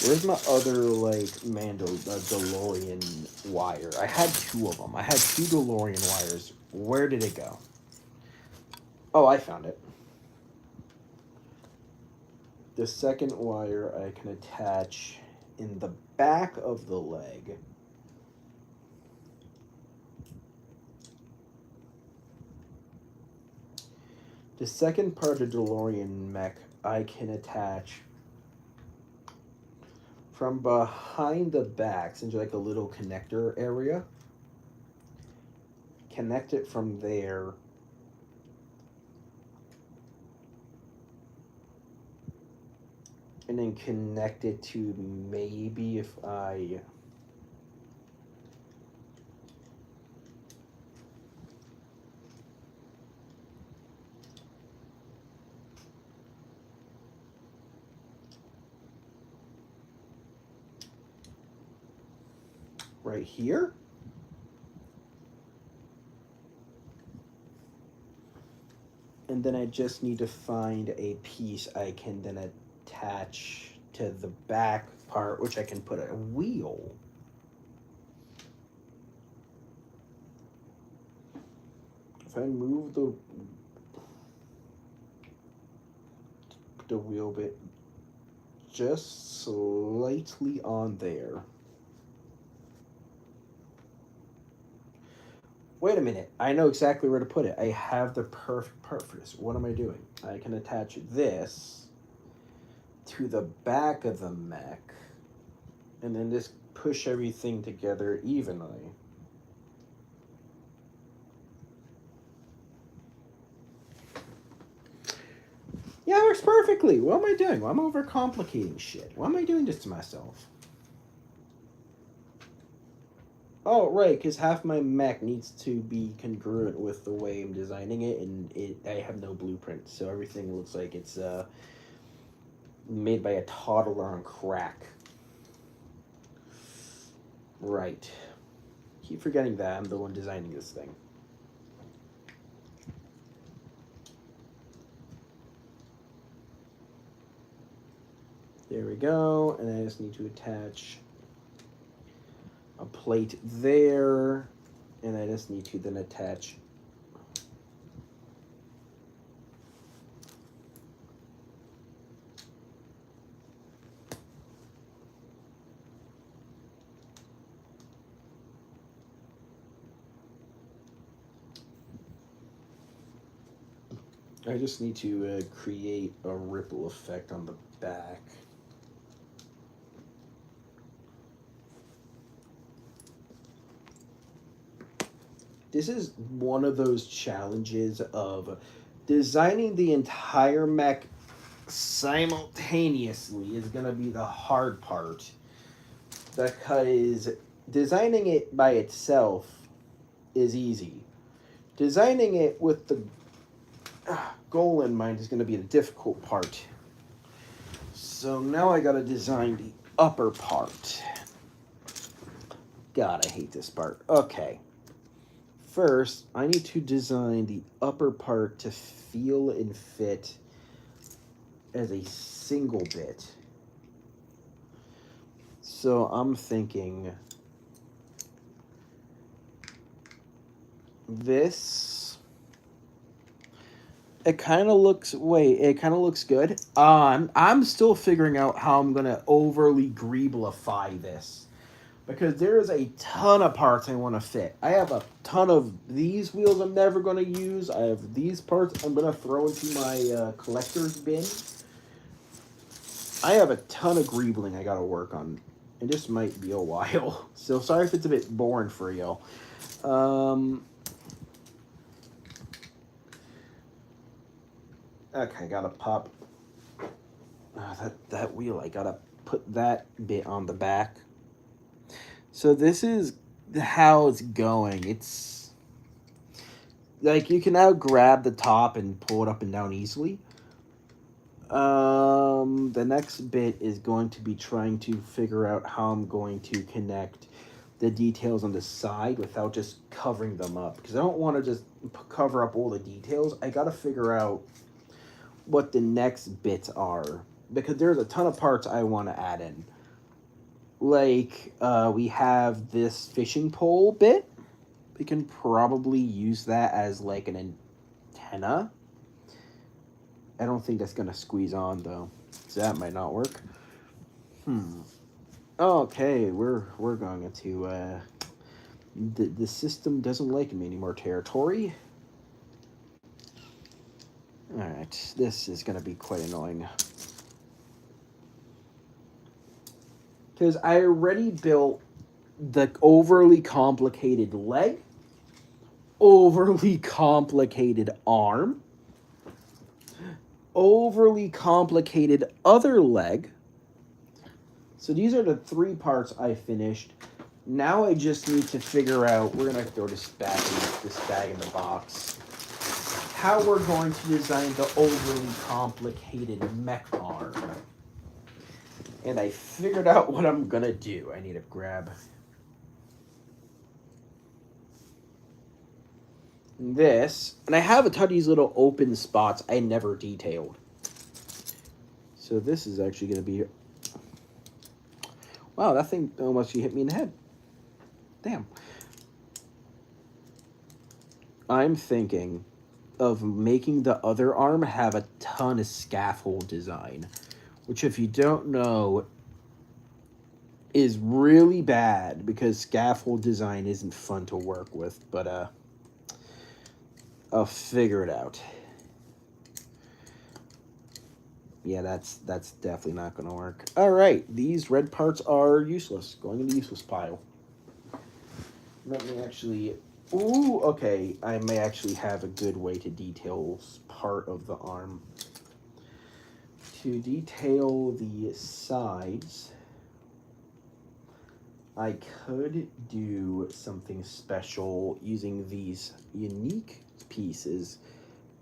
Where's my other, like, DeLorean wire? I had two of them. I had two DeLorean wires. Where did it go? Oh, I found it. The second wire I can attach in the back of the leg. The second part of the DeLorean mech I can attach from behind the backs into like a little connector area. Connect it from there. And then connect it to maybe if I... right here. And then I just need to find a piece I can then attach to the back part, which I can put a wheel. If I move the wheel bit just slightly on there. Wait a minute, I know exactly where to put it. I have the perfect part for this. What am I doing? I can attach this to the back of the mech and then just push everything together evenly. Yeah, it works perfectly. What am I doing? Well, I'm overcomplicating shit. Why am I doing this to myself? Oh, right, because half my mech needs to be congruent with the way I'm designing it, and I have no blueprint, so everything looks like it's made by a toddler on crack. Right. Keep forgetting that I'm the one designing this thing. There we go, and I just need to attach a plate there, and I just need to then attach I just need to create a ripple effect on the back. This is one of those challenges of designing the entire mech simultaneously is going to be the hard part, because designing it by itself is easy. Designing it with the goal in mind is going to be the difficult part. So now I got to design the upper part. God, I hate this part. Okay. First, I need to design the upper part to feel and fit as a single bit. So I'm thinking this. It kind of looks. Wait, it kind of looks good. I'm still figuring out how I'm gonna overly greeblify this, because there is a ton of parts I want to fit. I have a ton of these wheels I'm never going to use. I have these parts I'm going to throw into my collector's bin. I have a ton of greebling I got to work on. And this might be a while. So sorry if it's a bit boring for y'all. Okay, gotta pop that wheel. I gotta put that bit on the back. So this is how it's going. It's like you can now grab the top and pull it up and down easily. The next bit is going to be trying to figure out how I'm going to connect the details on the side without just covering them up, because I don't want to just cover up all the details. I gotta figure out what the next bits are, because there's a ton of parts I want to add in. Like, we have this fishing pole bit. We can probably use that as like an antenna. I don't think that's gonna squeeze on though, so that might not work. Okay, we're going into the system doesn't like me anymore territory. All right, this is gonna be quite annoying, because I already built the overly complicated leg, overly complicated arm, overly complicated other leg. So these are the three parts I finished. Now I just need to figure out, we're going to throw this bag in the box, how we're going to design the overly complicated mech arm. And I figured out what I'm going to do. I need to grab this. And I have a ton of these little open spots I never detailed. So this is actually going to be... Wow, that thing almost hit me in the head. Damn. I'm thinking of making the other arm have a ton of scaffold design, which, if you don't know, is really bad, because scaffold design isn't fun to work with, but I'll figure it out. Yeah, that's definitely not going to work. All right, these red parts are useless. Going in the useless pile. Let me actually... Ooh, okay. I may actually have a good way to detail part of the arm. To detail the sides, I could do something special using these unique pieces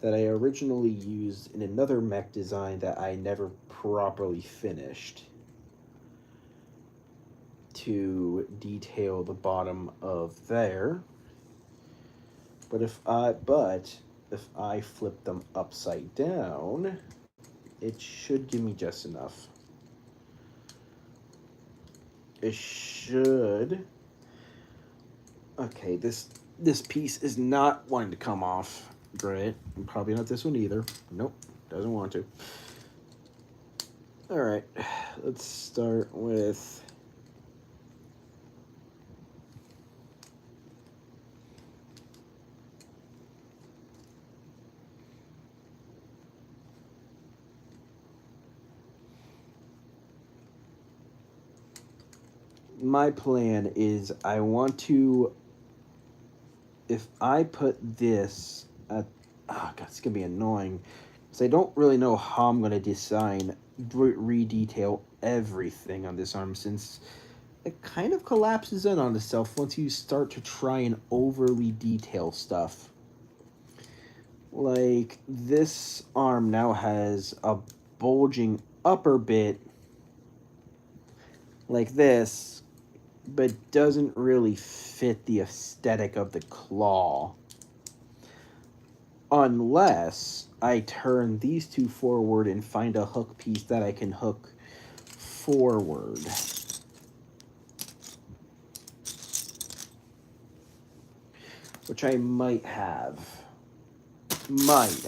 that I originally used in another mech design that I never properly finished, to detail the bottom of there. But if I flip them upside down, it should give me just enough. It should. Okay, this piece is not wanting to come off. Great. And probably not this one either. Nope, doesn't want to. All right, let's start with... my plan is I want to, if I put this at, oh god, it's gonna be annoying, because I don't really know how I'm gonna design, re-detail everything on this arm, since it kind of collapses in on itself once you start to try and overly detail stuff. Like, this arm now has a bulging upper bit like this, but doesn't really fit the aesthetic of the claw. Unless I turn these two forward and find a hook piece that I can hook forward. Which I might have.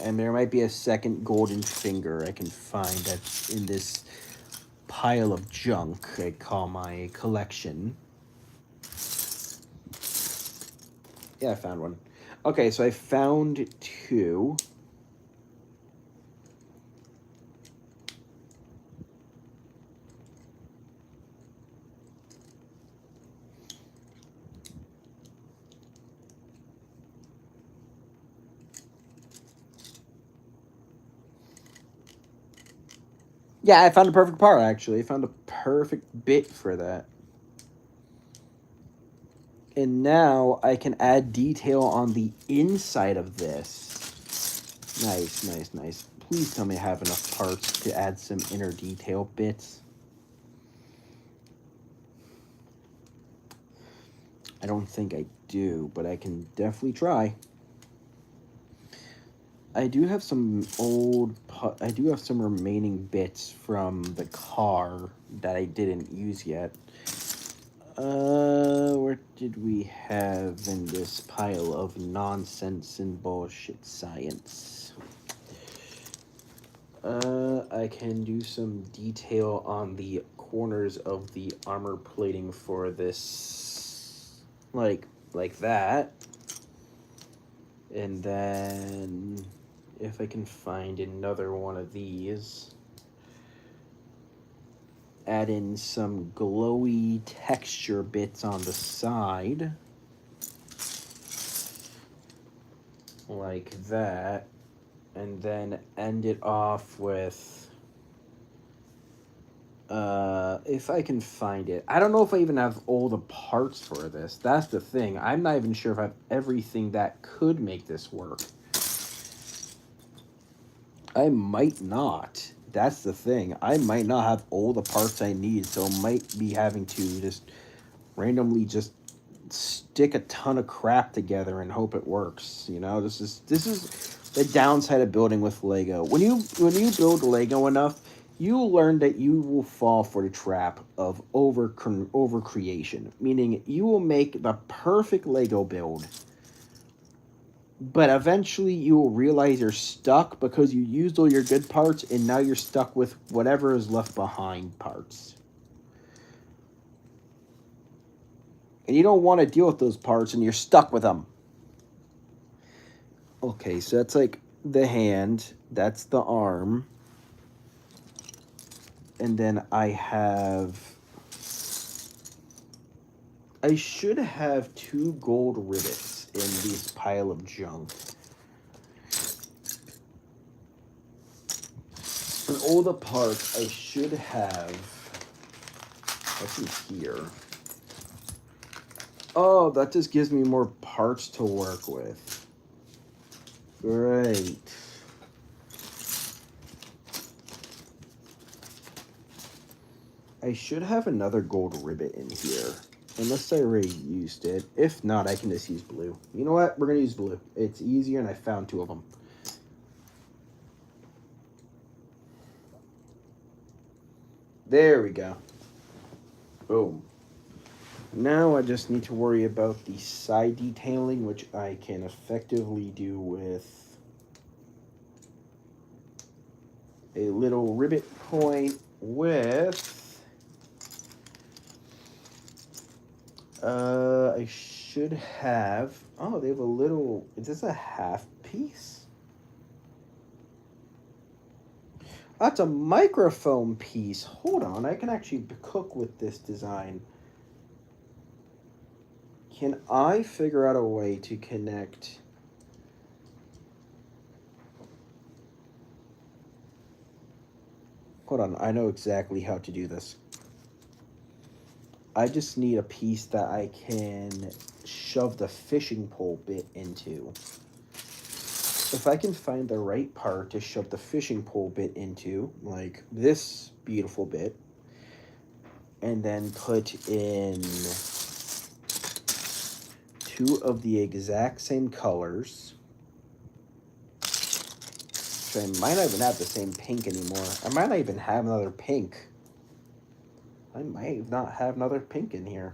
And there might be a second golden finger I can find that's in this pile of junk I call my collection. Yeah, I found one. Okay, so I found two. Yeah, I found a perfect part, actually. I found a perfect bit for that. And now I can add detail on the inside of this. Nice, nice, nice. Please tell me I have enough parts to add some inner detail bits. I don't think I do, but I can definitely try. I do have some remaining bits from the car that I didn't use yet. Where did we have in this pile of nonsense and bullshit science? I can do some detail on the corners of the armor plating for this, like that. And then, if I can find another one of these, add in some glowy texture bits on the side. Like that. And then end it off with, if I can find it. I don't know if I even have all the parts for this. That's the thing. I'm not even sure if I have everything that could make this work. I might not. That's the thing. I might not have all the parts I need, so I might be having to just randomly just stick a ton of crap together and hope it works. You know, this is the downside of building with Lego. When you build Lego enough, you learn that you will fall for the trap of over creation. Meaning, you will make the perfect Lego build, but eventually you will realize you're stuck because you used all your good parts, and now you're stuck with whatever is left behind parts. And you don't want to deal with those parts, and you're stuck with them. Okay, so that's like the hand. That's the arm. And then I should have 2 gold rivets in this pile of junk. And all the parts I should have, what's in here? Oh, that just gives me more parts to work with. Great. I should have another gold rivet in here. Unless I already used it. If not, I can just use blue. You know what? We're going to use blue. It's easier, and I found 2 of them. There we go. Boom. Now I just need to worry about the side detailing, which I can effectively do with a little rivet point with... I should have... Oh, they have a little... Is this a half piece? That's a microfoam piece. Hold on, I can actually cook with this design. Can I figure out a way to connect... Hold on, I know exactly how to do this. I just need a piece that I can shove the fishing pole bit into. If I can find the right part to shove the fishing pole bit into, like this beautiful bit, and then put in 2 of the exact same colors, which I might not even have the same pink anymore. I might not even have another pink. I might not have another pink in here.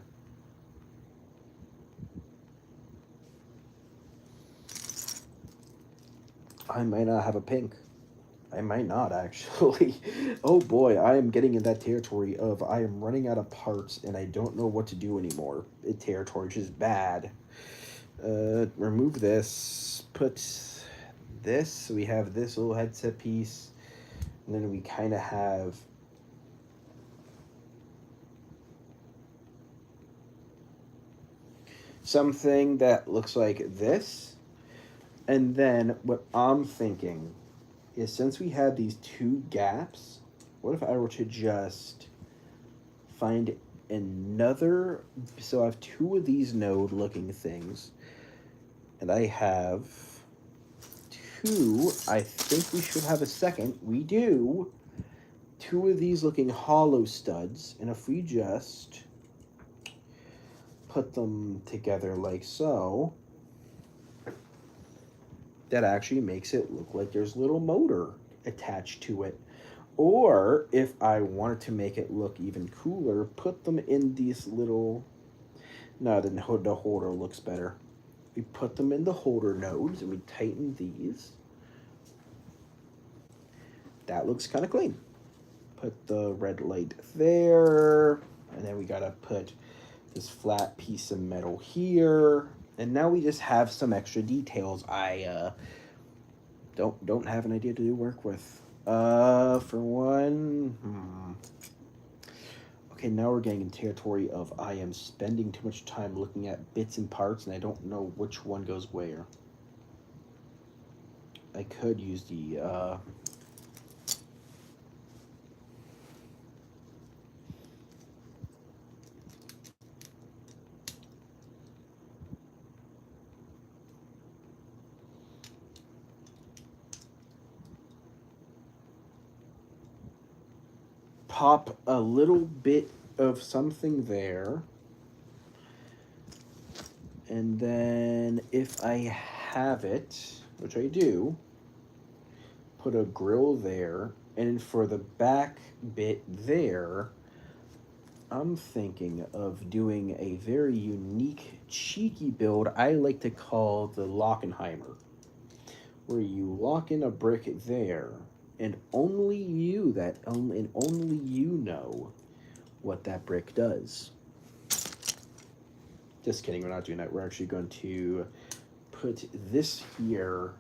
I might not have a pink. I might not, actually. Oh boy, I am getting in that territory of I am running out of parts and I don't know what to do anymore. Territory, which is bad. Remove this. Put this. So we have this little headset piece. And then we kind of have... something that looks like this. And then what I'm thinking is, since we have these 2 gaps, what if I were to just find another... So I have 2 of these node looking things, and I have 2. I think we should have a second. We do. 2 of these looking hollow studs, and if we just put them together like so, that actually makes it look like there's a little motor attached to it. Or if I wanted to make it look even cooler, put them in these little... No, the holder looks better. We put them in the holder nodes and we tighten these. That looks kind of clean. Put the red light there, and then we gotta put this flat piece of metal here, and now we just have some extra details. I don't have an idea to work with. For one, okay, now we're getting in territory of I am spending too much time looking at bits and parts, and I don't know which one goes where. I could use the pop a little bit of something there, and then if I have it, which I do, put a grill there, and for the back bit there, I'm thinking of doing a very unique, cheeky build I like to call the Lockenheimer, where you lock in a brick there, and only you know what that brick does. Just kidding, we're not doing that. We're actually going to put this here,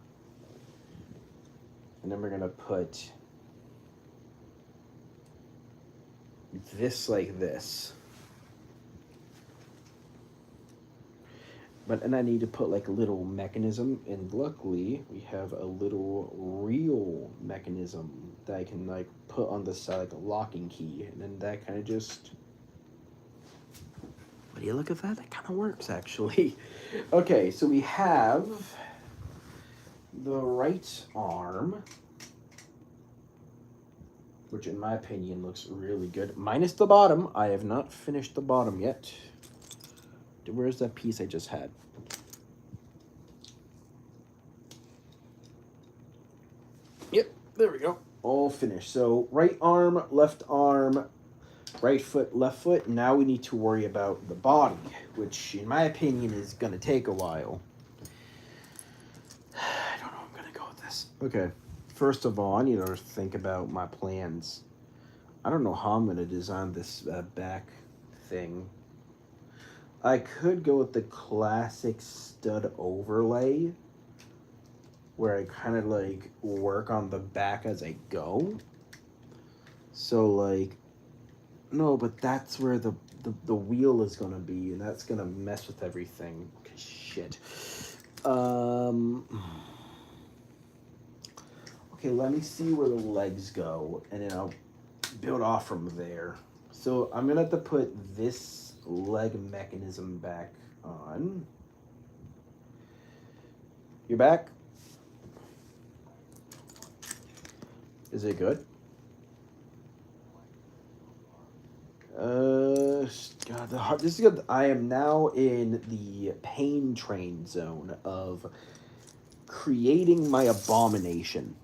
and then we're going to put this like this. And I need to put like a little mechanism, and luckily we have a little real mechanism that I can like put on the side, like a locking key, and then that kind of just... What do you look at that? That kind of works, actually. Okay, so we have the right arm, which in my opinion looks really good, minus the bottom. I have not finished the bottom yet. Where's that piece I just had? Yep, there we go. All finished. So right arm, right foot, left foot. Now we need to worry about the body, which in my opinion is going to take a while. I don't know how I'm going to go with this. Okay, first of all, I need to think about my plans. I don't know how I'm going to design this back thing. I could go with the classic stud overlay, where I kind of like work on the back as I go. So like, no, but that's where the the wheel is gonna be, and that's gonna mess with everything. Shit. Um. Okay, let me see where the legs go, and then I'll build off from there. So I'm gonna have to put this leg mechanism back on. You're back? Is it good? God, this is good. I am now in the pain train zone of creating my abomination.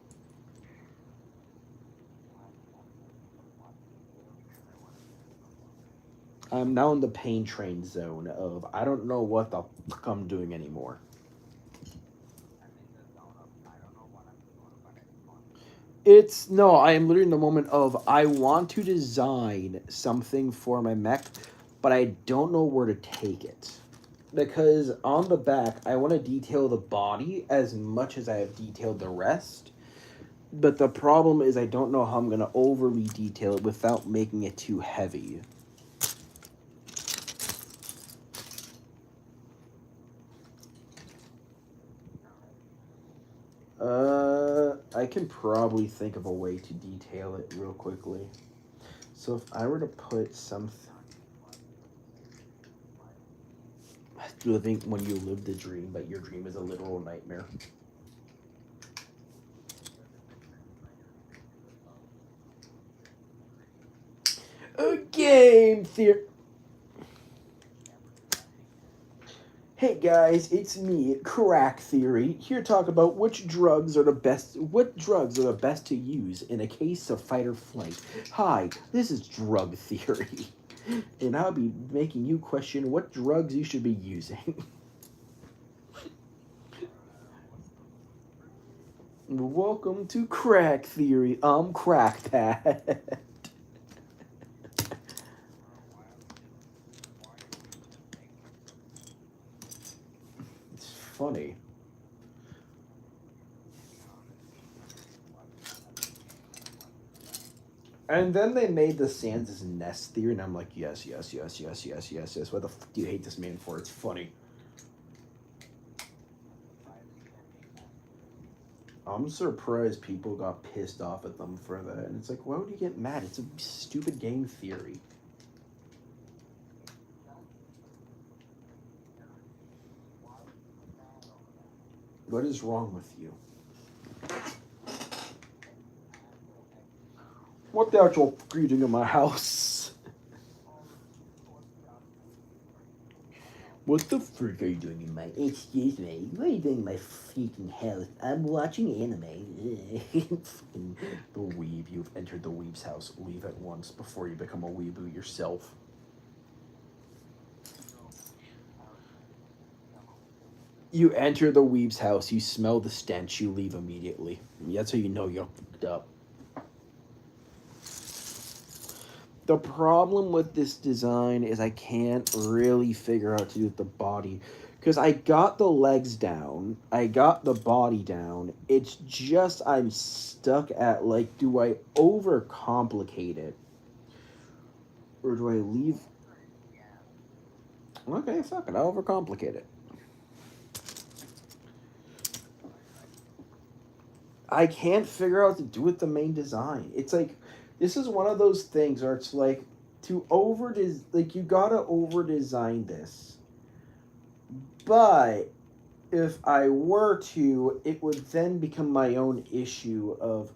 I'm now in the pain train zone of I don't know what the fuck I'm doing anymore. It's no, I am literally in the moment of I want to design something for my mech, but I don't know where to take it. Because on the back, I want to detail the body as much as I have detailed the rest. But the problem is I don't know how I'm going to overly detail it without making it too heavy. I can probably think of a way to detail it real quickly. So if I were to put something... Living when you live the dream, but your dream is a literal nightmare. A game theory. Hey guys, it's me, Crack Theory, here to talk about what drugs are the best to use in a case of fight or flight. Hi, this is Drug Theory, and I'll be making you question what drugs you should be using. Welcome to Crack Theory. I'm Crackpad. It's funny. And then they made the Sans' Nest theory, and I'm like, yes. What the fuck do you hate this man for? It's funny. I'm surprised people got pissed off at them for that. And it's like, why would you get mad? It's a stupid game theory. What is wrong with you? What the actual fuck are you doing in my house? What the frick are you doing in my... Excuse me, what are you doing in my freaking house? I'm watching anime. Fucking the weeb. You've entered the weeb's house. Leave at once before you become a weeboo yourself. You enter the weeb's house, you smell the stench, you leave immediately. That's how you know you're fucked up. The problem with this design is I can't really figure out what to do with the body. Because I got the legs down, I got the body down, it's just I'm stuck at, like, do I overcomplicate it? Or do I leave... Okay, fuck it, I'll overcomplicate it. I can't figure out what to do with the main design. It's like... This is one of those things where it's like, you gotta over-design this. But if I were to, it would then become my own issue of,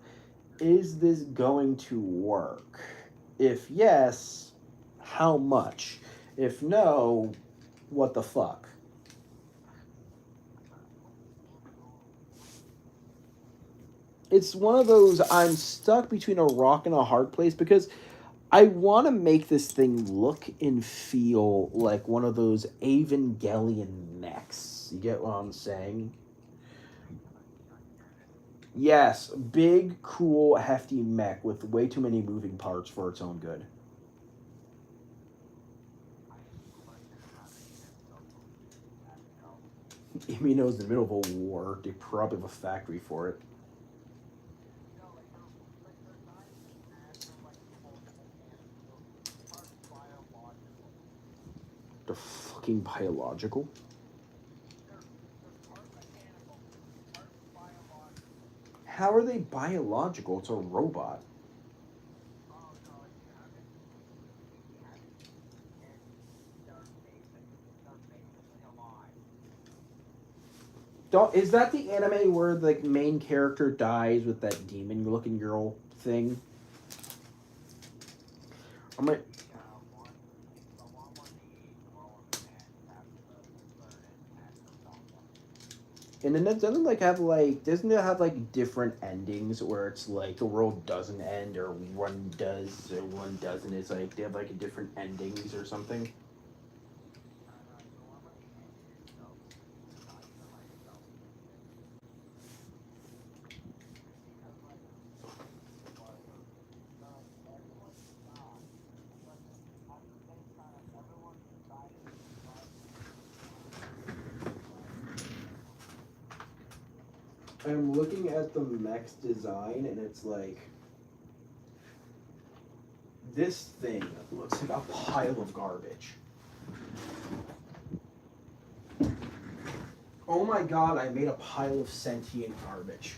is this going to work? If yes, how much? If no, what the fuck? It's one of those, I'm stuck between a rock and a hard place because I want to make this thing look and feel like one of those Evangelion mechs. You get what I'm saying? Yes, big, cool, hefty mech with way too many moving parts for its own good. Even though it's in the middle of a war, they probably have a factory for it. fucking biological? How are they biological? It's a robot. Is that the anime where the main character dies with that demon-looking girl thing? I'm like, and then it doesn't like have like doesn't it have like different endings where it's like the world doesn't end or one does or one doesn't? It's like they have like different endings or something. I'm looking at the mech's design and it's like this thing looks like a pile of garbage. Oh my god, I made a pile of sentient garbage.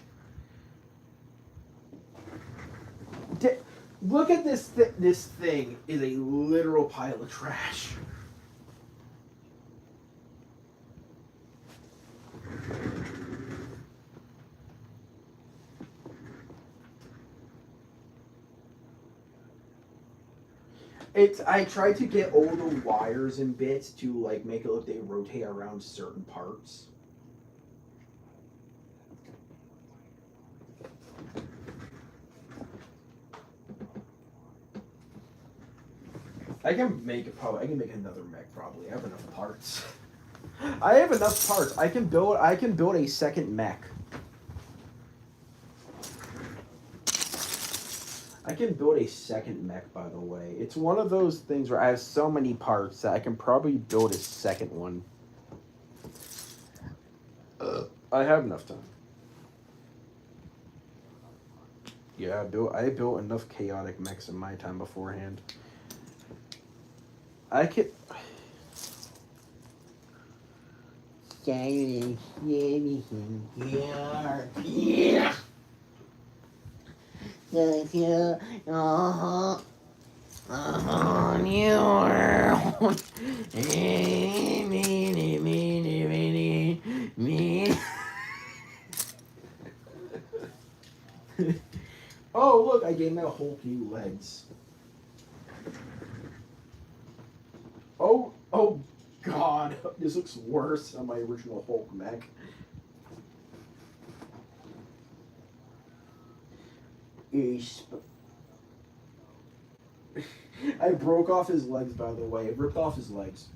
Look at this this thing is a literal pile of trash. I tried to get all the wires and bits to like make it look they rotate around certain parts. I can make another mech probably. I have enough parts. I have enough parts. I can build a second mech. I can build a second mech, by the way. It's one of those things where I have so many parts that I can probably build a second one. I have enough time. Yeah, I built enough chaotic mechs in my time beforehand. I could. Yeah. Oh, look, I gave him a whole new legs. Oh god, this looks worse than my original Hulk mech. I broke off his legs, by the way. I ripped off his legs.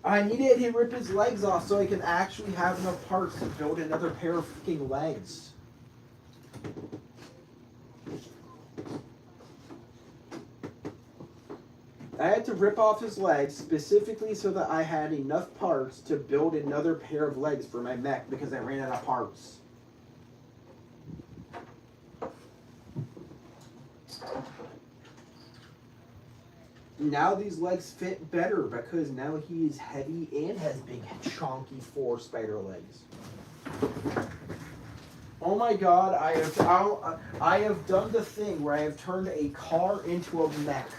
I needed to rip his legs off so I can actually have enough parts to build another pair of freaking legs. I had to rip off his legs specifically so that I had enough parts to build another pair of legs for my mech because I ran out of parts. Now these legs fit better because now he is heavy and has big chonky 4 spider legs. Oh my god, I have done the thing where I have turned a car into a mech.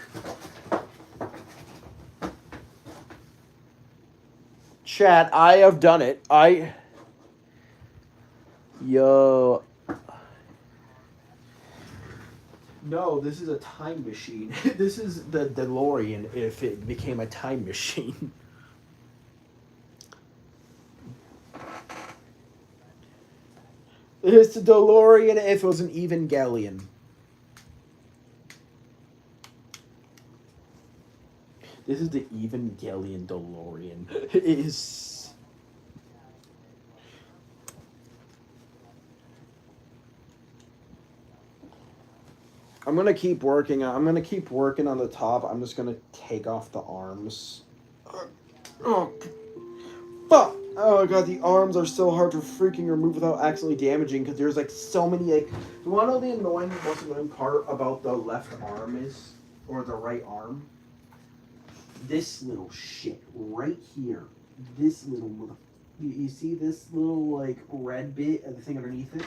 Chat, I have done it. Yo. No, this is a time machine. This is the DeLorean if it became a time machine. It's the DeLorean if it was an Evangelion. This is the Evangelion DeLorean. It is. I'm gonna keep working on the top. I'm just gonna take off the arms. Oh, fuck! Oh god, the arms are so hard to freaking remove without accidentally damaging because there's like so many like. You wanna know the most annoying part about the left arm is, or the right arm? this little shit right here. This little mother. You see this little like red bit of the thing underneath it?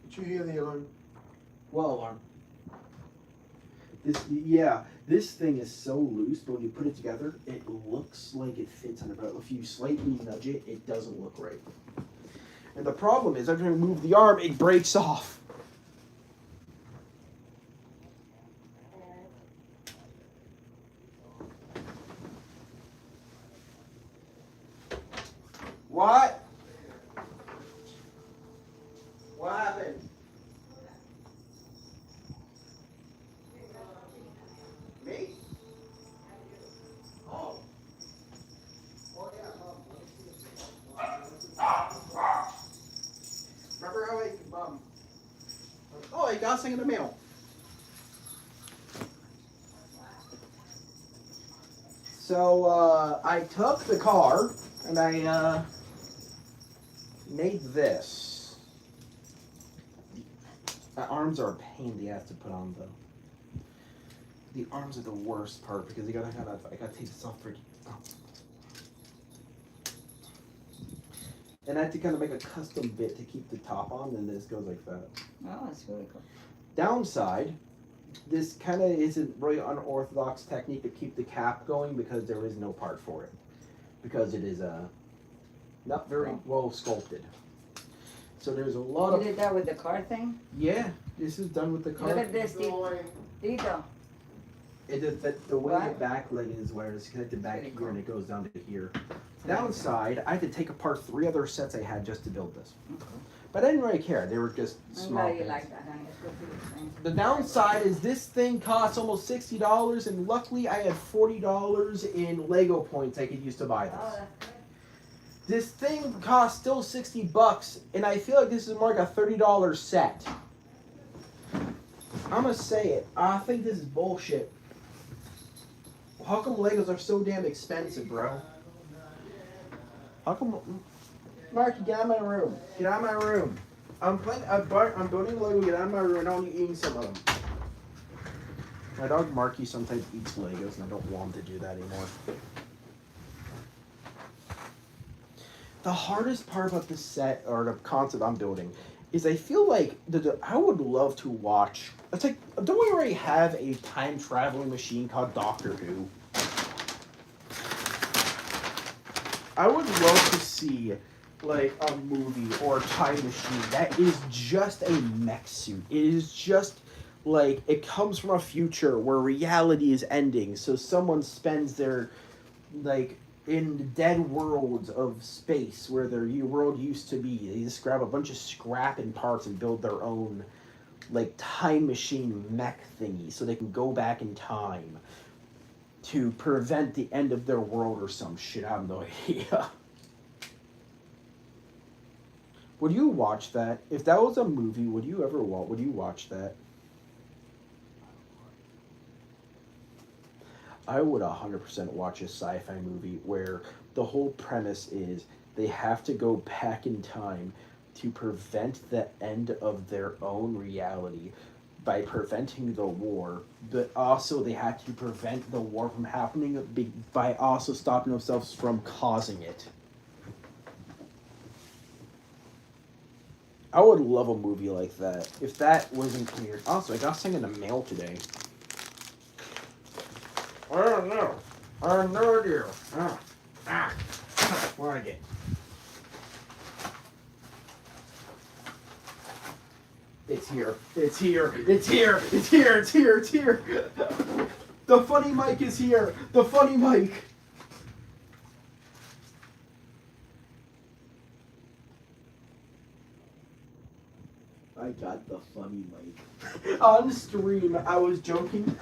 Did you hear the alarm? What alarm? This thing is so loose, but when you put it together, it looks like it fits on it. But if you slightly nudge it, it doesn't look right. And the problem is, after you move the arm, it breaks off. What? What happened? Me? Oh. Oh yeah. Remember how I got something in the mail. So I took the car and I made this. The arms are a pain in the ass to put on though. The arms are the worst part because I gotta take this off for. And I had to kind of make a custom bit to keep the top on, and this goes like that. Oh, that's really cool. Downside, this kind of isn't really unorthodox technique to keep the cap going because there is no part for it. Because it is not very well sculpted. So there's a lot You did that with the car thing? Yeah, this is done with the car. Look at this, Tito. The way What? the back leg is where it's connected back Pretty here cool. and it goes down to here. Downside, I had to take apart 3 other sets I had just to build this. Okay. But I didn't really care. They were just I'm small glad you things. like that, honey. It's good for your friends. The downside is this thing costs almost $60, and luckily I had $40 in Lego points I could use to buy this. Oh, that's good. This thing costs still $60, and I feel like this is more like a $30 set. I'm gonna say it. I think this is bullshit. How come Legos are so damn expensive, bro? How come? Marky, get out of my room. Get out of my room. I'm building Lego. Get out of my room. I don't eating some of them. My dog Marky sometimes eats Legos, and I don't want him to do that anymore. The hardest part about this set, or the concept I'm building, is I feel like I would love to watch. It's like, don't we already have a time traveling machine called Doctor Who? I would love to see like a movie or a time machine that is just a mech suit. It is just like it comes from a future where reality is ending, so someone spends their like in the dead worlds of space where their world used to be. They just grab a bunch of scrap and parts and build their own like time machine mech thingy so they can go back in time to prevent the end of their world or some shit. I have no idea. Would you watch that? If that was a movie, would you watch that? I would 100% watch a sci-fi movie where the whole premise is they have to go back in time to prevent the end of their own reality by preventing the war, but also they had to prevent the war from happening by also stopping themselves from causing it. I would love a movie like that. If that wasn't weird. Also, I got something in the mail today. I don't know. I have no idea. What did I get? It's here. It's here. It's here. It's here. It's here. It's here. The funny mic is here. The funny mic. I got the funny mic. On stream, I was joking.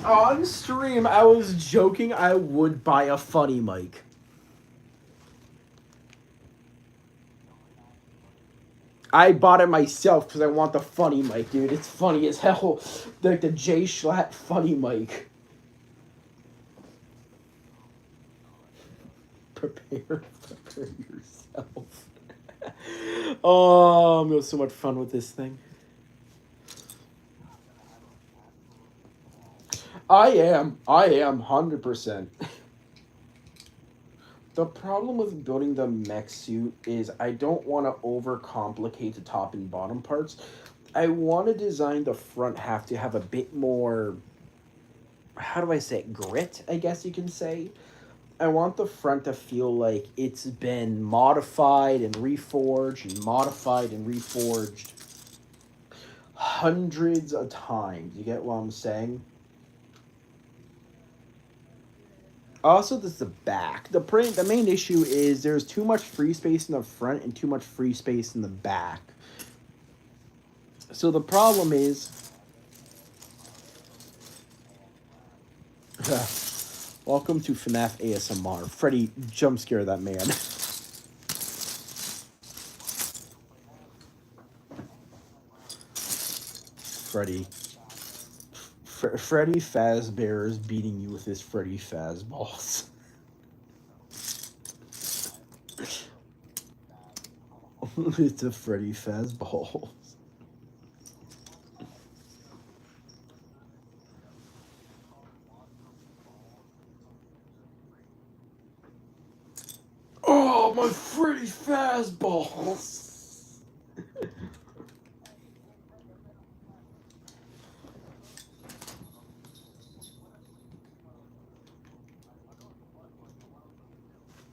On stream, I was joking I would buy a funny mic. I bought it myself because I want the funny mic, dude. It's funny as hell. Like the J Schlatt funny mic. Prepare yourself. Oh, I'm gonna have so much fun with this thing. I am 100%. The problem with building the mech suit is I don't want to overcomplicate the top and bottom parts. I want to design the front half to have a bit more, how do I say it, grit, I guess you can say. I want the front to feel like it's been modified and reforged and modified and reforged hundreds of times. You get what I'm saying? Also, there's the back. The main issue is there's too much free space in the front and too much free space in the back. So the problem is, welcome to FNAF ASMR. Freddy, jump scare that man. Freddy. Freddy Fazbear is beating you with his Freddy Fazballs. It's a Freddy Fazballs. Oh, my Freddy Fazballs!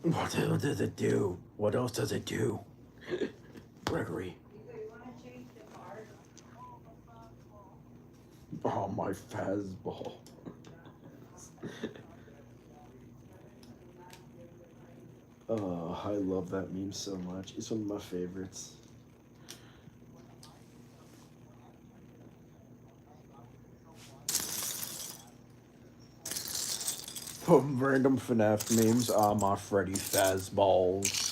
What does it do? What else does it do? Gregory. Oh, my Fazball. Oh, I love that meme so much. It's one of my favorites. From random FNAF memes, my Freddy Fazballs.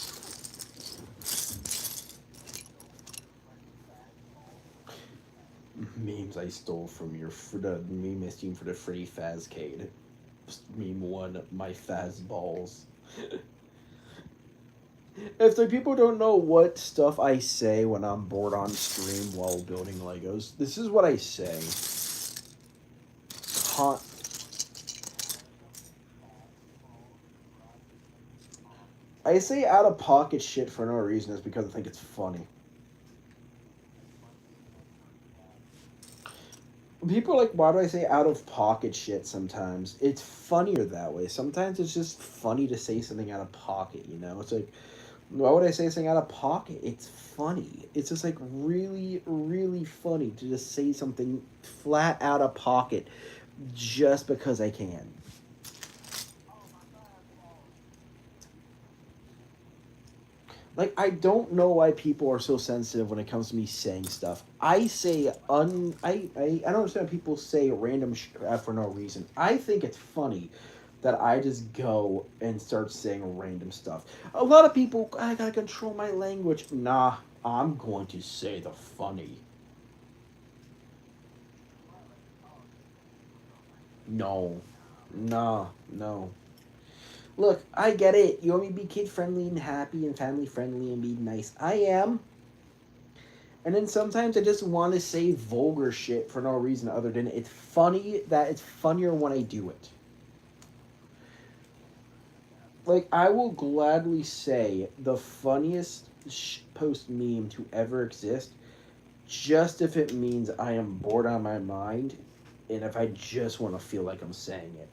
Memes I stole from the meme I steamed for the Freddy Fazcade. Meme 1, my Fazballs. If the people don't know what stuff I say when I'm bored on stream while building Legos, this is what I say. I say out of pocket shit for no reason. It's because I think it's funny. People are like, why do I say out of pocket shit sometimes? It's funnier that way. Sometimes it's just funny to say something out of pocket, you know? It's like, why would I say something out of pocket? It's funny. It's just like really, really funny to just say something flat out of pocket just because I can. Like, I don't know why people are so sensitive when it comes to me saying stuff. I say I don't understand people say random for no reason. I think it's funny that I just go and start saying random stuff. A lot of people, I gotta control my language. Nah, I'm going to say the funny. No. Nah, no. Look, I get it. You want me to be kid friendly and happy and family friendly and be nice. I am. And then sometimes I just want to say vulgar shit for no reason other than it's funny that it's funnier when I do it. Like, I will gladly say the funniest post meme to ever exist just if it means I am bored on my mind and if I just want to feel like I'm saying it.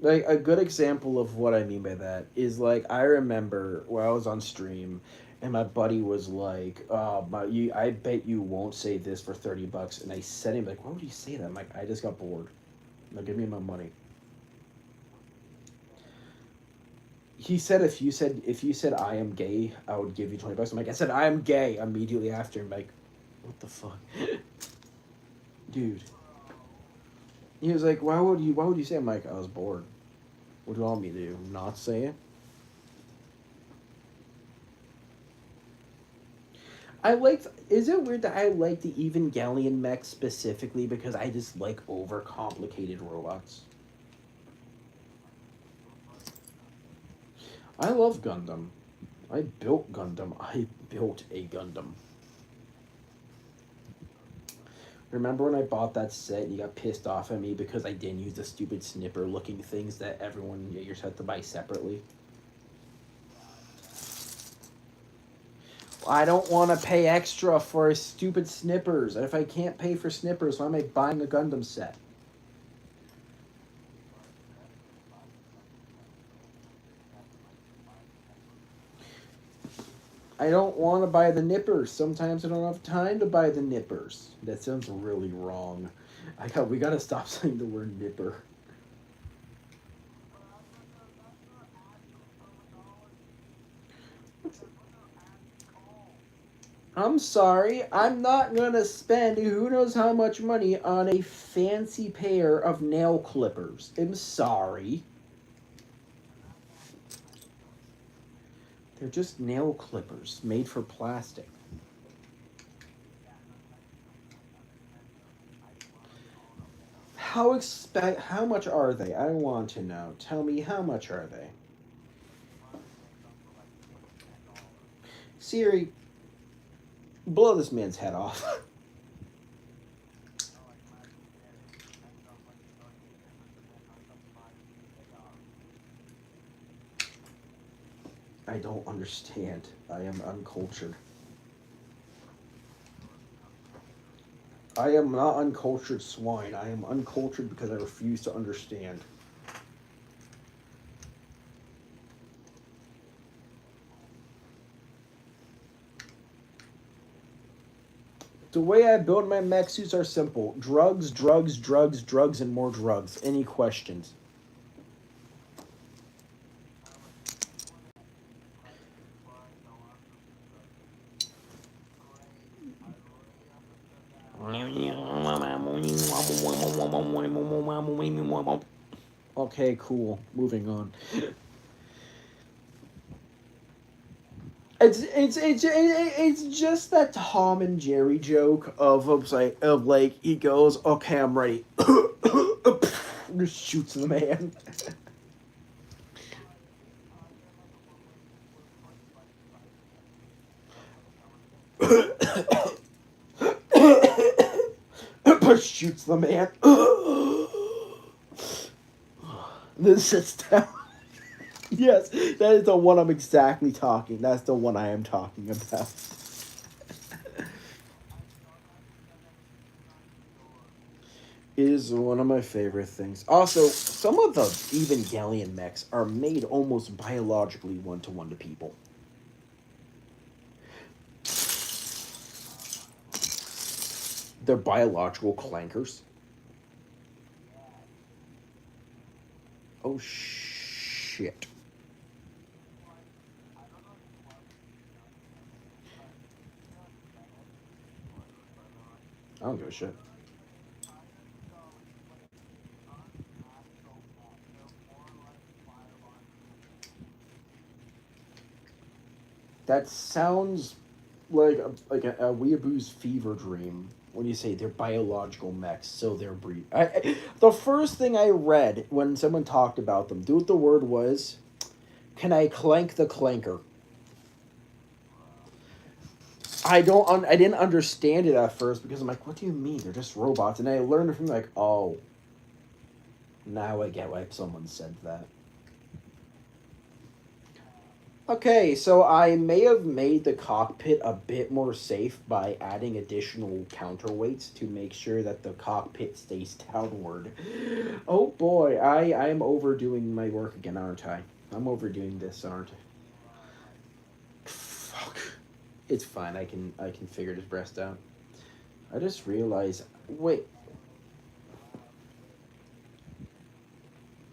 Like, a good example of what I mean by that is, like, I remember when I was on stream and my buddy was like, I bet you won't say this for $30. And I said him, like, why would you say that? I'm like, I just got bored. Now give me my money. He said if you said I am gay, I would give you $20. I'm like, I said I am gay immediately after. I'm like, what the fuck? Dude. He was like, why would you say? I'm like, I was bored. What do you want me to do? Not say it? Is it weird that I like the Evangelion mech specifically because I just like overcomplicated robots? I love Gundam. I built Gundam. I built a Gundam. Remember when I bought that set and you got pissed off at me because I didn't use the stupid snipper looking things that everyone you're set to buy separately? I don't want to pay extra for stupid snippers. And if I can't pay for snippers, why am I buying a Gundam set? I don't want to buy the nippers. Sometimes I don't have time to buy the nippers. That sounds really wrong. We gotta stop saying the word nipper. I'm sorry, I'm not gonna spend who knows how much money on a fancy pair of nail clippers. I'm sorry. They're just nail clippers made for plastic. How much are they? I want to know. Tell me, how much are they? Siri, blow this man's head off. I don't understand. I am uncultured. I am not uncultured swine. I am uncultured because I refuse to understand. The way I build my mech suits are simple. Drugs, drugs, drugs, drugs, and more drugs. Any questions? Okay, cool. Moving on. It's just that Tom and Jerry joke of like he goes, okay, I'm ready. Just shoots the man. Shoots the man. Then sits down. Yes, that is the one I'm exactly talking. That's the one I am talking about. It is one of my favorite things. Also, some of the Evangelion mechs are made almost biologically one-to-one to people. They're biological clankers. Oh, shit. I don't give a shit. That sounds like a weeaboo's fever dream when you say they're biological mechs, so they're breed. The first thing I read when someone talked about them, do what the word was, can I clank the clanker? I didn't understand it at first because I'm like, what do you mean? They're just robots. And I learned from like, oh, now I get why someone said that. Okay, so I may have made the cockpit a bit more safe by adding additional counterweights to make sure that the cockpit stays downward. Oh boy, I am overdoing my work again, aren't I? I'm overdoing this, aren't I? Fuck. It's fine. I can figure this breast out. I just realized. Wait.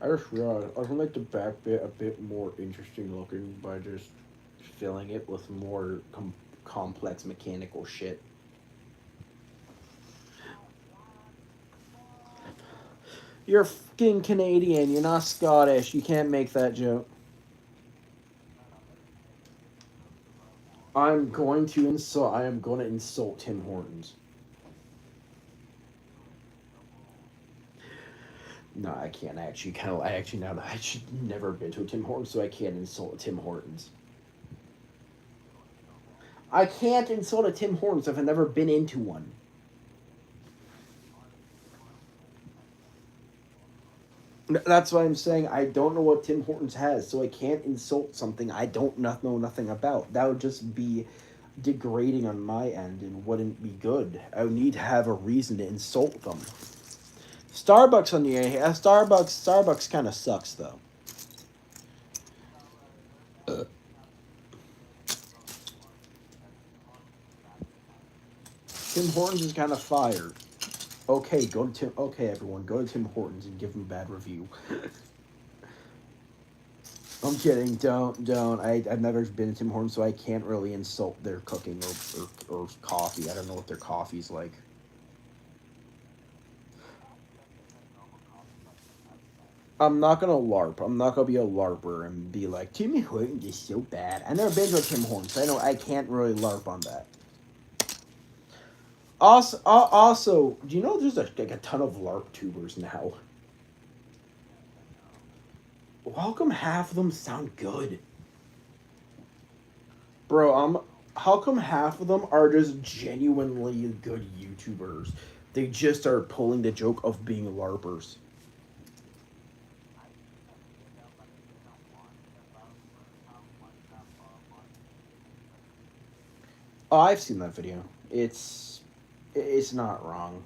I just realized I can make the back bit a bit more interesting looking by just filling it with more complex mechanical shit. You're fucking Canadian. You're not Scottish. You can't make that joke. I am going to insult Tim Hortons. No, I can't. I actually never been to a Tim Hortons, so I can't insult a Tim Hortons. I can't insult a Tim Hortons if I've never been into one. That's why I'm saying I don't know what Tim Hortons has, so I can't insult something I don't know nothing about. That would just be degrading on my end and wouldn't be good. I would need to have a reason to insult them. Starbucks on the Starbucks kind of sucks though. Tim Hortons is kind of fired. Okay, go to Tim. Okay, everyone, go to Tim Hortons and give them a bad review. I'm kidding. Don't. I've never been to Tim Hortons, so I can't really insult their cooking or coffee. I don't know what their coffee's like. I'm not gonna LARP. I'm not gonna be a LARPer and be like, Tim Hortons is so bad. I've never been to a Tim Hortons, so I know I can't really LARP on that. Also, do you know there's like a ton of LARP tubers now? How come half of them sound good? Bro, how come half of them are just genuinely good YouTubers? They just are pulling the joke of being LARPers. Oh, I've seen that video. It's not wrong.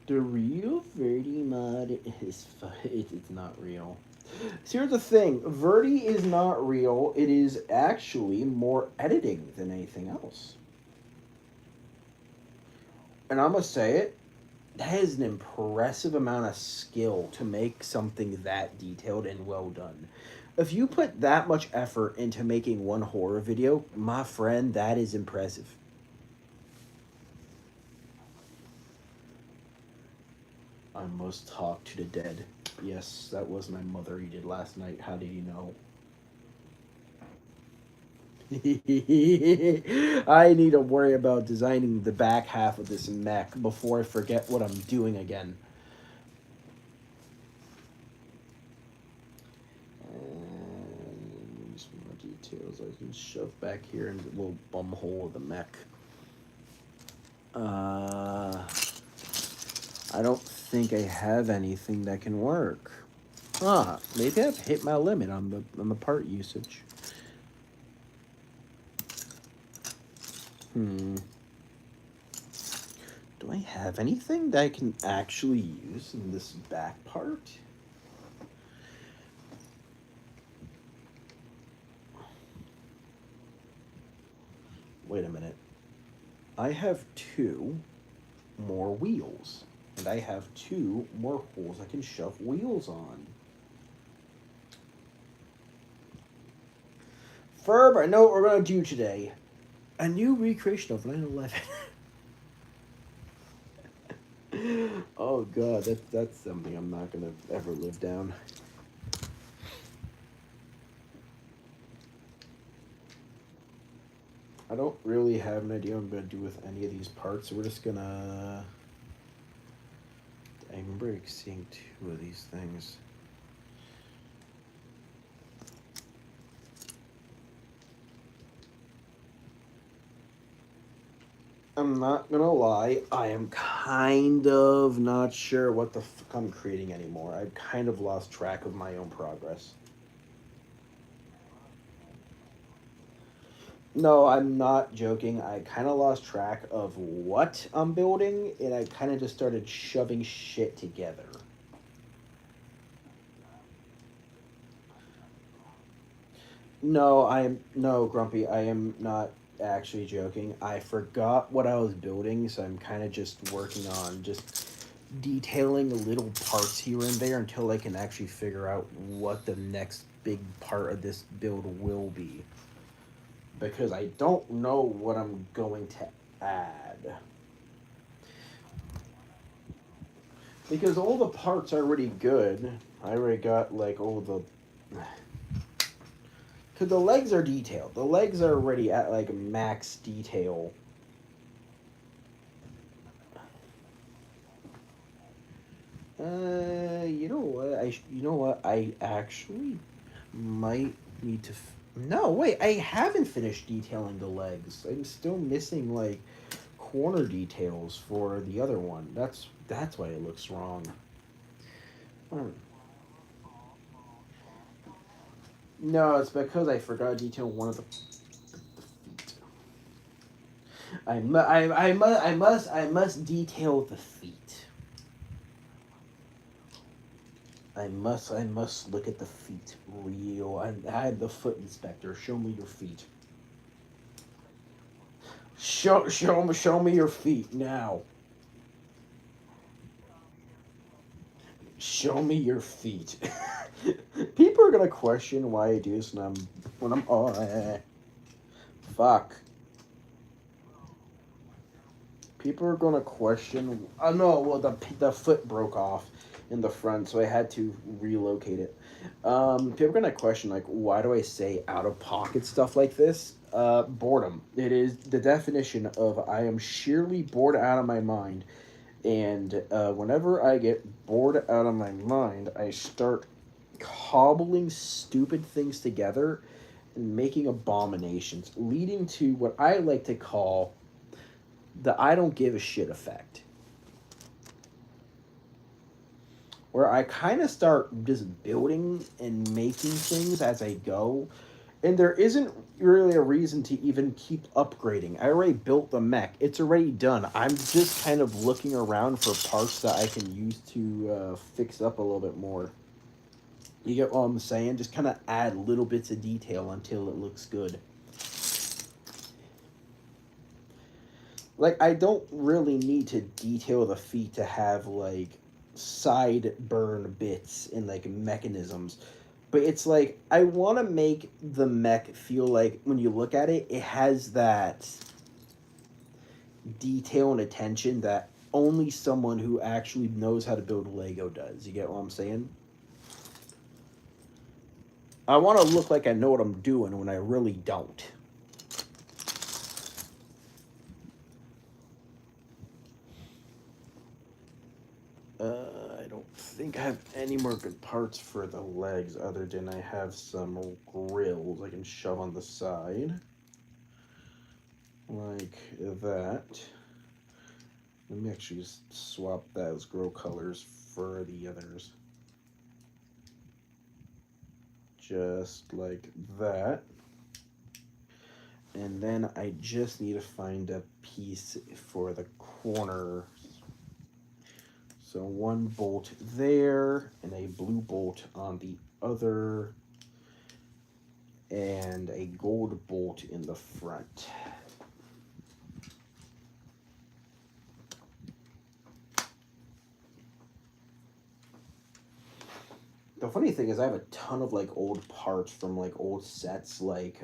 The real Verdi mod is it's not real. So here's the thing, Verdi is not real. It is actually more editing than anything else. And I'm gonna say it, that is an impressive amount of skill to make something that detailed and well done. If you put that much effort into making one horror video, my friend, that is impressive. I must talk to the dead. Yes, that was my mother you did last night. How did you know? I need to worry about designing the back half of this mech before I forget what I'm doing again. And some more details I can shove back here in the little bum hole of the mech. I don't think I have anything that can work. Maybe I've hit my limit on the part usage. Do I have anything that I can actually use in this back part? Wait a minute. I have 2 more wheels. And I have 2 more holes I can shove wheels on. Ferb, I know what we're going to do today. A new recreation of 9/11. Oh god, that's something I'm not going to ever live down. I don't really have an idea what I'm going to do with any of these parts, so we're just going to... I remember seeing 2 of these things. I'm not gonna lie, I am kind of not sure what the fuck I'm creating anymore. I've kind of lost track of my own progress. No, I'm not joking. I kind of lost track of what I'm building, and I kind of just started shoving shit together. No, Grumpy, I am not actually joking. I forgot what I was building, so I'm kind of just working on just detailing little parts here and there until I can actually figure out what the next big part of this build will be. Because I don't know what I'm going to add. Because all the parts are already good. I already got like all the... Because the legs are detailed. The legs are already at like max detail. You know what? You know what? I actually might need to... No, wait. I haven't finished detailing the legs. I'm still missing like corner details for the other one. That's why it looks wrong. Hmm. No, it's because I forgot to detail one of the feet. I must detail the feet. I must look at the feet real. I'm the foot inspector. Show me your feet. Show me your feet now. Show me your feet. People are gonna question why I do this when I'm fuck. People are gonna question. Oh no, well the foot broke off in the front, so I had to relocate it. People are gonna question like, why do I say out of pocket stuff like this? Boredom. It is the definition of I am sheerly bored out of my mind, and whenever I get bored out of my mind, I start cobbling stupid things together and making abominations, leading to what I like to call the I don't give a shit effect. Where I kind of start just building and making things as I go, and there isn't really a reason to even keep upgrading. I already built the mech. It's already done. I'm just kind of looking around for parts that I can use to fix up a little bit more. You get what I'm saying? Just kind of add little bits of detail until it looks good. Like, I don't really need to detail the feet to have, like, side burn bits and, like, mechanisms. But it's like, I want to make the mech feel like, when you look at it, it has that detail and attention that only someone who actually knows how to build Lego does. You get what I'm saying? I want to look like I know what I'm doing when I really don't. I don't think I have any more good parts for the legs other than I have some grills I can shove on the side. Like that. Let me actually just swap those grill colors for the others. Just like that. And then I just need to find a piece for the corner. So one bolt there, and a blue bolt on the other, and a gold bolt in the front. The funny thing is I have a ton of like old parts from like old sets, like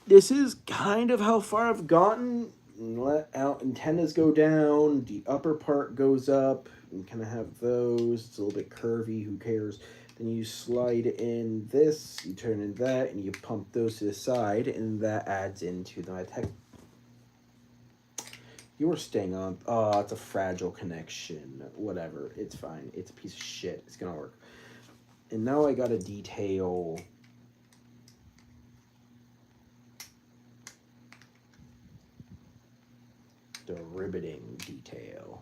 this is kind of how far I've gotten. Let out antennas go down, the upper part goes up, and kind of have those. It's a little bit curvy, who cares? Then you slide in this, you turn in that, and you pump those to the side, and that adds into the tech. You were staying on. Oh, it's a fragile connection. Whatever, it's fine. It's a piece of shit. It's gonna work. And now I gotta detail the riveting detail.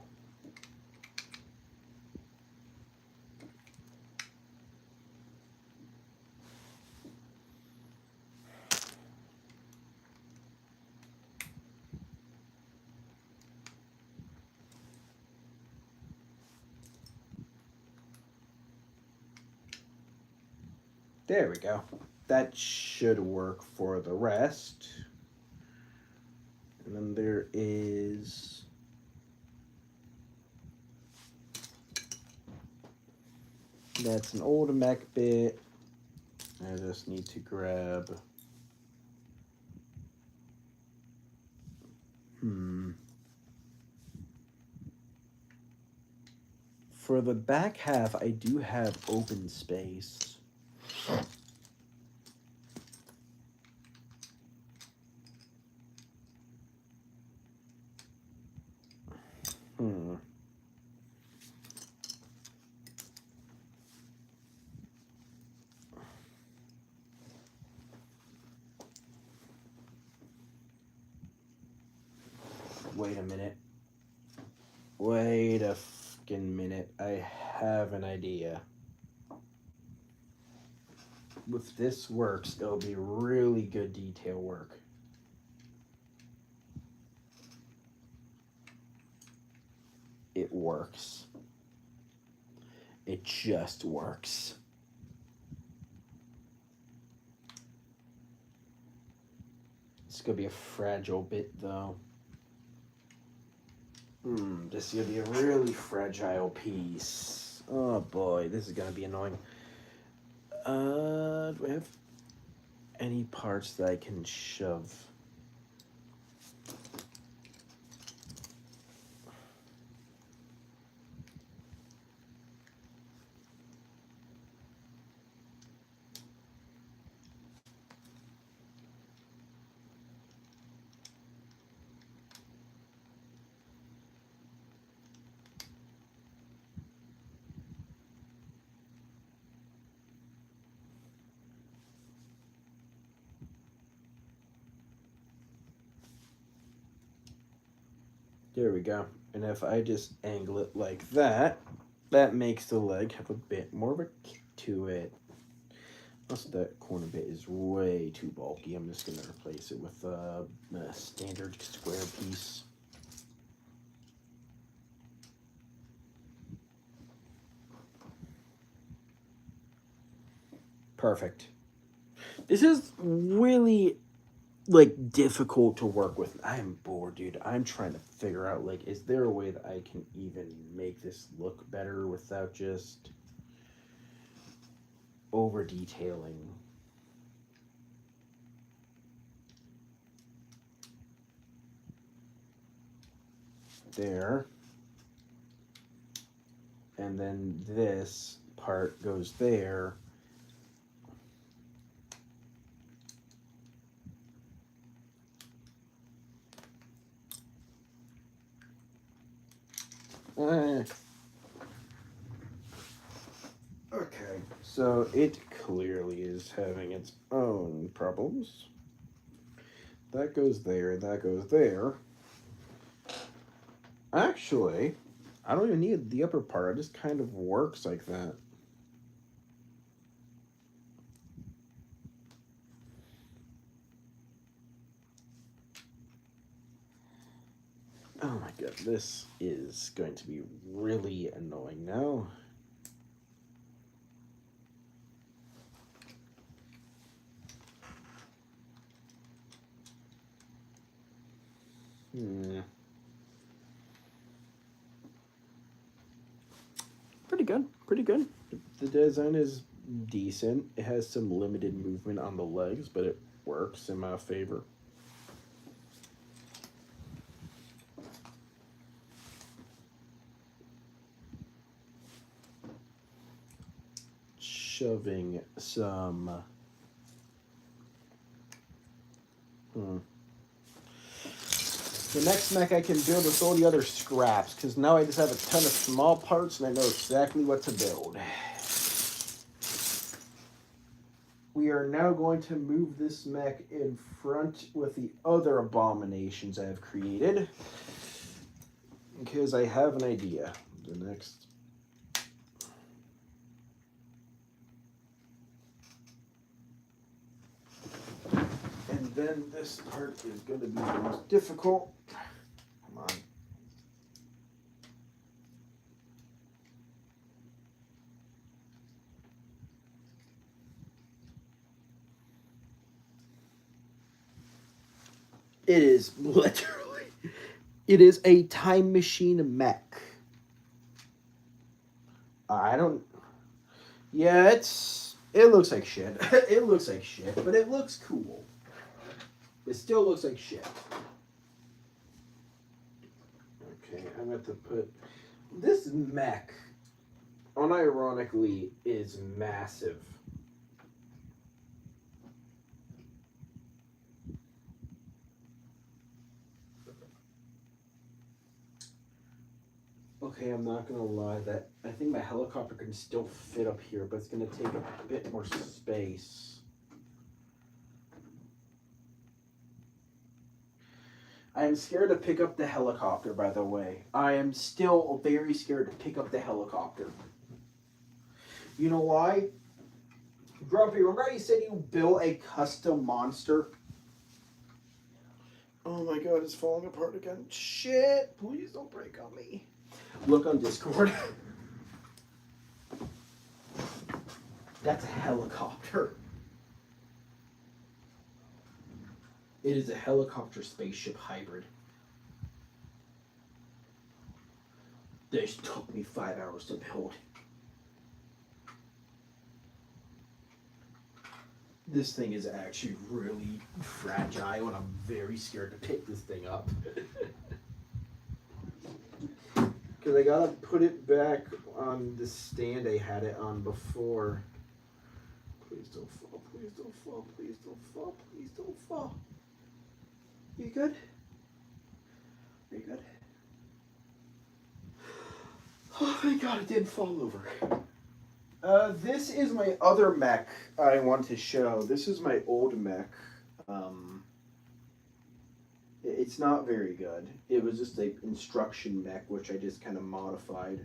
There we go. That should work for the rest. And then there is that's an old mech bit. I just need to grab for the back half, I do have open space. wait a minute. Wait a fucking minute. I have an idea. If this works, it'll be really good detail work. It works. It just works. It's gonna be a fragile bit though. This is gonna be a really fragile piece. Oh boy, this is gonna be annoying. Do I have any parts that I can shove? There we go. And if I just angle it like that, that makes the leg have a bit more of a kick to it. Also, that corner bit is way too bulky. I'm just going to replace it with a standard square piece. Perfect. This is really like difficult to work with. I am bored, dude. I'm trying to figure out, like, is there a way that I can even make this look better without just over detailing? There. And then this part goes there. Okay, so it clearly is having its own problems. That goes there, that goes there. Actually, I don't even need the upper part. It just kind of works like that. Oh my god, this is going to be really annoying now. Pretty good, pretty good. The design is decent. It has some limited movement on the legs, but it works in my favor. Shoving some the next mech I can build with all the other scraps, because now I just have a ton of small parts and I know exactly what to build. We are now going to move this mech in front with the other abominations I have created, because I have an idea. The next... And then this part is going to be the most difficult. Come on. It is literally, it is a time machine mech. I don't, yeah, it looks like shit. It looks like shit, but it looks cool. It still looks like shit. Okay, I'm going to put, this mech, unironically, is massive. Okay, I'm not gonna lie, that I think my helicopter can still fit up here, but it's gonna take a bit more space. I am scared to pick up the helicopter, by the way. I am still very scared to pick up the helicopter. You know why? Grumpy, remember how you said you built a custom monster? Oh my god, it's falling apart again. Shit, please don't break on me. Look on Discord. That's a helicopter. It is a helicopter spaceship hybrid. This took me 5 hours to build. This thing is actually really fragile and I'm very scared to pick this thing up. Because I gotta put it back on the stand I had it on before. Please don't fall, please don't fall, please don't fall, please don't fall. You good? Are you good? Oh, thank God it didn't fall over. This is my other mech I want to show. This is my old mech. It's not very good. It was just a instruction mech, which I just kind of modified.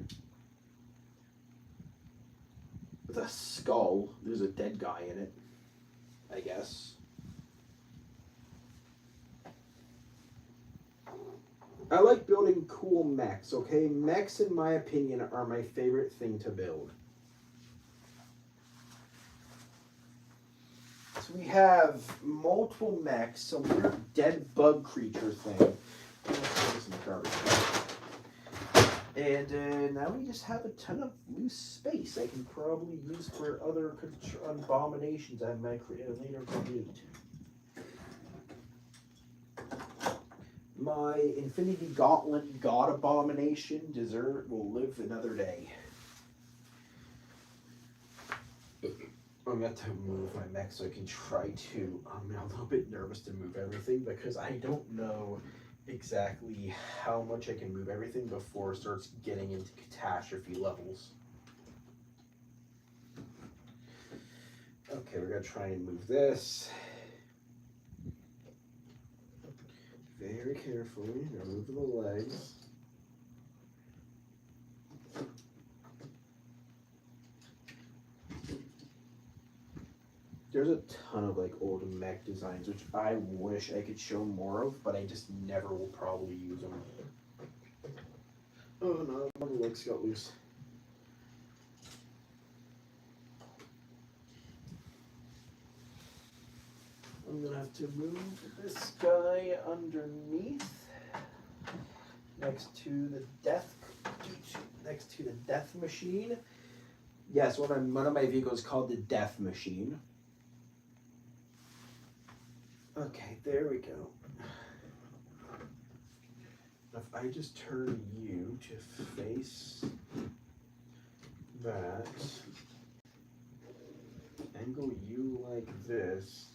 With a skull. There's a dead guy in it, I guess. I like building cool mechs, okay? Mechs, in my opinion, are my favorite thing to build. So we have multiple mechs, some weird dead bug creature thing. And now we just have a ton of loose space I can probably use for other abominations I might later create. My Infinity Gauntlet God Abomination dessert will live another day. I'm going to move my mech so I can try to. I'm a little bit nervous to move everything because I don't know exactly how much I can move everything before it starts getting into catastrophe levels. Okay, we're going to try and move this. Very carefully, remove the legs. There's a ton of like old mech designs which I wish I could show more of, but I just never will probably use them. Oh no, my legs got loose. I'm gonna have to move this guy underneath, next to the death machine. Yes, one of my vehicles is called the Death Machine. Okay, there we go. If I just turn you to face that, angle you like this.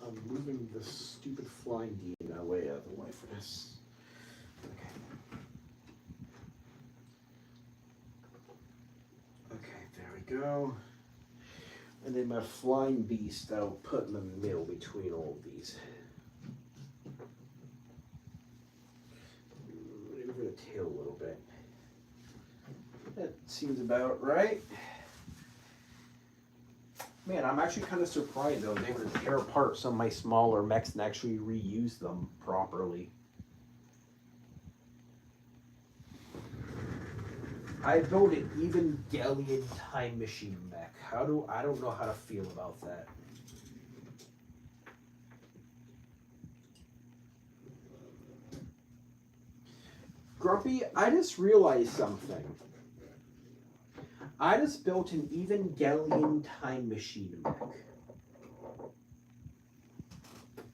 I'm moving the stupid flying demon way out of the way for this. Okay. Okay, there we go. And then my flying beast I'll put in the middle between all of these. Over the tail a little bit. That seems about right. Man, I'm actually kind of surprised though they were to tear apart some of my smaller mechs and actually reuse them properly. I built an Evangelion time machine mech. I don't know how to feel about that. Grumpy, I just realized something. I just built an Evangelion time machine mech.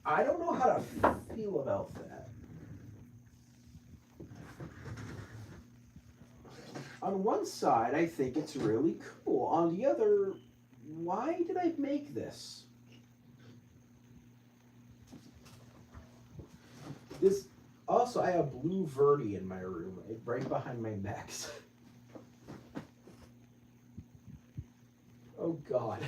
I don't know how to feel about that. On one side, I think it's really cool. On the other, why did I make this? This also, I have blue Verdi in my room, right behind my mechs. Oh God.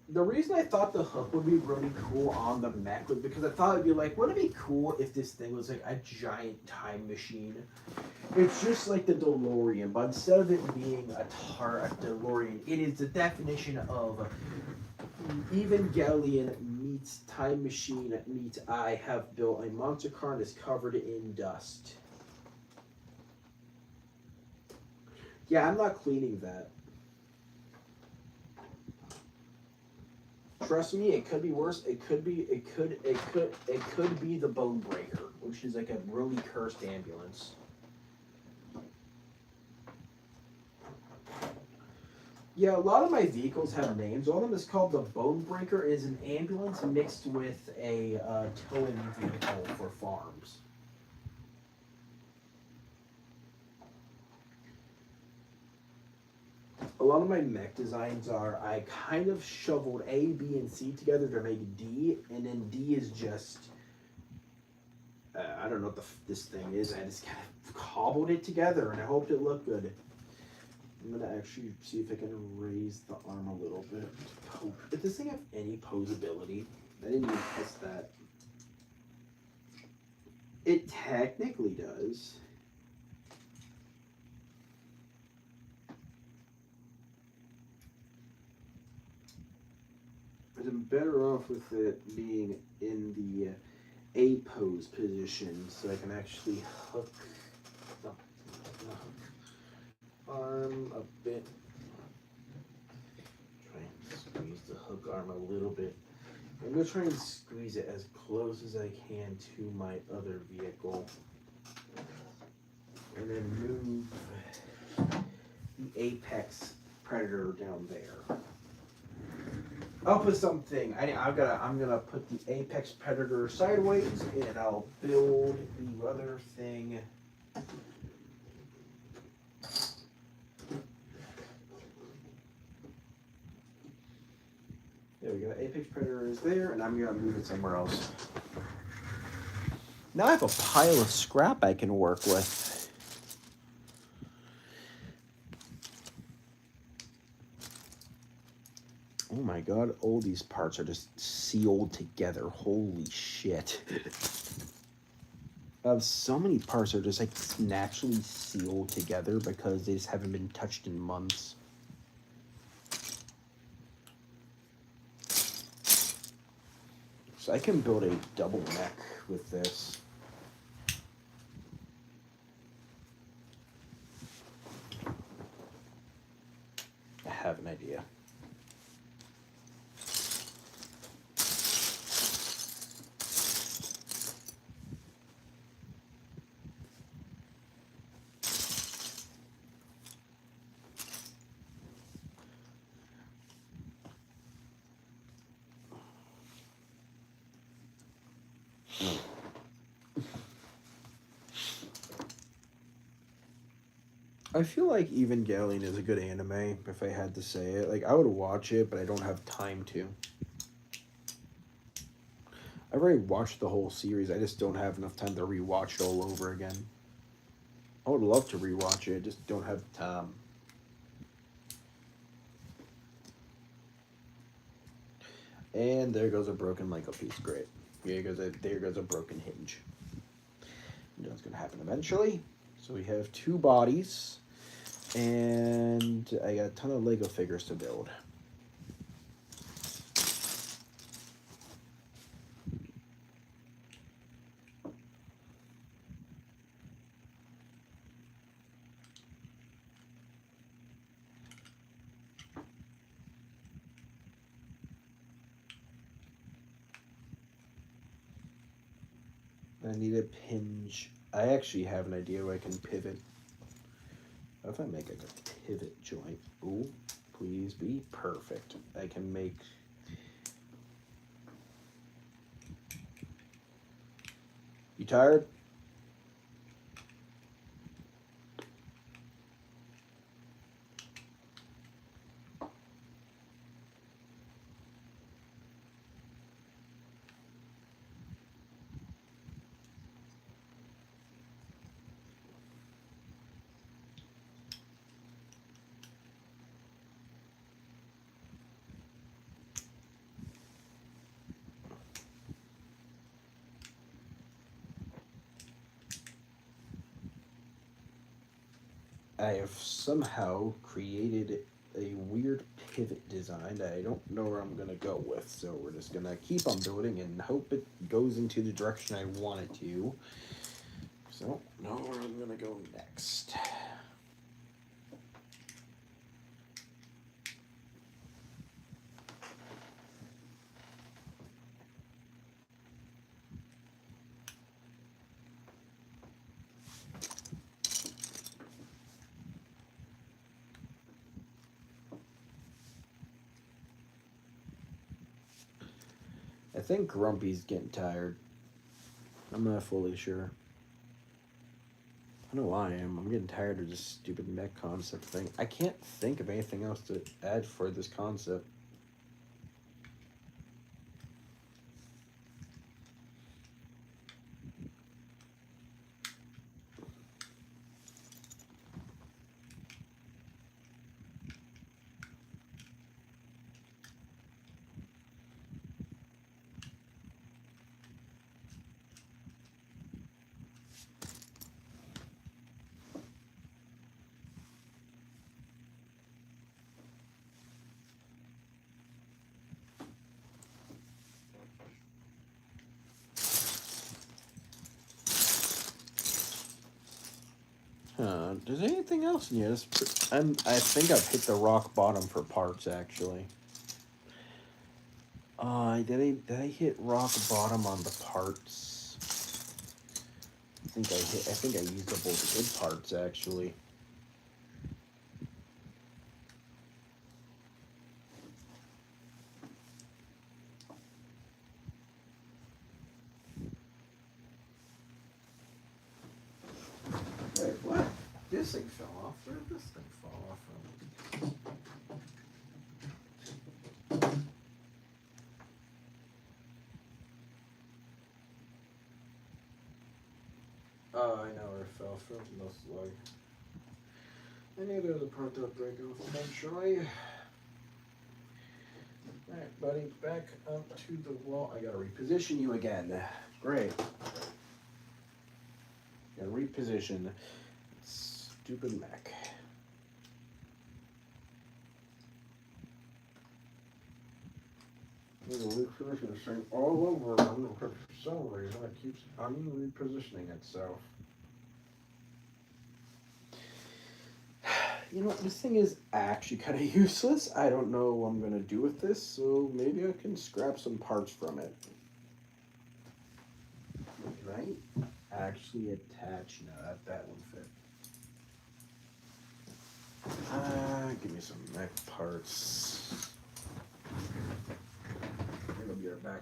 The reason I thought the hook would be really cool on the mech was because I thought it'd be like, wouldn't it be cool if this thing was like a giant time machine? It's just like the DeLorean, but instead of it being a DeLorean, it is the definition of Evangelion meets time machine meets I have built a monster car and is covered in dust. Yeah, I'm not cleaning that. Trust me, it could be worse. It could be the Bone Breaker, which is like a really cursed ambulance. Yeah, a lot of my vehicles have names. One of them is called the Bone Breaker. It is an ambulance mixed with a towing vehicle for farms. A lot of my mech designs are, I kind of shoveled A, B, and C together to make D, and then D is just, I don't know what this thing is. I just kind of cobbled it together, and I hoped it looked good. I'm going to actually see if I can raise the arm a little bit. Does this thing have any posability? I didn't even test that. It technically does. But I'm better off with it being in the A pose position so I can actually hook the arm a bit. Try and squeeze the hook arm a little bit. I'm going to try and squeeze it as close as I can to my other vehicle. And then move the apex predator down there. I'll put something. I'm gonna put the apex predator sideways, and I'll build the other thing. There we go. Apex predator is there, and I'm gonna move it somewhere else. Now I have a pile of scrap I can work with. Oh my god, all these parts are just sealed together. Holy shit. So many parts are just like naturally sealed together because they just haven't been touched in months. So I can build a double mech with this. I have an idea. I feel like Evangelion is a good anime, if I had to say it. Like, I would watch it, but I don't have time to. I've already watched the whole series. I just don't have enough time to rewatch it all over again. I would love to rewatch it, just don't have time. And there goes a broken Lego piece. Great. There goes a broken hinge. You know it's gonna happen eventually. So we have two bodies, and I got a ton of Lego figures to build. I need a hinge. I actually have an idea where I can pivot. What if I make like a pivot joint? Ooh, please be perfect. I can make... You tired? I have somehow created a weird pivot design that I don't know where I'm gonna go with. So we're just gonna keep on building and hope it goes into the direction I want it to. So I don't know where I'm gonna go next. I think Grumpy's getting tired. I'm not fully sure. I know I am. I'm getting tired of this stupid mech concept thing. I can't think of anything else to add for this concept. Does anything else in here? I think I've hit the rock bottom for parts, actually. Did I hit rock bottom on the parts? I think I used up all the good parts, actually. Wait, what? This thing fell off. Where did this thing fall off from? Oh, I know where it fell from. Most like. I knew there was a part that would break off eventually. Alright, buddy, back up to the wall. I gotta reposition you again. Great. Gotta reposition. Stupid mech. I'm gonna reposition this thing all over again because for some reason it keeps unrepositioning itself. You know, this thing is actually kind of useless. I don't know what I'm gonna do with this, so maybe I can scrap some parts from it. Can I actually attach? No, that won't fit. Give me some mech parts. It'll be right back.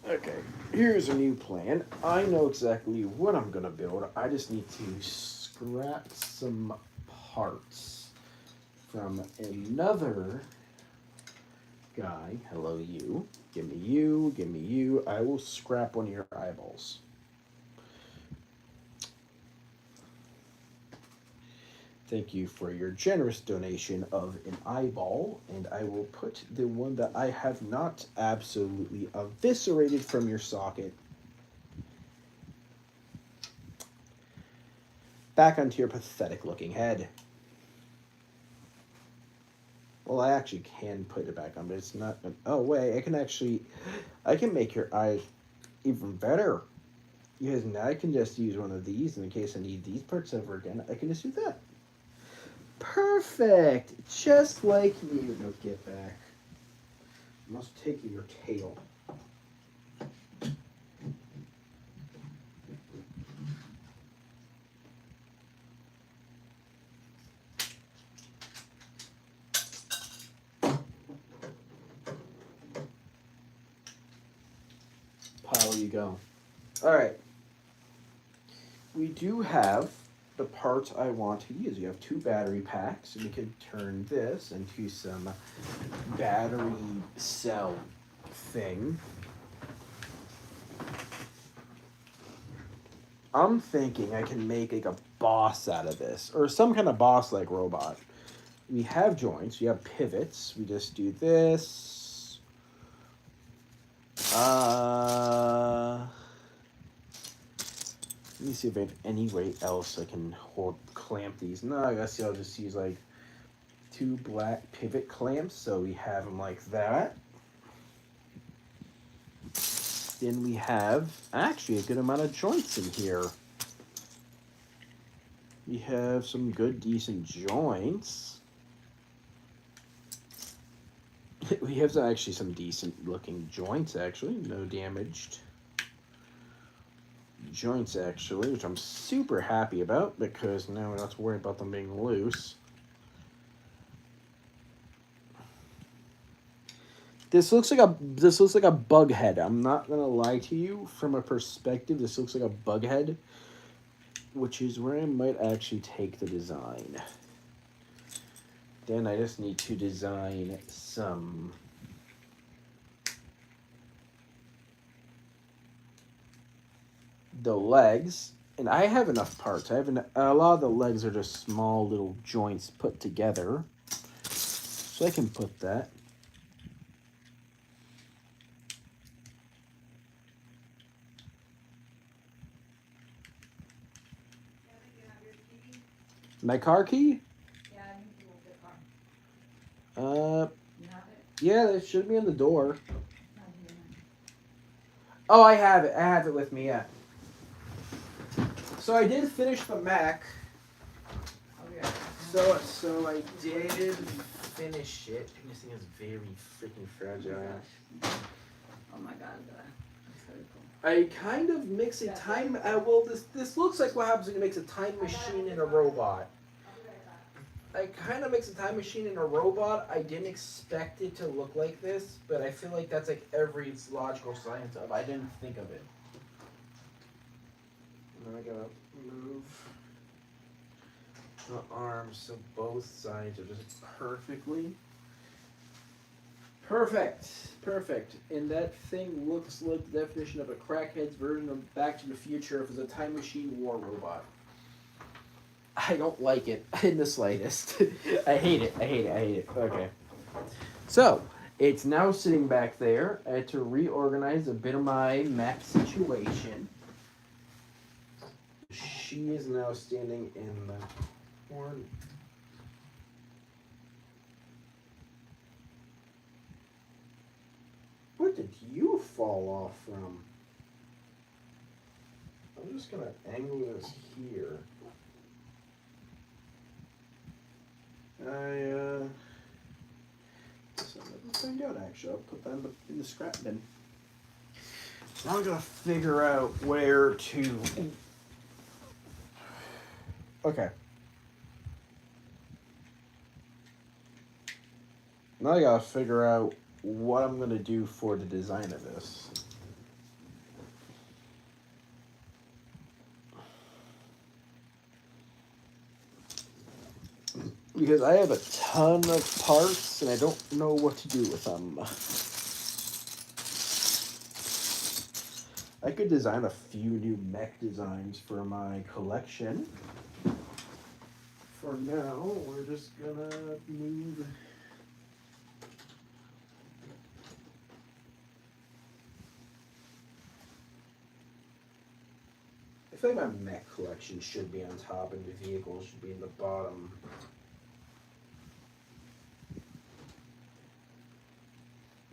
Okay, here's a new plan. I know exactly what I'm gonna build. I just need to scrap some parts from another guy. Hello, you. Give me you. Give me you. I will scrap one of your eyeballs. Thank you for your generous donation of an eyeball, and I will put the one that I have not absolutely eviscerated from your socket back onto your pathetic looking head. Well, I actually can put it back on, but it's not. Oh, wait, I can make your eyes even better. Because now I can just use one of these, and in case I need these parts ever again, I can just do that. Perfect! Just like you. No, get back. I must take your tail. Pile you go. Alright. We do have the parts I want to use. You have 2 battery packs, and we could turn this into some battery cell thing. I'm thinking I can make like a boss out of this, or some kind of boss-like robot. We have joints, we have pivots. We just do this. Let me see if I have any way else I can clamp these. No, I guess I'll just use like 2 black pivot clamps. So we have them like that. Then we have actually a good amount of joints in here. We have some good, decent joints. We have actually some decent looking joints, actually. No damaged joints, actually, which I'm super happy about because now we don't have to worry about them being loose. This looks like a bug head. I'm not gonna lie to you. From a perspective, this looks like a bug head, which is where I might actually take the design. Then I just need to design the legs, and I have enough parts. A lot of the legs are just small little joints put together, so I can put that. My car key? Yeah, I need to move the car. You have it? Yeah, it should be on the door. Not here. Oh, I have it. I have it with me, yeah. So I did finish the Mac. Oh, yeah. So I did finish it. This thing is very freaking fragile. Oh my god, that's very cool. I kind of mix a time. Well, this looks like what happens when you mix a time machine and a robot. I kind of mix a time machine and a robot. I didn't expect it to look like this, but I feel like that's like every logical science of. I didn't think of it. Now I gotta move the arms so both sides are just perfectly. Perfect. And that thing looks like the definition of a crackhead's version of Back to the Future if it's a time machine war robot. I don't like it in the slightest. I hate it. Okay. So, it's now sitting back there. I had to reorganize a bit of my mech situation. She is now standing in the corner. What did you fall off from? I'm just gonna angle this here. Find out actually. I'll put that in the scrap bin. Now I gotta figure out where to. Okay. Now I gotta figure out what I'm gonna do for the design of this. Because I have a ton of parts and I don't know what to do with them. I could design a few new mech designs for my collection. For now, we're just gonna move. I feel like my mech collection should be on top and the vehicles should be in the bottom.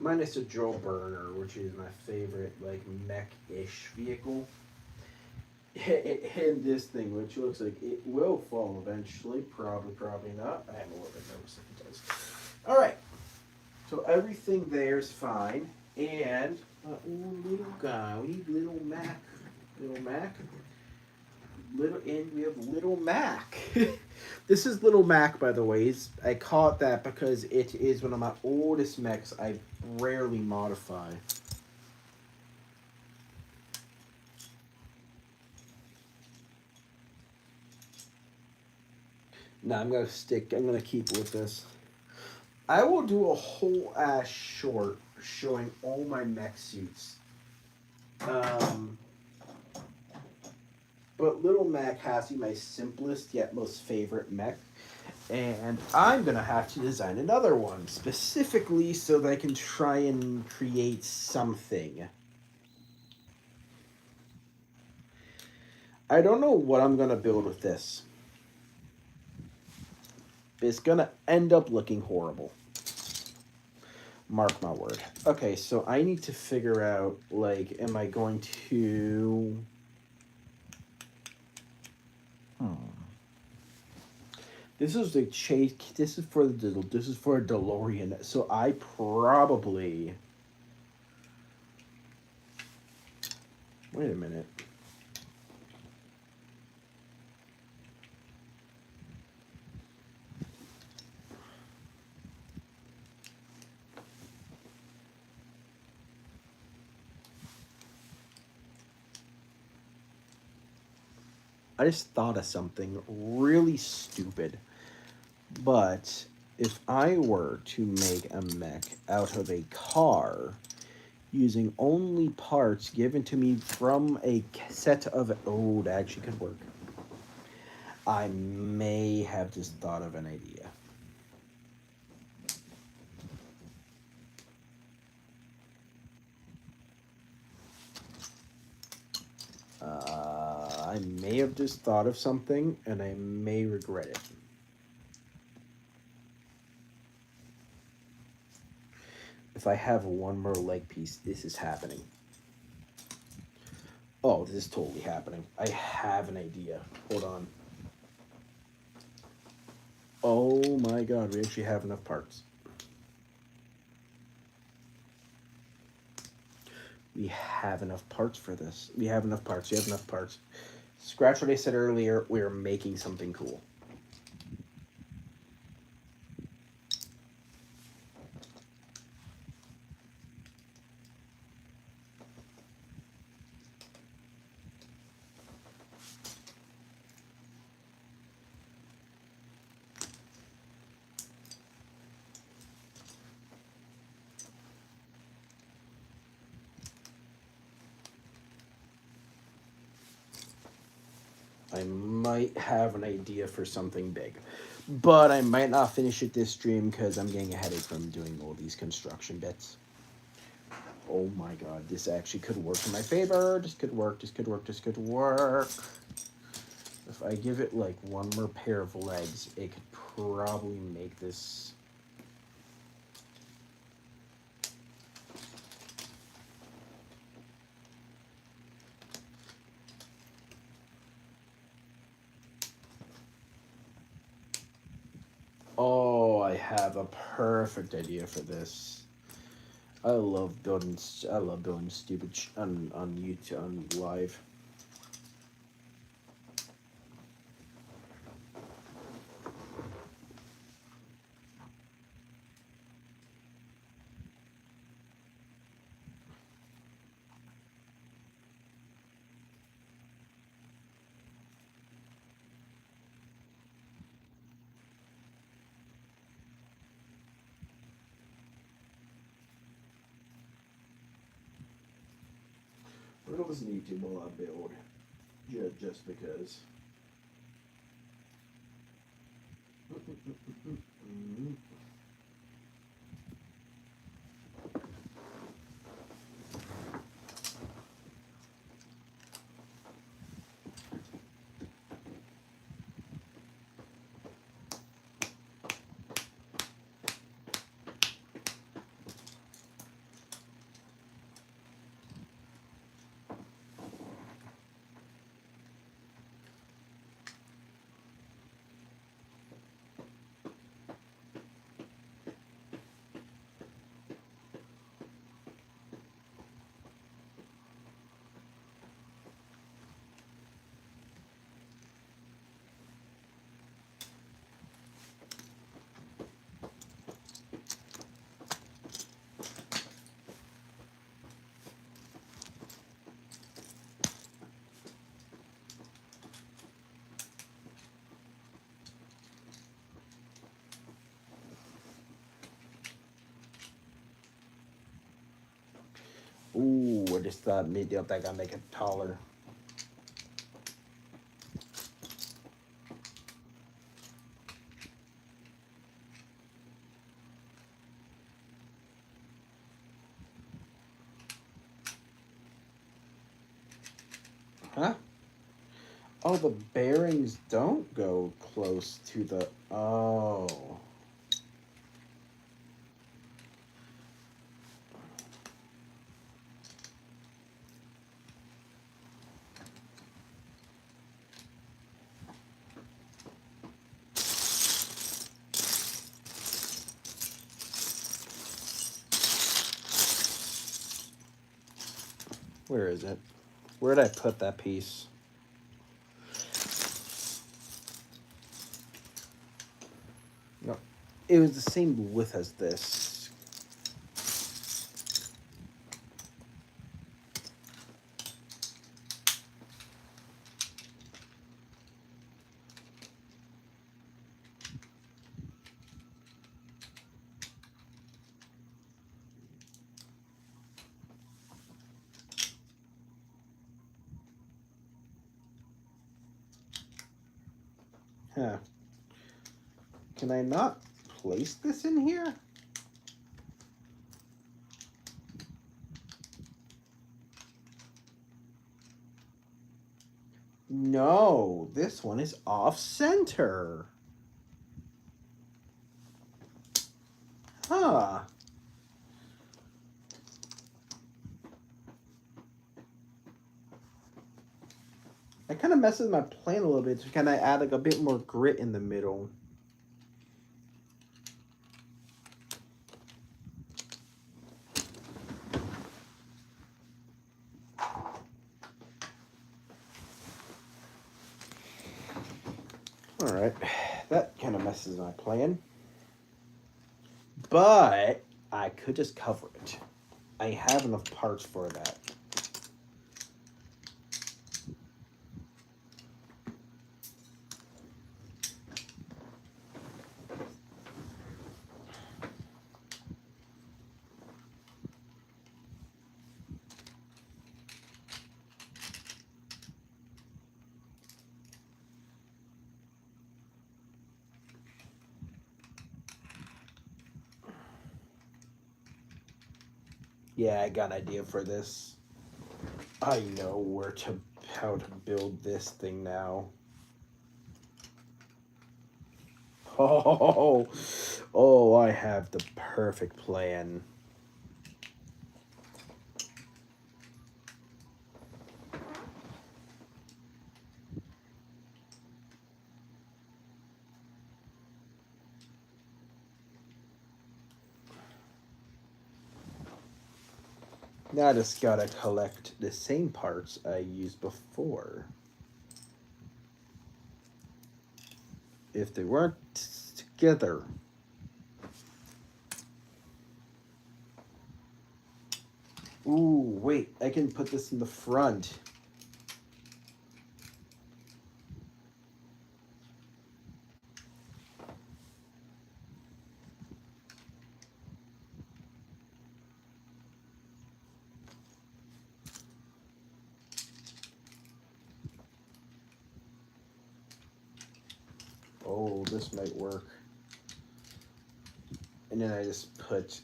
Minus a Joe Burner, which is my favorite, like, mech-ish vehicle. And this thing, which looks like it will fall eventually. Probably not. I am a little bit nervous if it does. Alright. So everything there's fine. And, little guy. We need Little Mac. And we have Little Mac. This is Little Mac, by the way. I call it that because it is one of my oldest mechs I rarely modify. Nah, I'm gonna keep with this. I will do a whole ass short showing all my mech suits. But Little Mac has to be my simplest yet most favorite mech. And I'm going to have to design another one, specifically so that I can try and create something. I don't know what I'm gonna build with this. It's gonna end up looking horrible. Mark my word. Okay, so I need to figure out, like, am I going to... This is the chase. This is for a DeLorean. So I probably... Wait a minute. I just thought of something really stupid. But if I were to make a mech out of a car using only parts given to me from a set of... Oh, that actually could work. I may have just thought of an idea. I may have just thought of something, and I may regret it. If I have one more leg piece, this is happening. Oh, this is totally happening. I have an idea. Hold on. Oh my god, we actually have enough parts. We have enough parts for this. We have enough parts. We have enough parts. Scratch what I said earlier. We're making something cool. I might have an idea for something big, but I might not finish it this stream because I'm getting a headache from doing all these construction bits. Oh my god, this actually could work in my favor. This could work, this could work, this could work. If I give it like one more pair of legs, it could probably make this... Oh, I have a perfect idea for this. I love building stupid on YouTube, on live. I'm gonna listen to YouTube while I build, just because. Ooh, I just thought maybe I gotta make it taller. Huh? Oh, the bearings don't go close to the... Oh. Where is it? Where did I put that piece? No, it was the same width as this. Huh. Can I not place this in here? No, this one is off center. Huh. I kind of messes my plan a little bit to kind of add like a bit more grit in the middle. All right, that kind of messes my plan. But I could just cover it. I have enough parts for that. Yeah, I got an idea for this. I know how to build this thing now. Oh, I have the perfect plan. Now I just gotta collect the same parts I used before. If they weren't together. Ooh, wait, I can put this in the front. Oh, this might work. And then I just put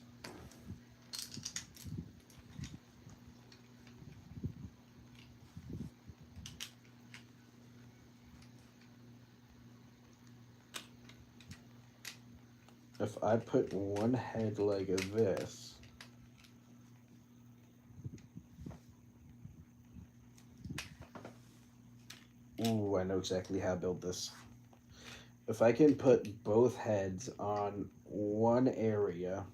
if I put one head like this. Ooh, I know exactly how to build this. If I can put both heads on one area.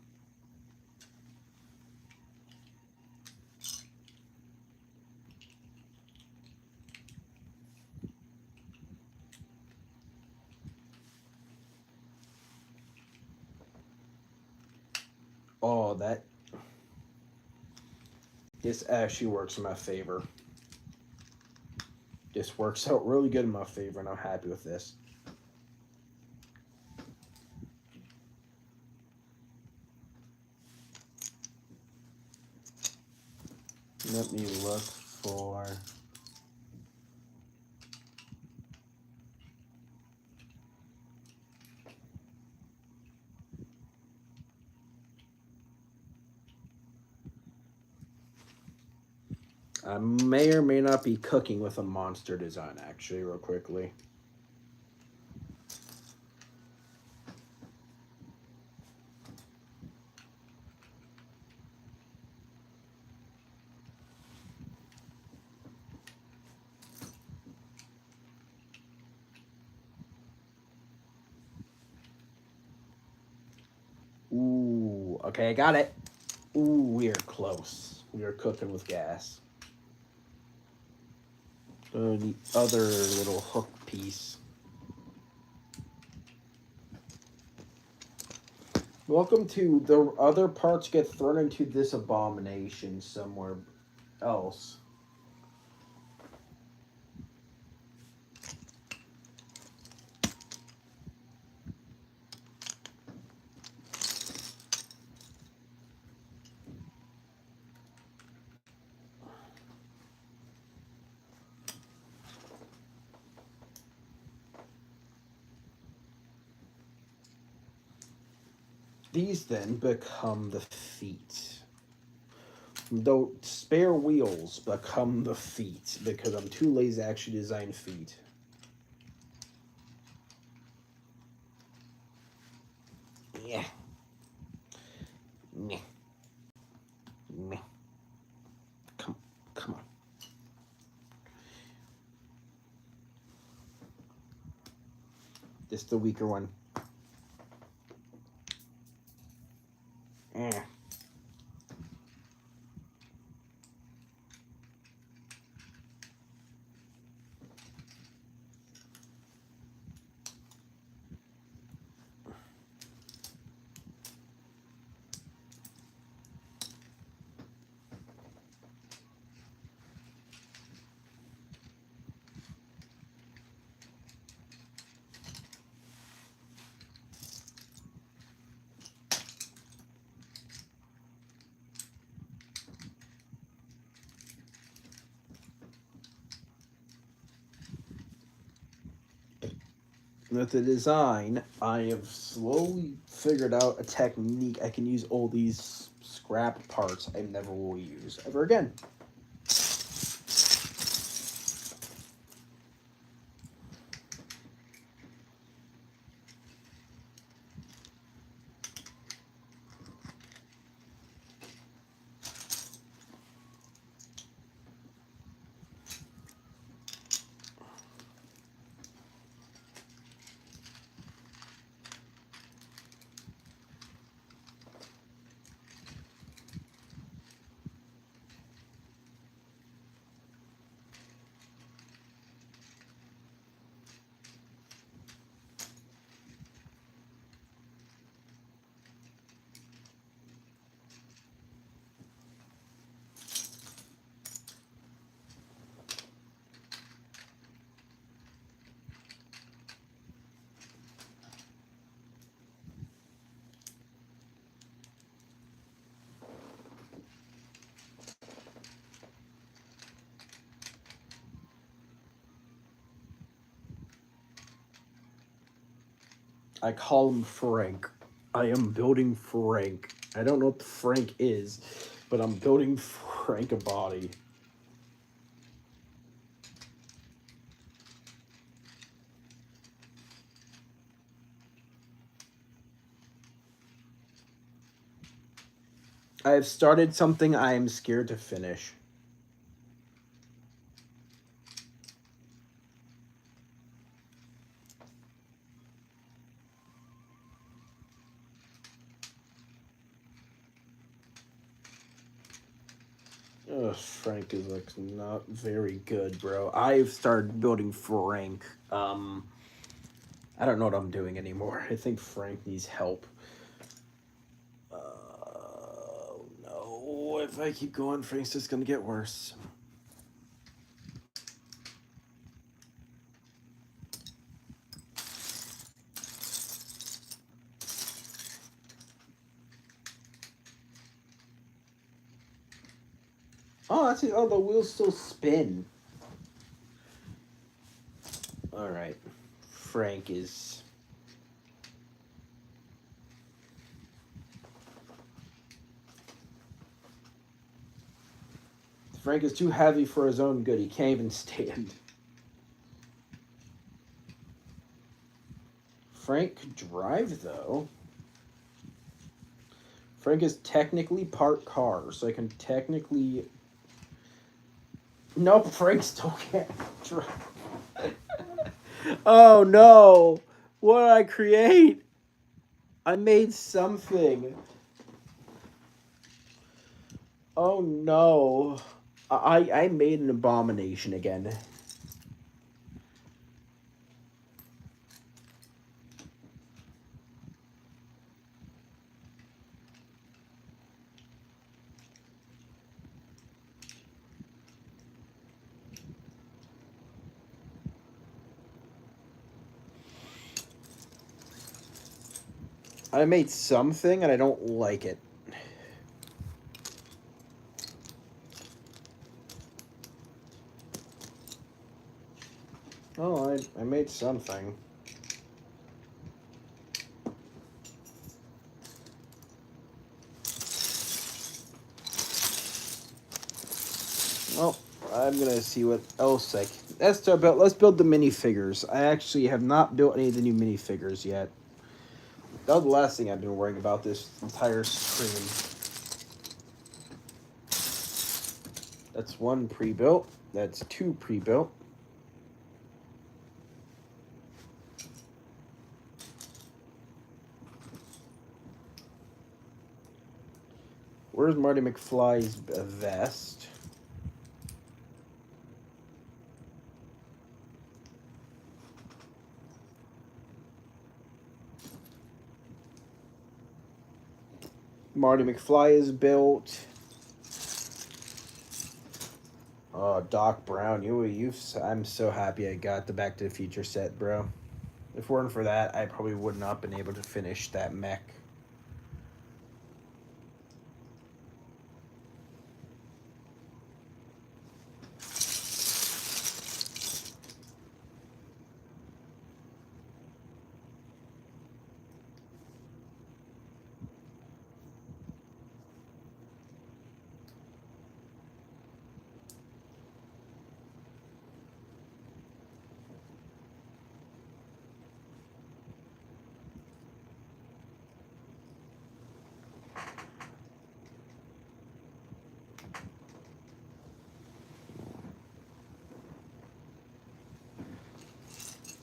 Oh, this actually works in my favor. This works out really good in my favor, and I'm happy with this. Let me look for... I may or may not be cooking with a monster design, actually, real quickly. Ooh, okay, I got it. Ooh, we are close. We are cooking with gas. The other little hook piece. Welcome to the other parts get thrown into this abomination somewhere else. These then become the feet. The spare wheels become the feet because I'm too lazy to actually design feet. Yeah. Meh. Meh. Come on. This is the weaker one. Eh. With the design, I have slowly figured out a technique I can use all these scrap parts I never will use ever again. I call him Frank. I am building Frank. I don't know what Frank is, but I'm building Frank a body. I have started something I am scared to finish. Ugh, Frank is like not very good, bro. I've started building Frank. I don't know what I'm doing anymore. I think Frank needs help. No, if I keep going, Frank's just gonna get worse. Oh, that's it. Oh, the wheels still spin. All right, Frank is. Frank is too heavy for his own good. He can't even stand. Frank could drive, though. Frank is technically part car, so I can technically... Nope, Frank still can't drive. Oh, no. What did I create? I made something. Oh, no. I made an abomination again. I made something and I don't like it. Oh, I made something. Well, I'm gonna see what else I can. Let's build the minifigures. I actually have not built any of the new minifigures yet. That was the last thing I've been worrying about this entire stream. That's one pre-built. That's two pre-built. Where's Marty McFly's vest? Marty McFly is built. Oh, Doc Brown, I'm so happy I got the Back to the Future set, bro. If it weren't for that, I probably would not been able to finish that mech.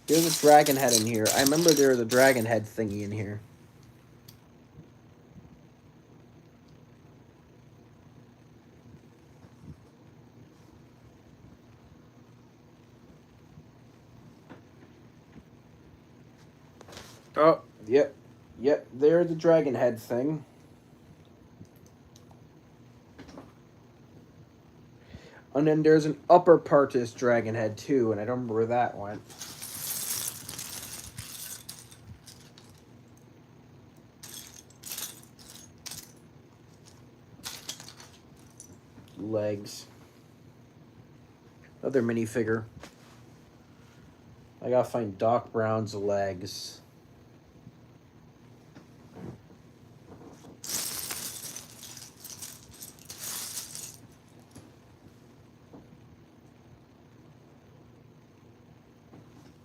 There's a dragon head in here. I remember there was a dragon head thingy in here. Oh, yep. Yep, there's the dragon head thing. And then there's an upper part to this dragon head too, and I don't remember where that went. Legs. Another minifigure. I gotta find Doc Brown's legs.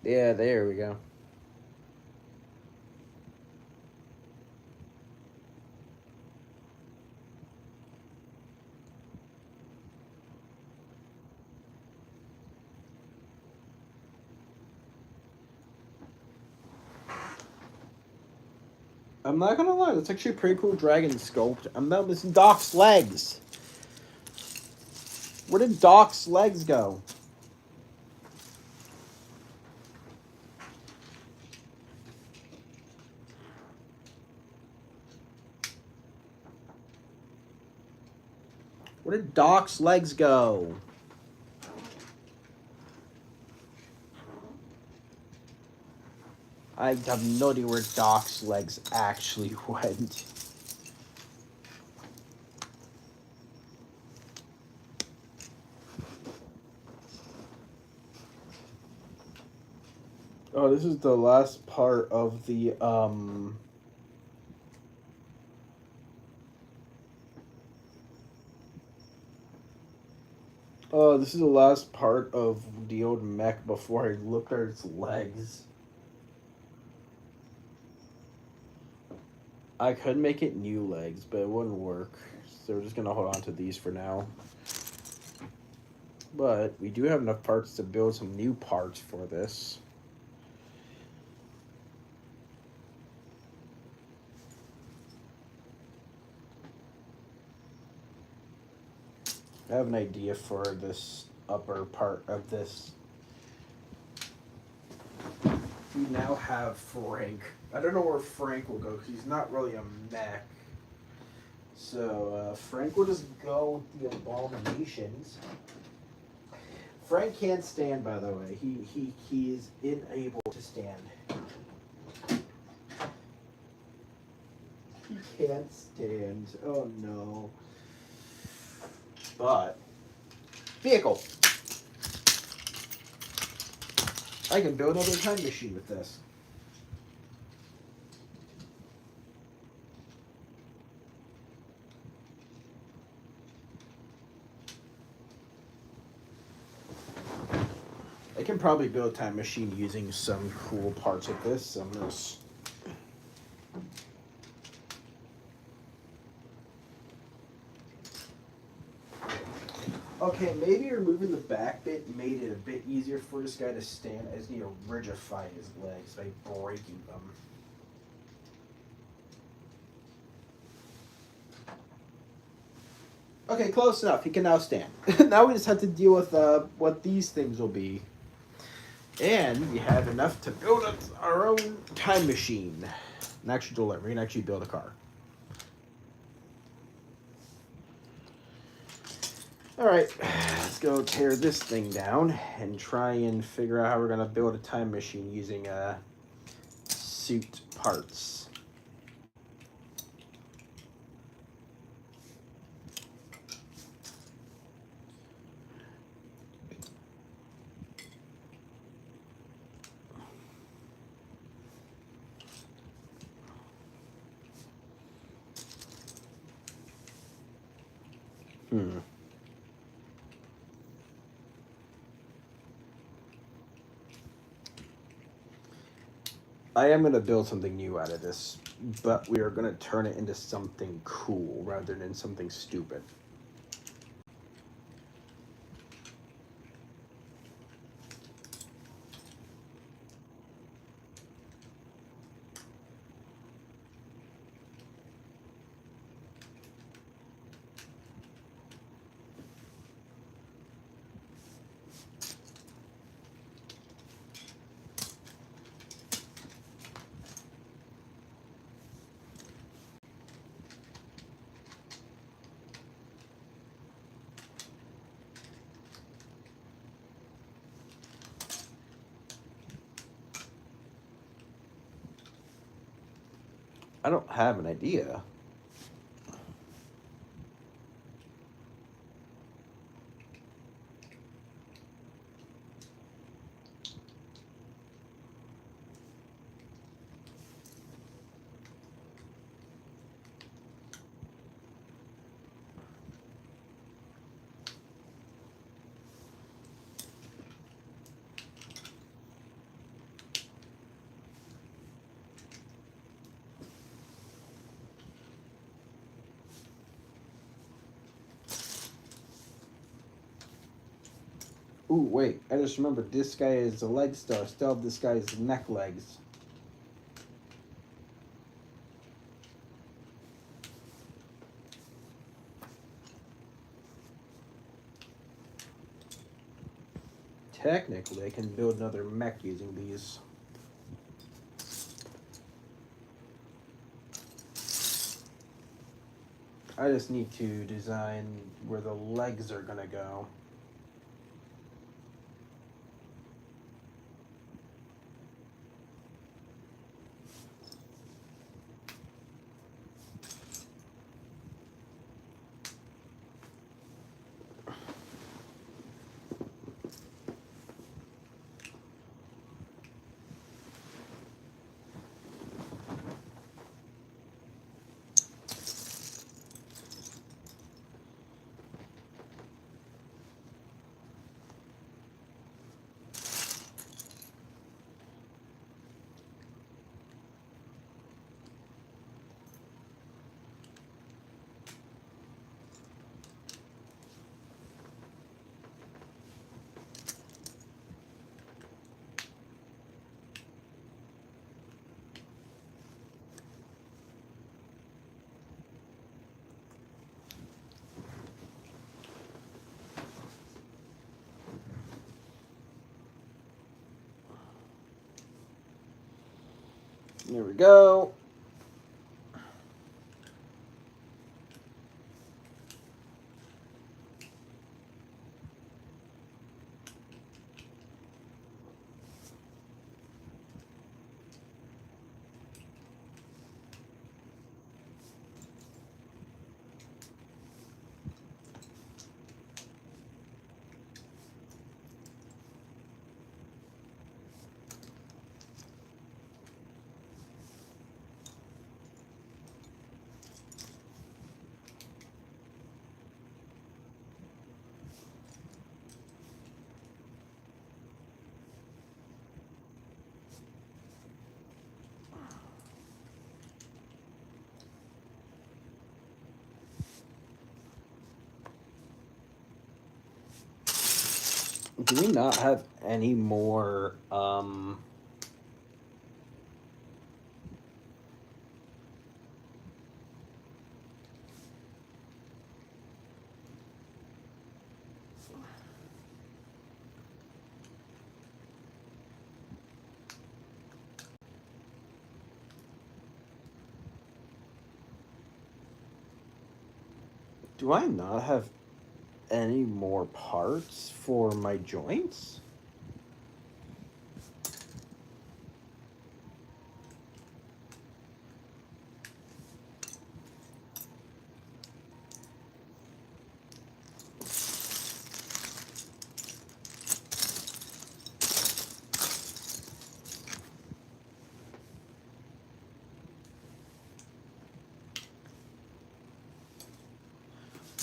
Yeah, there we go. I'm not gonna lie, that's actually a pretty cool dragon sculpt. I'm not missing Doc's legs. Where did Doc's legs go? Where did Doc's legs go? I have no idea where Doc's legs actually went. Oh, this is the last part of the Oh, this is the last part of the old mech before I looked at its legs. I could make it new legs, but it wouldn't work. So we're just gonna hold on to these for now. But we do have enough parts to build some new parts for this. I have an idea for this upper part of this. We now have Frank. I don't know where Frank will go because he's not really a mech. So Frank will just go with the abominations. Frank can't stand, by the way. He is unable to stand. He can't stand. Oh no. But vehicle. I can build another time machine with this. I can probably build a time machine using some cool parts of this. I'm gonna Okay, maybe removing the back bit made it a bit easier for this guy to stand. I just need to rigidify his legs by breaking them. Okay, close enough. He can now stand. Now we just have to deal with what these things will be. And we have enough to build our own time machine. And actually deliver. We can actually build a car. Alright, let's go tear this thing down and try and figure out how we're going to build a time machine using suit parts. I am going to build something new out of this, but we are going to turn it into something cool rather than something stupid. I don't have an idea. Ooh, wait. I just remembered this guy is a leg star. Still have this guy's neck legs. Technically, I can build another mech using these. I just need to design where the legs are gonna go. There we go. Do we not have any more, do I not have any more parts for my joints?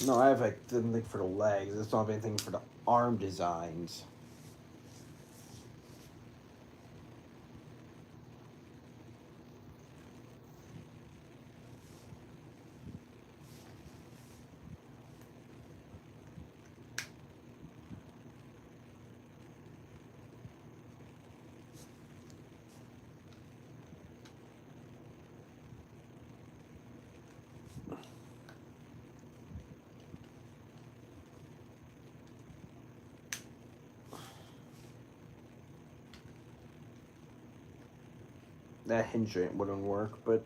No, I have like something for the legs. It's not anything for the arm designs. That hinge joint wouldn't work, but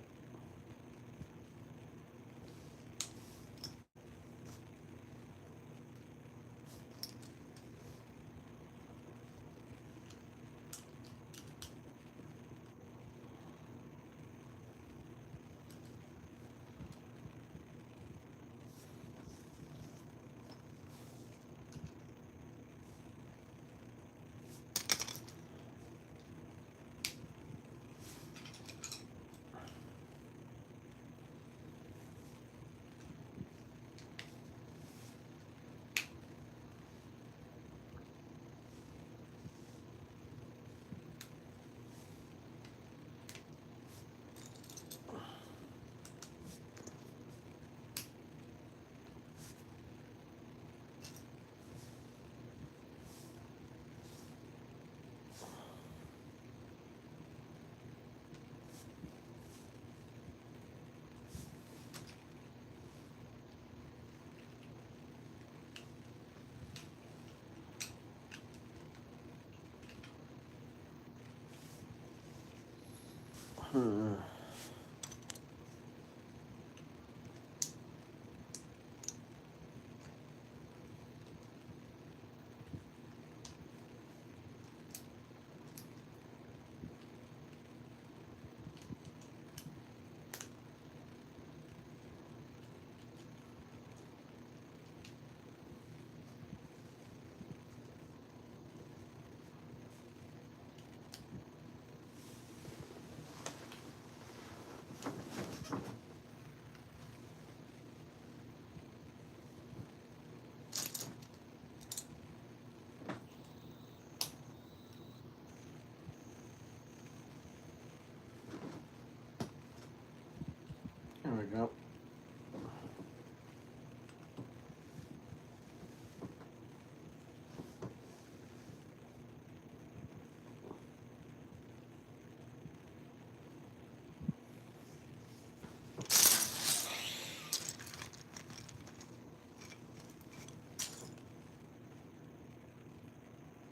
there we go.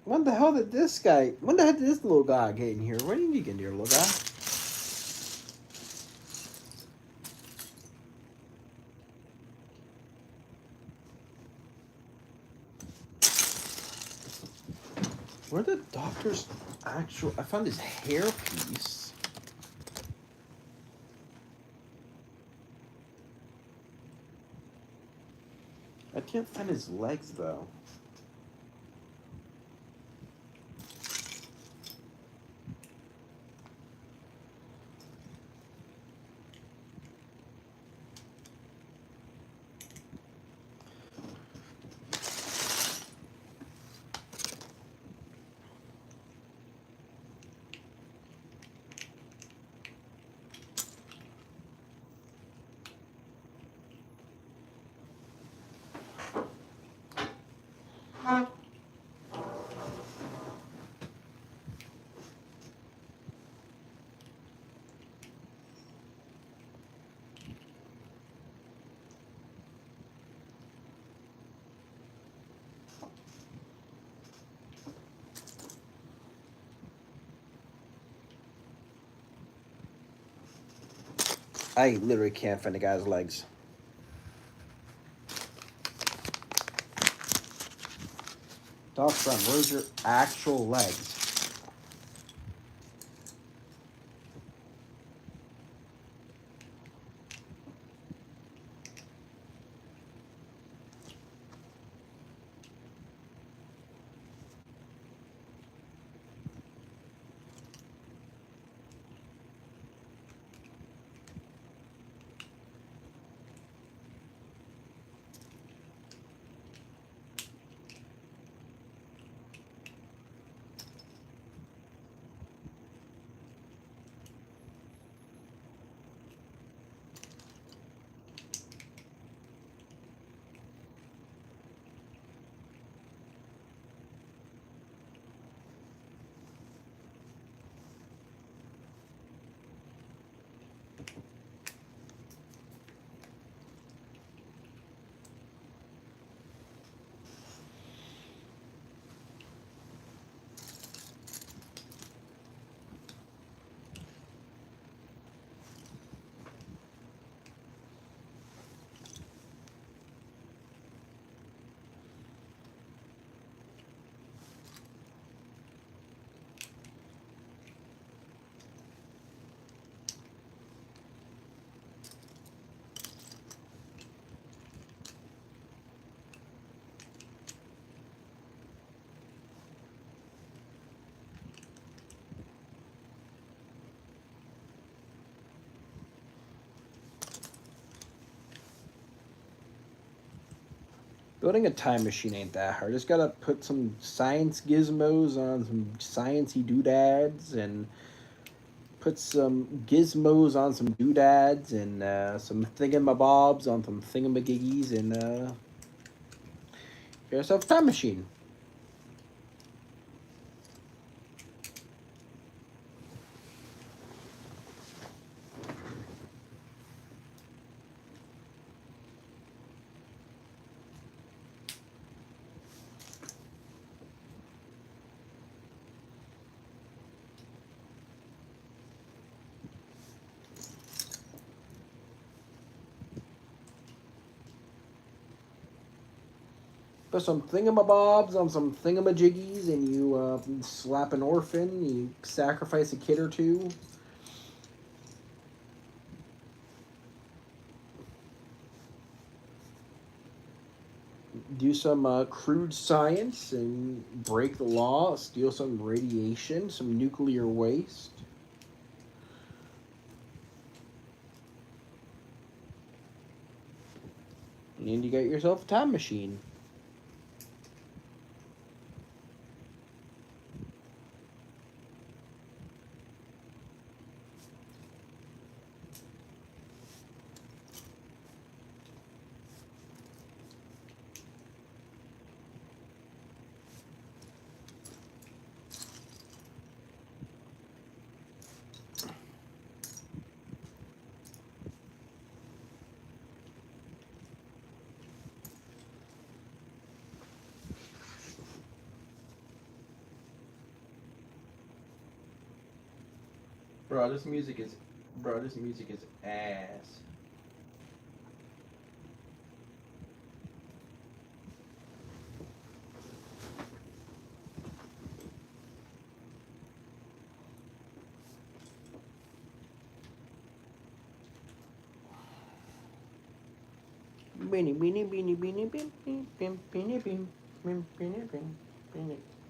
When the hell did this little guy get in here? When did you get in here, little guy? Doctor's actual. I found his hairpiece. I can't find his legs though. I literally can't find the guy's legs. Dog friend, where's your actual legs? Building a time machine ain't that hard. Just gotta put some science gizmos on some sciencey doodads and put some gizmos on some doodads and some thingamabobs on some thingamagiggies and get yourself a time machine. Put some thingamabobs on some thingamajiggies and you slap an orphan, you sacrifice a kid or two. Do some crude science and break the law, steal some radiation, some nuclear waste. And you got yourself a time machine. Bro, this music is ass. Beanie, beanie, beanie, beanie, beanie, beanie, beanie, beanie, beanie, beanie, beanie, beanie.